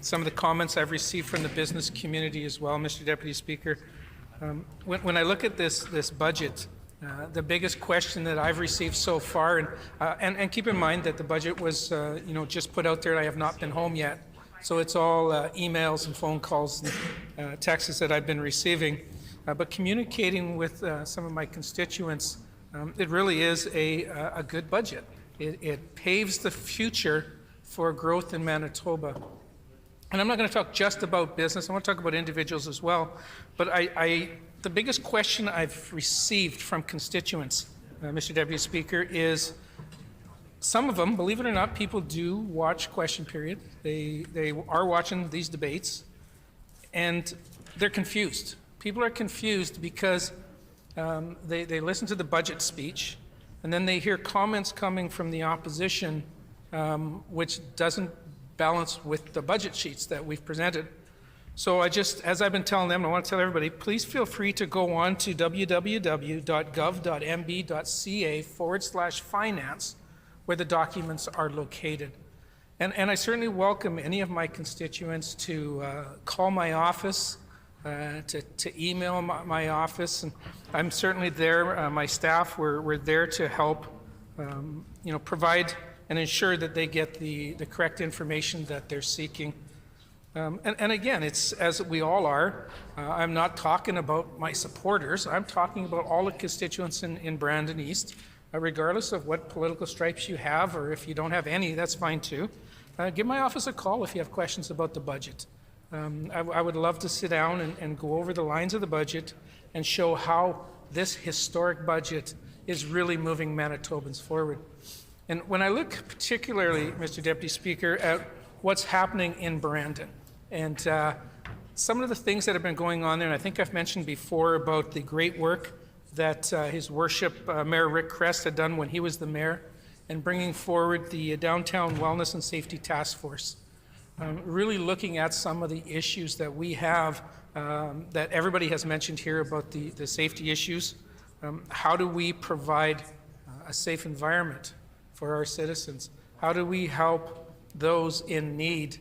Speaker 9: some of the comments I've received from the business community as well, Mr. Deputy Speaker. When I look at this budget, the biggest question that I've received so far, and keep in mind that the budget was just put out there, and I have not been home yet. So it's all emails and phone calls and texts that I've been receiving. But communicating with some of my constituents, it really is a good budget. It paves the future for growth in Manitoba. And I'm not going to talk just about business. I want to talk about individuals as well. But the biggest question I've received from constituents, Mr. Deputy Speaker, is some of them, believe it or not, people do watch Question Period. They are watching these debates, and they're confused. People are confused because they listen to the budget speech, and then they hear comments coming from the opposition, which doesn't balance with the budget sheets that we've presented. So as I've been telling them, I want to tell everybody, please feel free to go on to www.gov.mb.ca/finance, where the documents are located. And I certainly welcome any of my constituents to call my office, to email my office, and I'm certainly there. My staff, we're there to help, provide and ensure that they get the correct information that they're seeking. And again, it's as we all are. I'm not talking about my supporters. I'm talking about all the constituents in Brandon East, regardless of what political stripes you have, or if you don't have any, that's fine too. Give my office a call if you have questions about the budget. I would love to sit down and go over the lines of the budget and show how this historic budget is really moving Manitobans forward. And when I look particularly, Mr. Deputy Speaker, at what's happening in Brandon, and some of the things that have been going on there, and I think I've mentioned before about the great work that His Worship Mayor Rick Crest had done when he was the mayor, and bringing forward the Downtown Wellness and Safety Task Force. Really looking at some of the issues that we have that everybody has mentioned here about the safety issues. How do we provide a safe environment for our citizens? How do we help those in need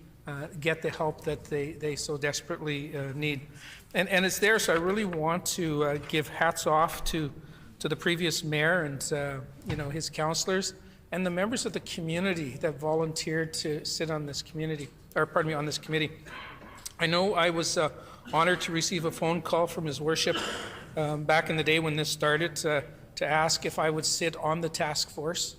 Speaker 9: get the help that they so desperately need? And it's there, so I really want to give hats off to the previous mayor and his councillors and the members of the community that volunteered to sit on this on this committee. I know I was honored to receive a phone call from His Worship back in the day when this started to ask if I would sit on the task force.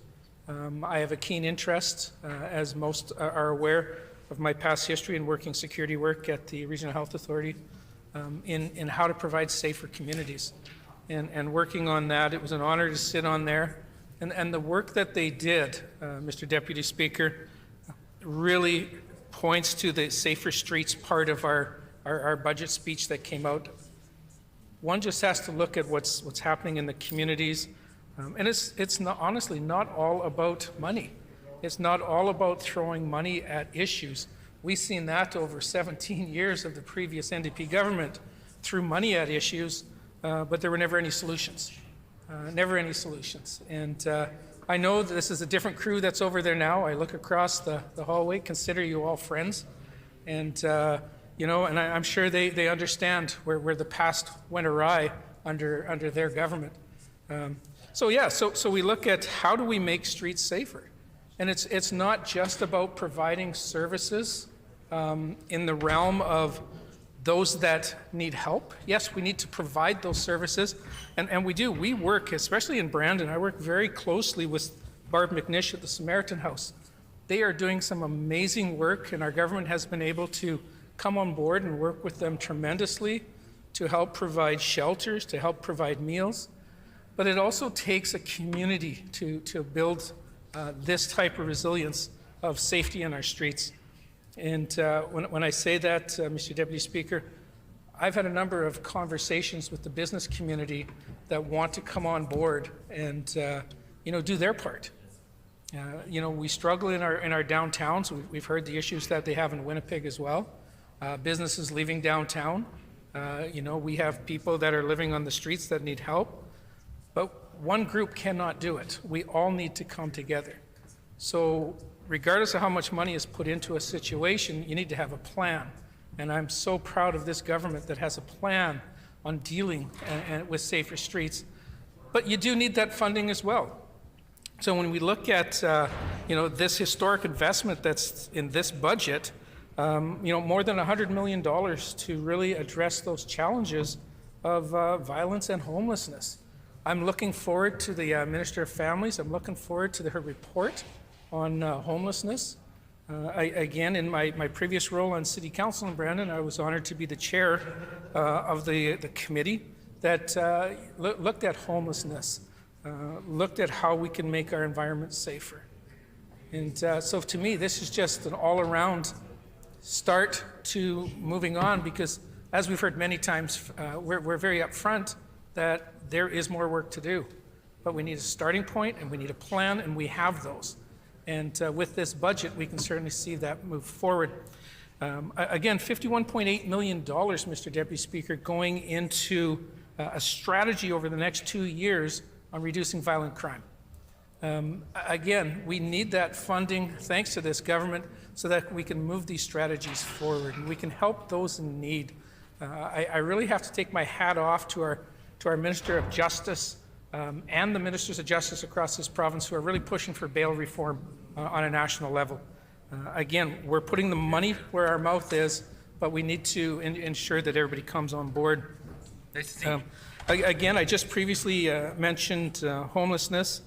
Speaker 9: I have a keen interest, as most are aware, of my past history in working security work at the Regional Health Authority in how to provide safer communities. And working on that, it was an honor to sit on there. And the work that they did, Mr. Deputy Speaker, really points to the Safer Streets part of our budget speech that came out. One just has to look at what's happening in the communities. And it's not, honestly not all about money. It's not all about throwing money at issues. We've seen that over 17 years of the previous NDP government, threw money at issues, but there were never any solutions. Never any solutions. And I know that this is a different crew that's over there now. I look across the hallway, consider you all friends. And, and I'm sure they understand where the past went awry under their government. So we look at how do we make streets safer? And it's not just about providing services in the realm of those that need help. Yes, we need to provide those services, and we do. We work, especially in Brandon, I work very closely with Barb McNish at the Samaritan House. They are doing some amazing work, and our government has been able to come on board and work with them tremendously to help provide shelters, to help provide meals. But it also takes a community to build this type of resilience of safety in our streets. And when I say that, Mr. Deputy Speaker, I've had a number of conversations with the business community that want to come on board and do their part. We struggle in our downtowns. We've heard the issues that they have in Winnipeg as well. Businesses leaving downtown. We have people that are living on the streets that need help. But one group cannot do it. We all need to come together. So regardless of how much money is put into a situation, you need to have a plan. And I'm so proud of this government that has a plan on dealing with safer streets. But you do need that funding as well. So when we look at this historic investment that's in this budget, more than $100 million to really address those challenges of violence and homelessness. I'm looking forward to the Minister of Families. I'm looking forward to her report on homelessness. Again, in my previous role on City Council in Brandon, I was honored to be the chair of the committee that looked at homelessness, looked at how we can make our environment safer. And so to me, this is just an all-around start to moving on, because as we've heard many times, we're very upfront that there is more work to do. But we need a starting point, and we need a plan, and we have those. And with this budget, we can certainly see that move forward. Again, $51.8 million, Mr. Deputy Speaker, going into a strategy over the next 2 years on reducing violent crime. Again, we need that funding, thanks to this government, so that we can move these strategies forward and we can help those in need. I really have to take my hat off to our Minister of Justice and the Ministers of Justice across this province who are really pushing for bail reform on a national level. Again, we're putting the money where our mouth is, but we need to ensure that everybody comes on board. Again, I just previously mentioned homelessness.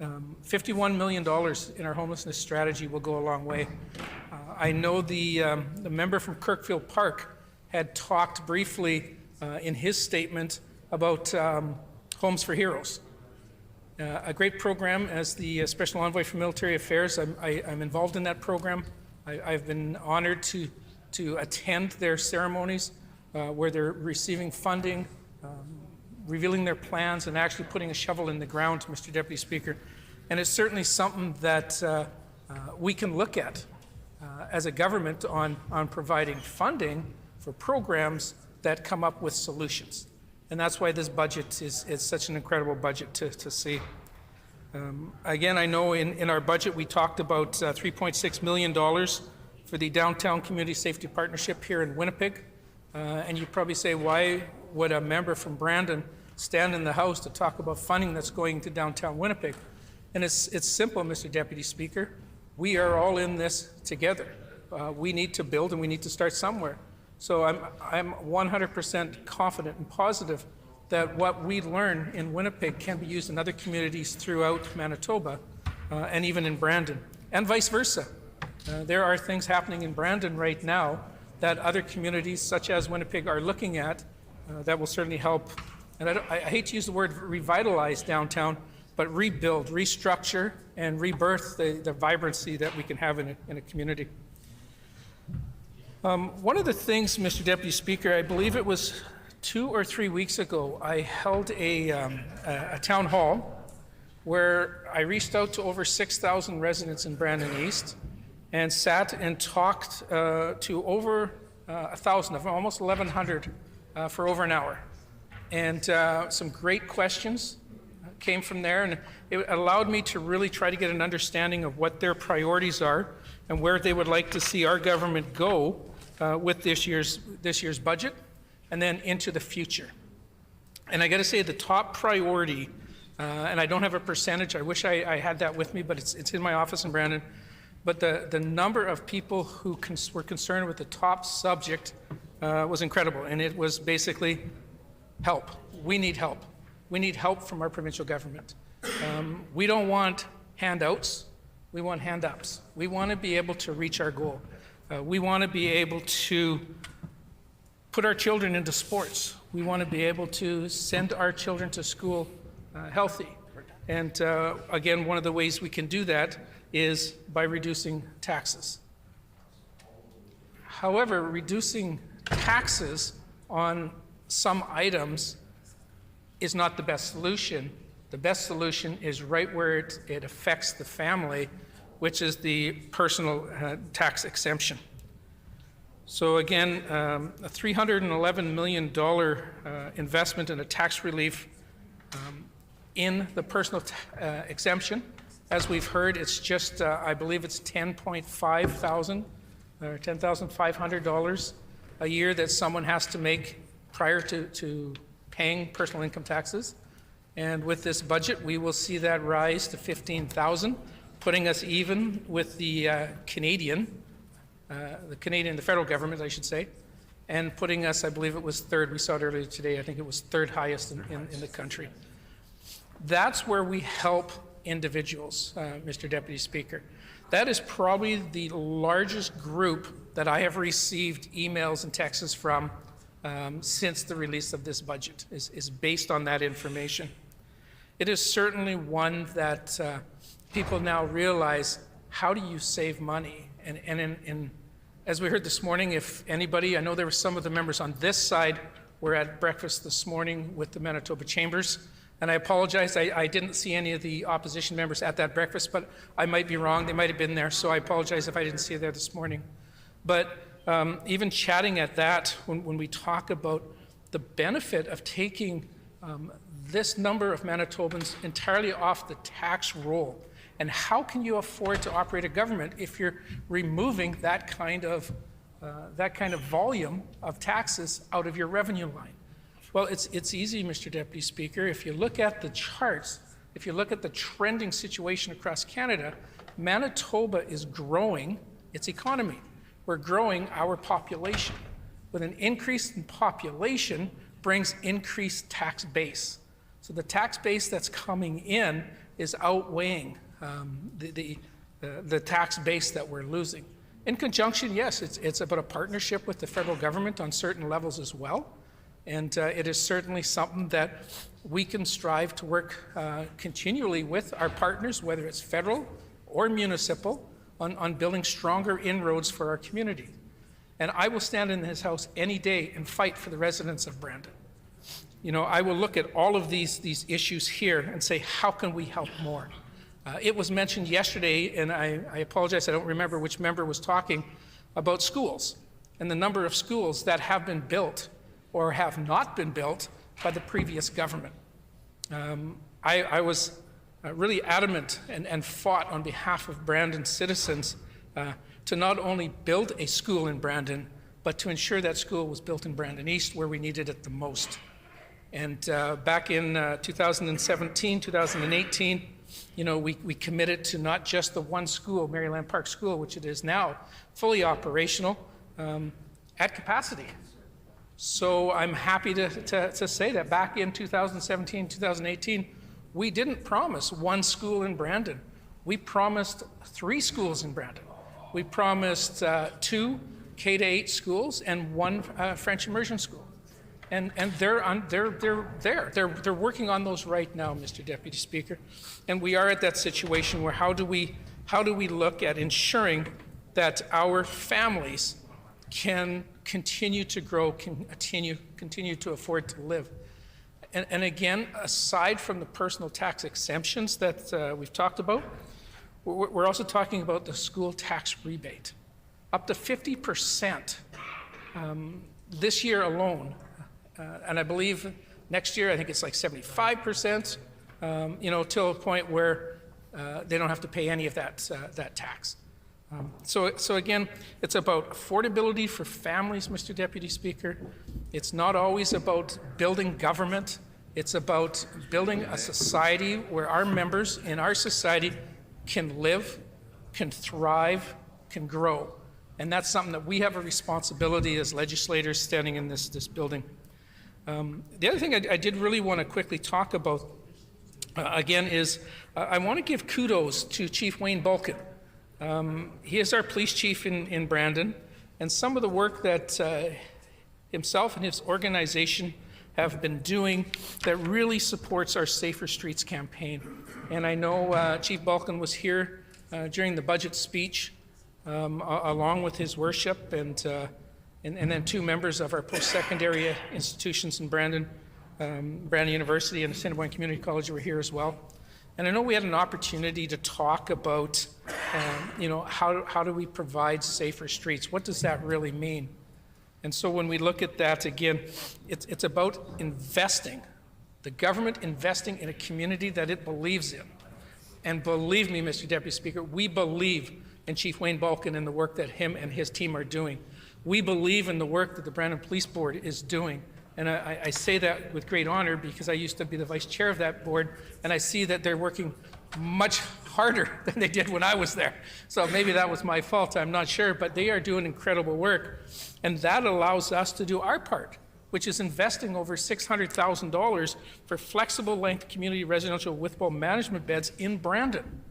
Speaker 9: $51 million in our homelessness strategy will go a long way. I know the member from Kirkfield Park had talked briefly in his statement about Homes for Heroes. A great program. As the Special Envoy for Military Affairs, I'm involved in that program. I've been honored to attend their ceremonies where they're receiving funding, revealing their plans, and actually putting a shovel in the ground, Mr. Deputy Speaker. And it's certainly something that we can look at as a government on providing funding for programs that come up with solutions. And that's why this budget is such an incredible budget to see. Again, I know in our budget we talked about $3.6 million for the Downtown Community Safety Partnership here in Winnipeg. And you probably say, why would a member from Brandon stand in the House to talk about funding that's going to downtown Winnipeg? And it's simple, Mr. Deputy Speaker. We are all in this together. We need to build and we need to start somewhere. So I'm 100% confident and positive that what we learn in Winnipeg can be used in other communities throughout Manitoba and even in Brandon, and vice versa. There are things happening in Brandon right now that other communities such as Winnipeg are looking at that will certainly help. And I hate to use the word revitalize downtown, but rebuild, restructure, and rebirth the vibrancy that we can have in a community. One of the things, Mr. Deputy Speaker, I believe it was 2 or 3 weeks ago, I held a town hall where I reached out to over 6,000 residents in Brandon East and sat and talked to over 1,000 of them, almost 1,100 for over an hour. And some great questions came from there, and it allowed me to really try to get an understanding of what their priorities are and where they would like to see our government go with this year's budget and then into the future. And I got to say, the top priority And I don't have a percentage. I wish I had that with me, but it's in my office in Brandon. But the number of people who were concerned with the top subject was incredible. And it was basically help. We need help. We need help from our provincial government. We don't want handouts. We want hand-ups. We want to be able to reach our goal. We want to be able to put our children into sports. We want to be able to send our children to school healthy. And again, one of the ways we can do that is by reducing taxes. However, reducing taxes on some items is not the best solution. The best solution is right where it affects the family, which is the personal tax exemption. So again, a $311 million investment in a tax relief in the personal exemption. As we've heard, it's just, I believe it's $10,500 a year that someone has to make prior to paying personal income taxes. And with this budget, we will see that rise to $15,000, putting us even with the federal government, I should say, and putting us, I believe it was third. We saw it earlier today. I think it was third highest in the country. That's where we help individuals, Mr. Deputy Speaker. That is probably the largest group that I have received emails and texts from since the release of this budget, is based on that information. It is certainly one that people now realize, how do you save money? And as we heard this morning, if anybody, I know there were some of the members on this side were at breakfast this morning with the Manitoba Chambers, and I apologize, I didn't see any of the opposition members at that breakfast, but I might be wrong, they might have been there, so I apologize if I didn't see you there this morning. But even chatting at that, when we talk about the benefit of taking this number of Manitobans entirely off the tax roll, and how can you afford to operate a government if you're removing that kind of volume of taxes out of your revenue line? Well, it's easy, Mr. Deputy Speaker. If you look at the charts, if you look at the trending situation across Canada, Manitoba is growing its economy. We're growing our population. With an increase in population brings increased tax base. So the tax base that's coming in is outweighing the tax base that we're losing. In conjunction, yes, it's about a partnership with the federal government on certain levels as well. And it is certainly something that we can strive to work continually with our partners, whether it's federal or municipal, on building stronger inroads for our community. And I will stand in this House any day and fight for the residents of Brandon. You know, I will look at all of these issues here and say, how can we help more? It was mentioned yesterday, and I apologize, I don't remember which member was talking about schools and the number of schools that have been built or have not been built by the previous government. I was really adamant and fought on behalf of Brandon citizens to not only build a school in Brandon, but to ensure that school was built in Brandon East where we needed it the most. And back in 2017, 2018, you know, we committed to not just the one school, Maryland Park School, which it is now, fully operational at capacity. So I'm happy to say that back in 2017, 2018, we didn't promise one school in Brandon. We promised 3 schools in Brandon. We promised 2 K-8 schools and 1 French immersion school. And they're there. They're working on those right now, Mr. Deputy Speaker. And we are at that situation where how do we look at ensuring that our families can continue to grow, continue to afford to live. And again, aside from the personal tax exemptions that we've talked about, we're also talking about the school tax rebate. Up to 50% this year alone, and I believe next year I think it's like 75%, you know, till a point where they don't have to pay any of that tax. So again, it's about affordability for families, Mr. Deputy Speaker. It's not always about building government. It's about building a society where our members in our society can live, can thrive, can grow. And that's something that we have a responsibility as legislators standing in this building. The other thing I did really want to quickly talk about, again, is I want to give kudos to Chief Wayne Balkin. He is our police chief in Brandon, and some of the work that himself and his organization have been doing that really supports our Safer Streets campaign. And I know Chief Balkin was here during the budget speech, along with his worship, and then two members of our post-secondary institutions in Brandon, Brandon University and Assiniboine Community College were here as well. And I know we had an opportunity to talk about, how do we provide safer streets? What does that really mean? And so when we look at that, again, it's about investing, the government investing in a community that it believes in. And believe me, Mr. Deputy Speaker, we believe in Chief Wayne Balkin and the work that him and his team are doing. We believe in the work that the Brandon Police Board is doing. And I say that with great honor because I used to be the vice chair of that board, and I see that they're working much harder than they did when I was there. So maybe that was my fault, I'm not sure, but they are doing incredible work. And that allows us to do our part, which is investing over $600,000 for flexible length community residential with-bowl management beds in Brandon.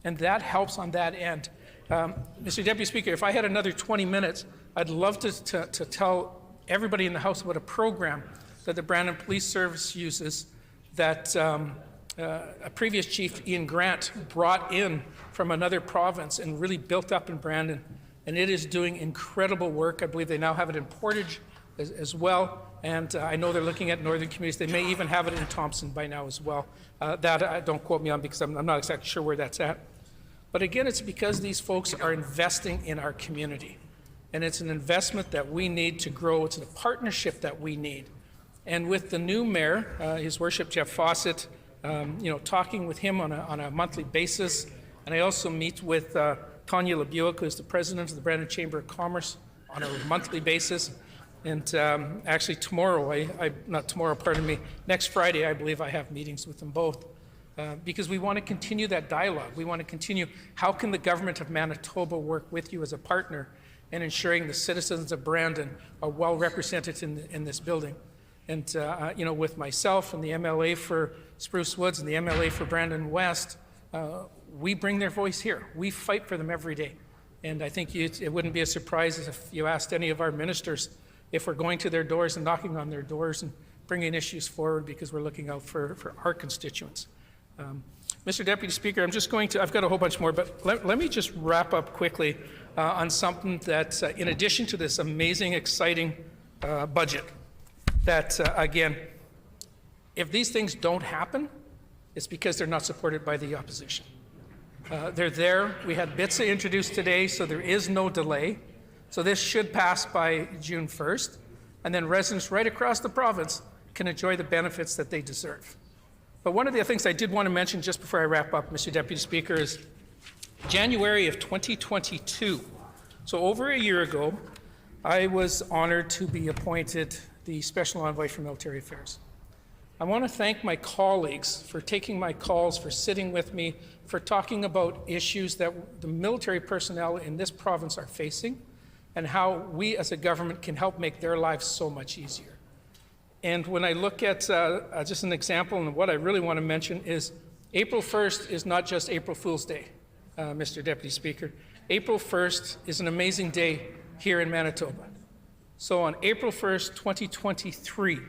Speaker 9: And that helps on that end. Mr. Deputy Speaker, if I had another 20 minutes, I'd love to tell everybody in the House about a program that the Brandon Police Service uses that a previous chief, Ian Grant, brought in from another province and really built up in Brandon. And it is doing incredible work. I believe they now have it in Portage as well. And I know they're looking at northern communities. They may even have it in Thompson by now as well. That don't quote me on because I'm not exactly sure where that's at. But again, it's because these folks are investing in our community. And it's an investment that we need to grow. It's a partnership that we need. And with the new mayor, His Worship Jeff Fawcett, talking with him on a monthly basis. And I also meet with Tanya LeBuick, who is the president of the Brandon Chamber of Commerce, on a monthly basis. And actually tomorrow, next Friday, I believe I have meetings with them both. Because we want to continue that dialogue. We want to continue, how can the government of Manitoba work with you as a partner in ensuring the citizens of Brandon are well represented in this building? And with myself and the MLA for Spruce Woods and the MLA for Brandon West, we bring their voice here. We fight for them every day. And I think it wouldn't be a surprise if you asked any of our ministers if we're going to their doors and knocking on their doors and bringing issues forward because we're looking out for our constituents. Mr. Deputy Speaker, I've got a whole bunch more, but let me just wrap up quickly on something that, in addition to this amazing, exciting budget, that, again, if these things don't happen, it's because they're not supported by the opposition. They're there. We had BITSA introduced today, so there is no delay. So this should pass by June 1st, and then residents right across the province can enjoy the benefits that they deserve. But one of the things I did want to mention just before I wrap up, Mr. Deputy Speaker, is January of 2022. So over a year ago, I was honored to be appointed the Special Envoy for Military Affairs. I want to thank my colleagues for taking my calls, for sitting with me, for talking about issues that the military personnel in this province are facing and how we as a government can help make their lives so much easier. And when I look at just an example, and what I really want to mention is April 1st is not just April Fool's Day, Mr. Deputy Speaker. April 1st is an amazing day here in Manitoba. So on April 1st, 2023,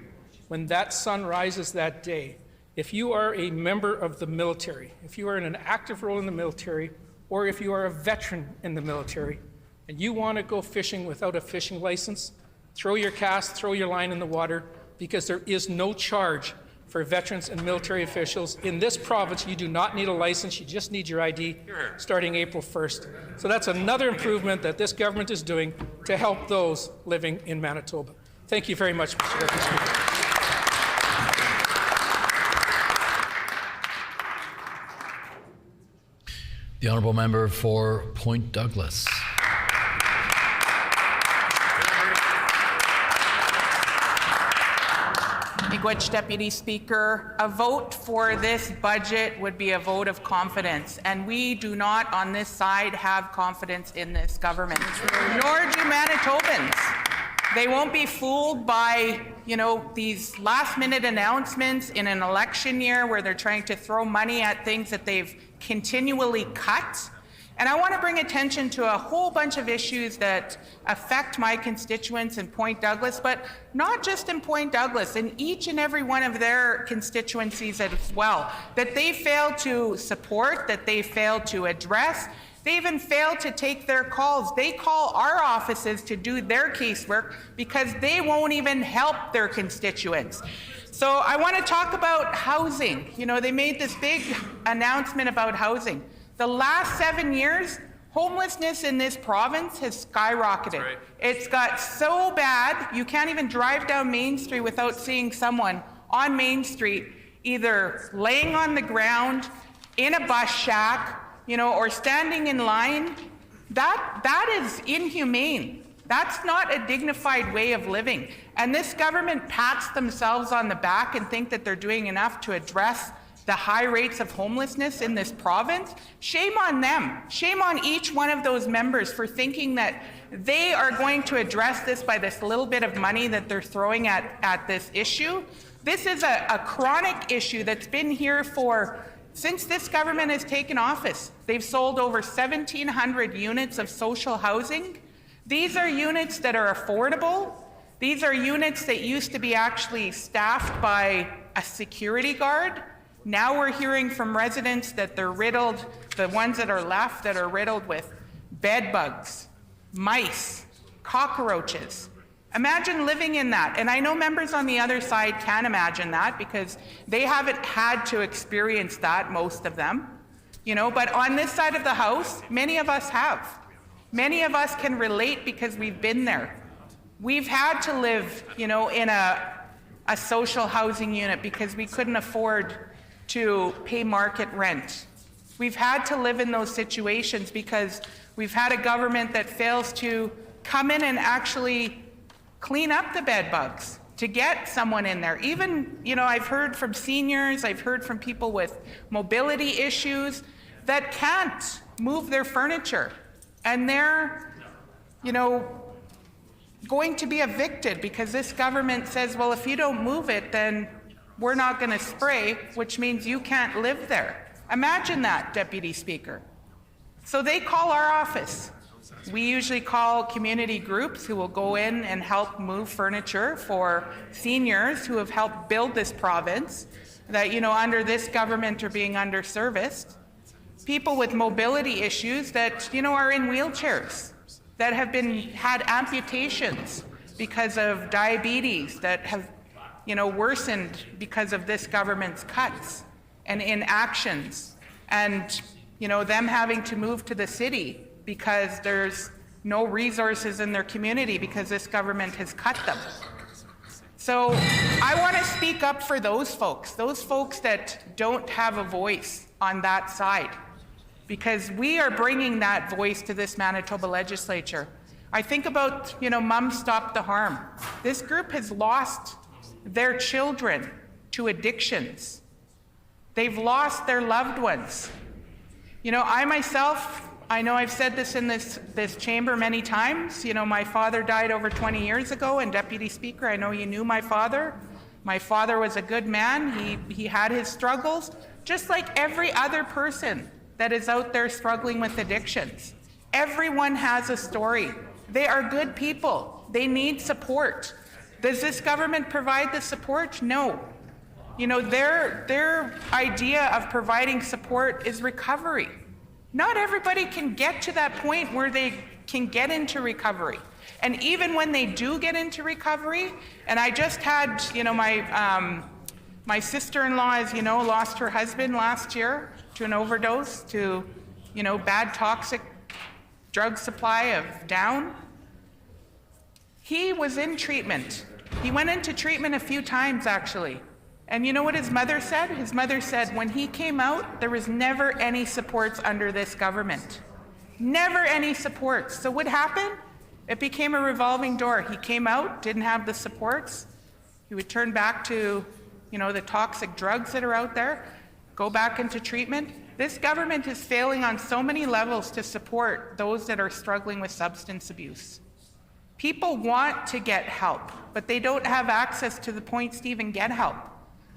Speaker 9: when that sun rises that day, if you are a member of the military, if you are in an active role in the military, or if you are a veteran in the military, and you want to go fishing without a fishing license, throw your cast, throw your line in the water, because there is no charge for veterans and military officials. In this province, you do not need a license, you just need your ID starting April 1st. So that's another improvement that this government is doing to help those living in Manitoba. Thank you very much, Mr. Deputy Speaker.
Speaker 8: The honourable member for Point Douglas.
Speaker 13: language, Deputy Speaker. A vote for this budget would be a vote of confidence, and we do not on this side have confidence in this government, nor do Manitobans. They won't be fooled by, these last-minute announcements in an election year where they're trying to throw money at things that they've continually cut. And I want to bring attention to a whole bunch of issues that affect my constituents in Point Douglas, but not just in Point Douglas, in each and every one of their constituencies as well, that they fail to support, that they fail to address. They even fail to take their calls. They call our offices to do their casework because they won't even help their constituents. So I want to talk about housing. They made this big announcement about housing. The last 7 years, homelessness in this province has skyrocketed. Right. It's got so bad, you can't even drive down Main Street without seeing someone on Main Street either laying on the ground, in a bus shack, or standing in line. That is inhumane. That's not a dignified way of living. And this government pats themselves on the back and think that they're doing enough to address the high rates of homelessness in this province. Shame on them. Shame on each one of those members for thinking that they are going to address this by this little bit of money that they're throwing at this issue. This is a chronic issue that's been here since this government has taken office. They've sold over 1,700 units of social housing. These are units that are affordable. These are units that used to be actually staffed by a security guard. Now we're hearing from residents that they're riddled, the ones that are left, that are riddled with bed bugs, mice, cockroaches. Imagine living in that. And I know members on the other side can imagine that because they haven't had to experience that, most of them. But on this side of the House, many of us have. Many of us can relate because we've been there. We've had to live, in a social housing unit because we couldn't afford to pay market rent. We've had to live in those situations because we've had a government that fails to come in and actually clean up the bed bugs to get someone in there. Even, I've heard from seniors, I've heard from people with mobility issues that can't move their furniture. And they're, going to be evicted because this government says, well, if you don't move it, then we're not going to spray, which means you can't live there. Imagine that, Deputy Speaker. So they call our office. We usually call community groups who will go in and help move furniture for seniors who have helped build this province that, under this government are being underserviced. People with mobility issues that, are in wheelchairs, that have had amputations because of diabetes, that have worsened because of this government's cuts and inactions, and them having to move to the city because there's no resources in their community because this government has cut them. So I want to speak up for those folks that don't have a voice on that side, because we are bringing that voice to this Manitoba legislature. I think about, Mum Stop the Harm. This group has lost their children to addictions. They've lost their loved ones. I myself, I know I've said this in this chamber many times. My father died over 20 years ago, and Deputy Speaker, I know you knew my father. My father was a good man. He had his struggles, just like every other person that is out there struggling with addictions. Everyone has a story. They are good people. They need support. Does this government provide the support? No. Their idea of providing support is recovery. Not everybody can get to that point where they can get into recovery. And even when they do get into recovery, and I just had, my sister-in-law, as you know, lost her husband last year to an overdose, to, bad toxic drug supply of down. He was in treatment. He went into treatment a few times, actually. And you know what his mother said? His mother said when he came out, there was never any supports under this government. Never any supports. So what happened? It became a revolving door. He came out, didn't have the supports. You would turn back to, the toxic drugs that are out there, go back into treatment. This government is failing on so many levels to support those that are struggling with substance abuse. People want to get help, but they don't have access to the point to even get help.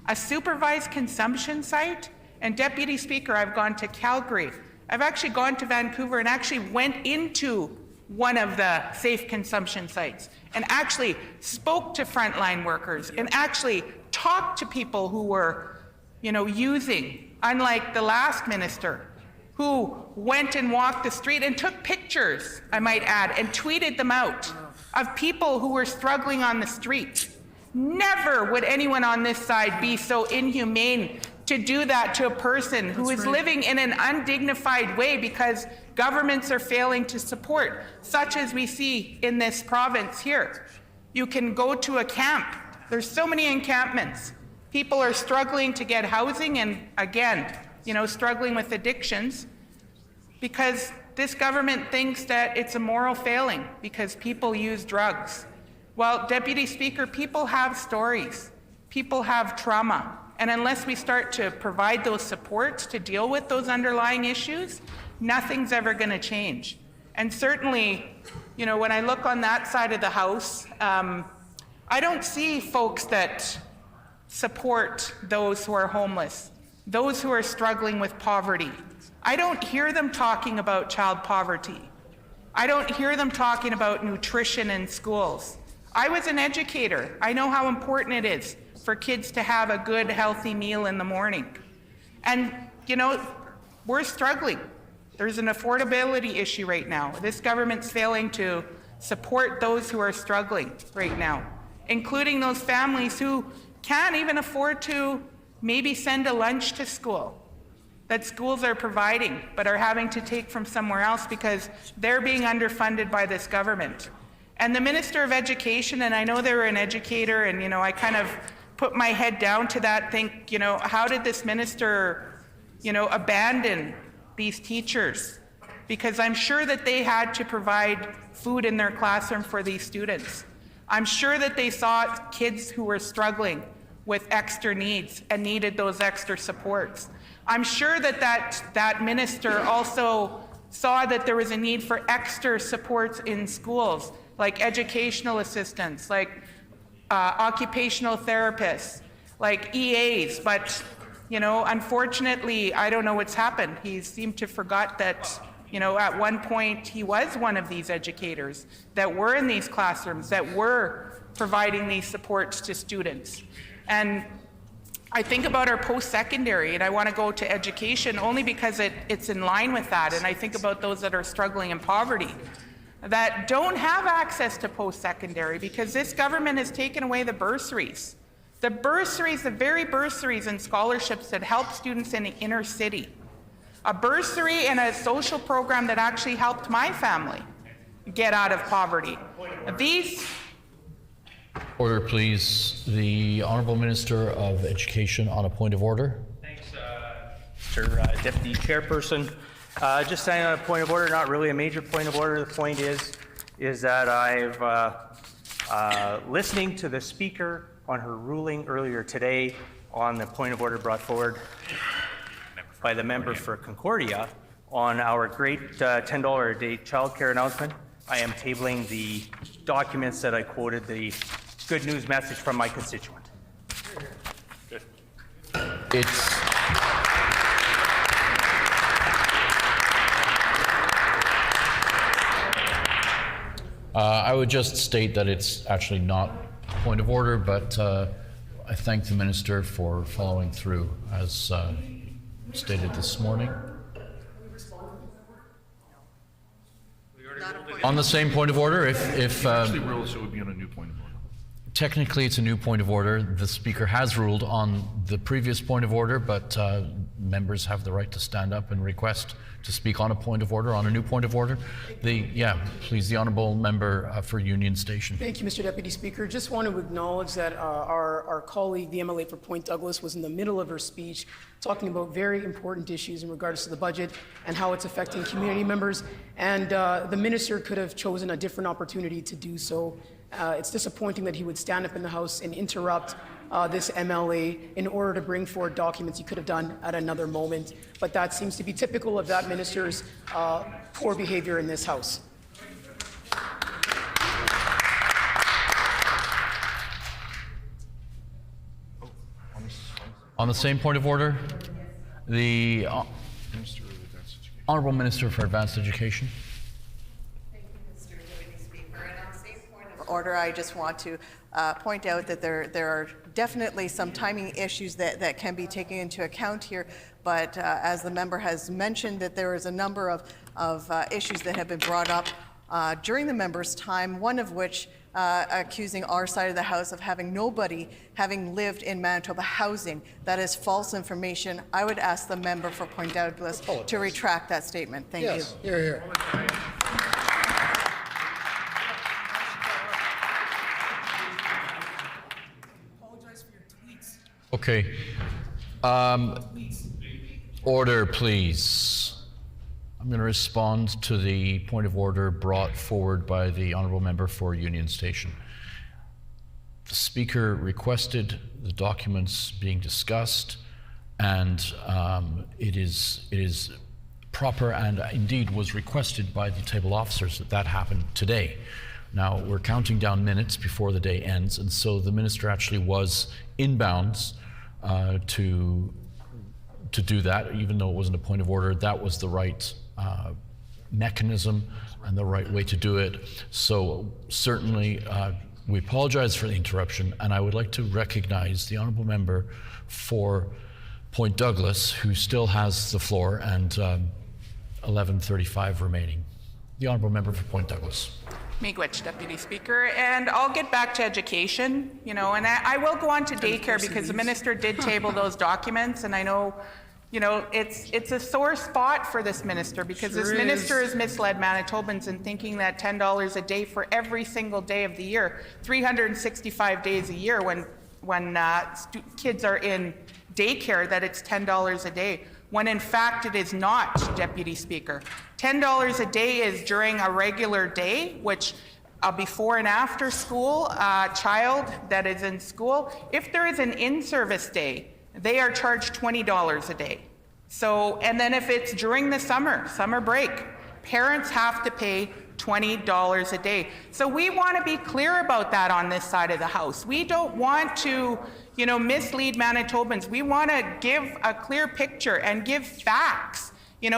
Speaker 13: A supervised consumption site, and Deputy Speaker, I've gone to Calgary. I've actually gone to Vancouver and actually went into one of the safe consumption sites and actually spoke to frontline workers and actually talked to people who were, using, unlike the last minister, who went and walked the street and took pictures, I might add, and tweeted them out of people who were struggling on the street. Never would anyone on this side be so inhumane to do that to a person who is living in an undignified way because governments are failing to support, such as we see in this province here. You can go to a camp. There's so many encampments. People are struggling to get housing and, again, struggling with addictions because this government thinks that it's a moral failing because people use drugs. Well, Deputy Speaker, people have stories. People have trauma. And unless we start to provide those supports to deal with those underlying issues, nothing's ever going to change. And certainly, when I look on that side of the house, I don't see folks that support those who are homeless, those who are struggling with poverty. I don't hear them talking about child poverty. I don't hear them talking about nutrition in schools. I was an educator. I know how important it is for kids to have a good, healthy meal in the morning. And, we're struggling. There's an affordability issue right now. This government's failing to support those who are struggling right now, including those families who can't even afford to maybe send a lunch to school that schools are providing, but are having to take from somewhere else because they're being underfunded by this government. And the Minister of Education, and I know they were an educator, and I kind of put my head down to that, think, how did this minister, abandon these teachers? Because I'm sure that they had to provide food in their classroom for these students. I'm sure that they saw kids who were struggling with extra needs and needed those extra supports. I'm sure that that minister also saw that there was a need for extra supports in schools, like educational assistants, like occupational therapists, like EAs, but unfortunately, I don't know what's happened. He seemed to forgot that, at one point he was one of these educators that were in these classrooms, that were providing these supports to students. And I think about our post-secondary, and I want to go to education only because it's in line with that, and I think about those that are struggling in poverty, that don't have access to post-secondary because this government has taken away the bursaries. The very bursaries and scholarships that help students in the inner city. A bursary and a social program that actually helped my family get out of poverty. These...
Speaker 8: Order, please. The Honourable Minister of Education on a point of order.
Speaker 12: Thanks, Mr. Deputy Chairperson. Just saying on a point of order, not really a major point of order. The point is that I've listening to the Speaker on her ruling earlier today on the point of order brought forward by the member for Concordia on our great $10 a day childcare announcement. I am tabling the documents that I quoted, the good news message from my constituent.
Speaker 8: I would just state that it's actually not a point of order, but I thank the Minister for following through as stated this morning. On the same point of order, if
Speaker 10: actually ruled, so it would be on a new point of order.
Speaker 8: Technically, it's a new point of order. The Speaker has ruled on the previous point of order, but members have the right to stand up and request to speak on a point of order, on a new point of order. Please, the Honourable Member for Union Station.
Speaker 15: Thank you, Mr. Deputy Speaker. Just want to acknowledge that our colleague, the MLA for Point Douglas, was in the middle of her speech talking about very important issues in regards to the budget and how it's affecting community members. And the Minister could have chosen a different opportunity to do so. It's disappointing that he would stand up in the House and interrupt this MLA in order to bring forward documents he could have done at another moment. But that seems to be typical of that minister's poor behavior in this House.
Speaker 8: On the same point of order, the Honourable Minister for Advanced Education.
Speaker 7: Order, I just want to point out that there are definitely some timing issues that can be taken into account here, but as the member has mentioned, that there is a number of issues that have been brought up during the member's time, one of which accusing our side of the House of having nobody having lived in Manitoba housing. That is false information. I would ask the member for Point Douglas to retract that statement. Thank you.
Speaker 20: Hear, hear.
Speaker 8: Okay. Order, please. I'm going to respond to the point of order brought forward by the Honourable Member for Union Station. The Speaker requested the documents being discussed, and it is proper and indeed was requested by the table officers that happened today. Now, we're counting down minutes before the day ends, and so the Minister actually was inbounds to do that, even though it wasn't a point of order. That was the right mechanism and the right way to do it. So certainly we apologize for the interruption, and I would like to recognize the Honourable Member for Point Douglas, who still has the floor, and 11:35 remaining. The Honourable Member for Point Douglas.
Speaker 13: Miigwech, Deputy Speaker, and I'll get back to education, and I will go on to daycare because the minister did table those documents, and I know, it's a sore spot for this minister because this minister has misled Manitobans in thinking that $10 a day for every single day of the year, 365 days a year when kids are in daycare, that it's $10 a day, when in fact it is not, Deputy Speaker. $10 a day is during a regular day, which before and after school, child that is in school, if there is an in-service day, they are charged $20 a day. So, and then if it's during the summer break, parents have to pay $20 a day. So we want to be clear about that on this side of the House. We don't want to, mislead Manitobans. We want to give a clear picture and give facts.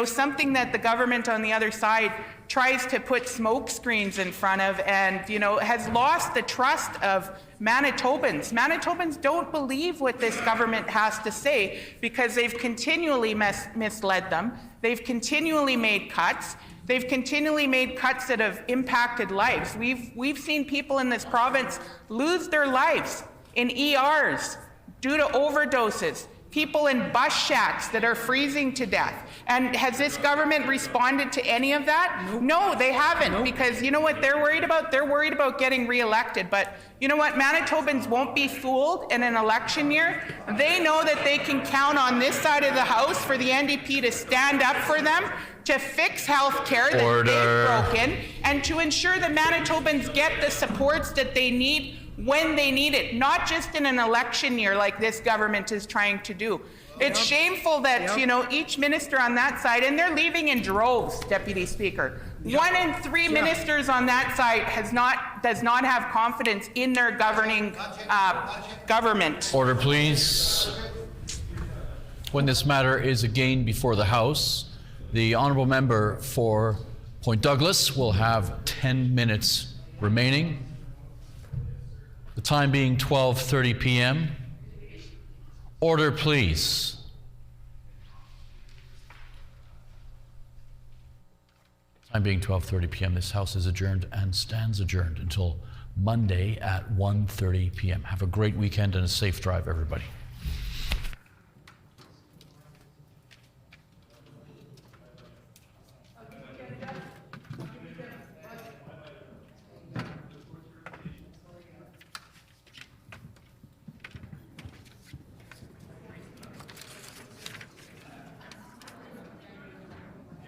Speaker 13: Something that the government on the other side tries to put smoke screens in front of and, has lost the trust of Manitobans. Manitobans don't believe what this government has to say because they've continually misled them. They've continually made cuts. They've continually made cuts that have impacted lives. We've seen people in this province lose their lives in ERs due to overdoses, people in bus shacks that are freezing to death. And has this government responded to any of that? Nope. No, they haven't, nope. Because you know what they're worried about? They're worried about getting reelected. But you know what? Manitobans won't be fooled in an election year. They know that they can count on this side of the House for the NDP to stand up for them, to fix health care that they've broken, and to ensure that Manitobans get the supports that they need when they need it, not just in an election year like this government is trying to do. It's shameful that, each minister on that side, and they're leaving in droves, Deputy Speaker. 1 in 3 ministers on that side does not have confidence in their governing government.
Speaker 8: Order, please. When this matter is again before the House, the Honourable Member for Point Douglas will have 10 minutes remaining. The time being 12:30 p.m. Order, please. Time being 12:30 p.m. This House is adjourned and stands adjourned until Monday at 1:30 p.m. Have a great weekend and a safe drive, everybody.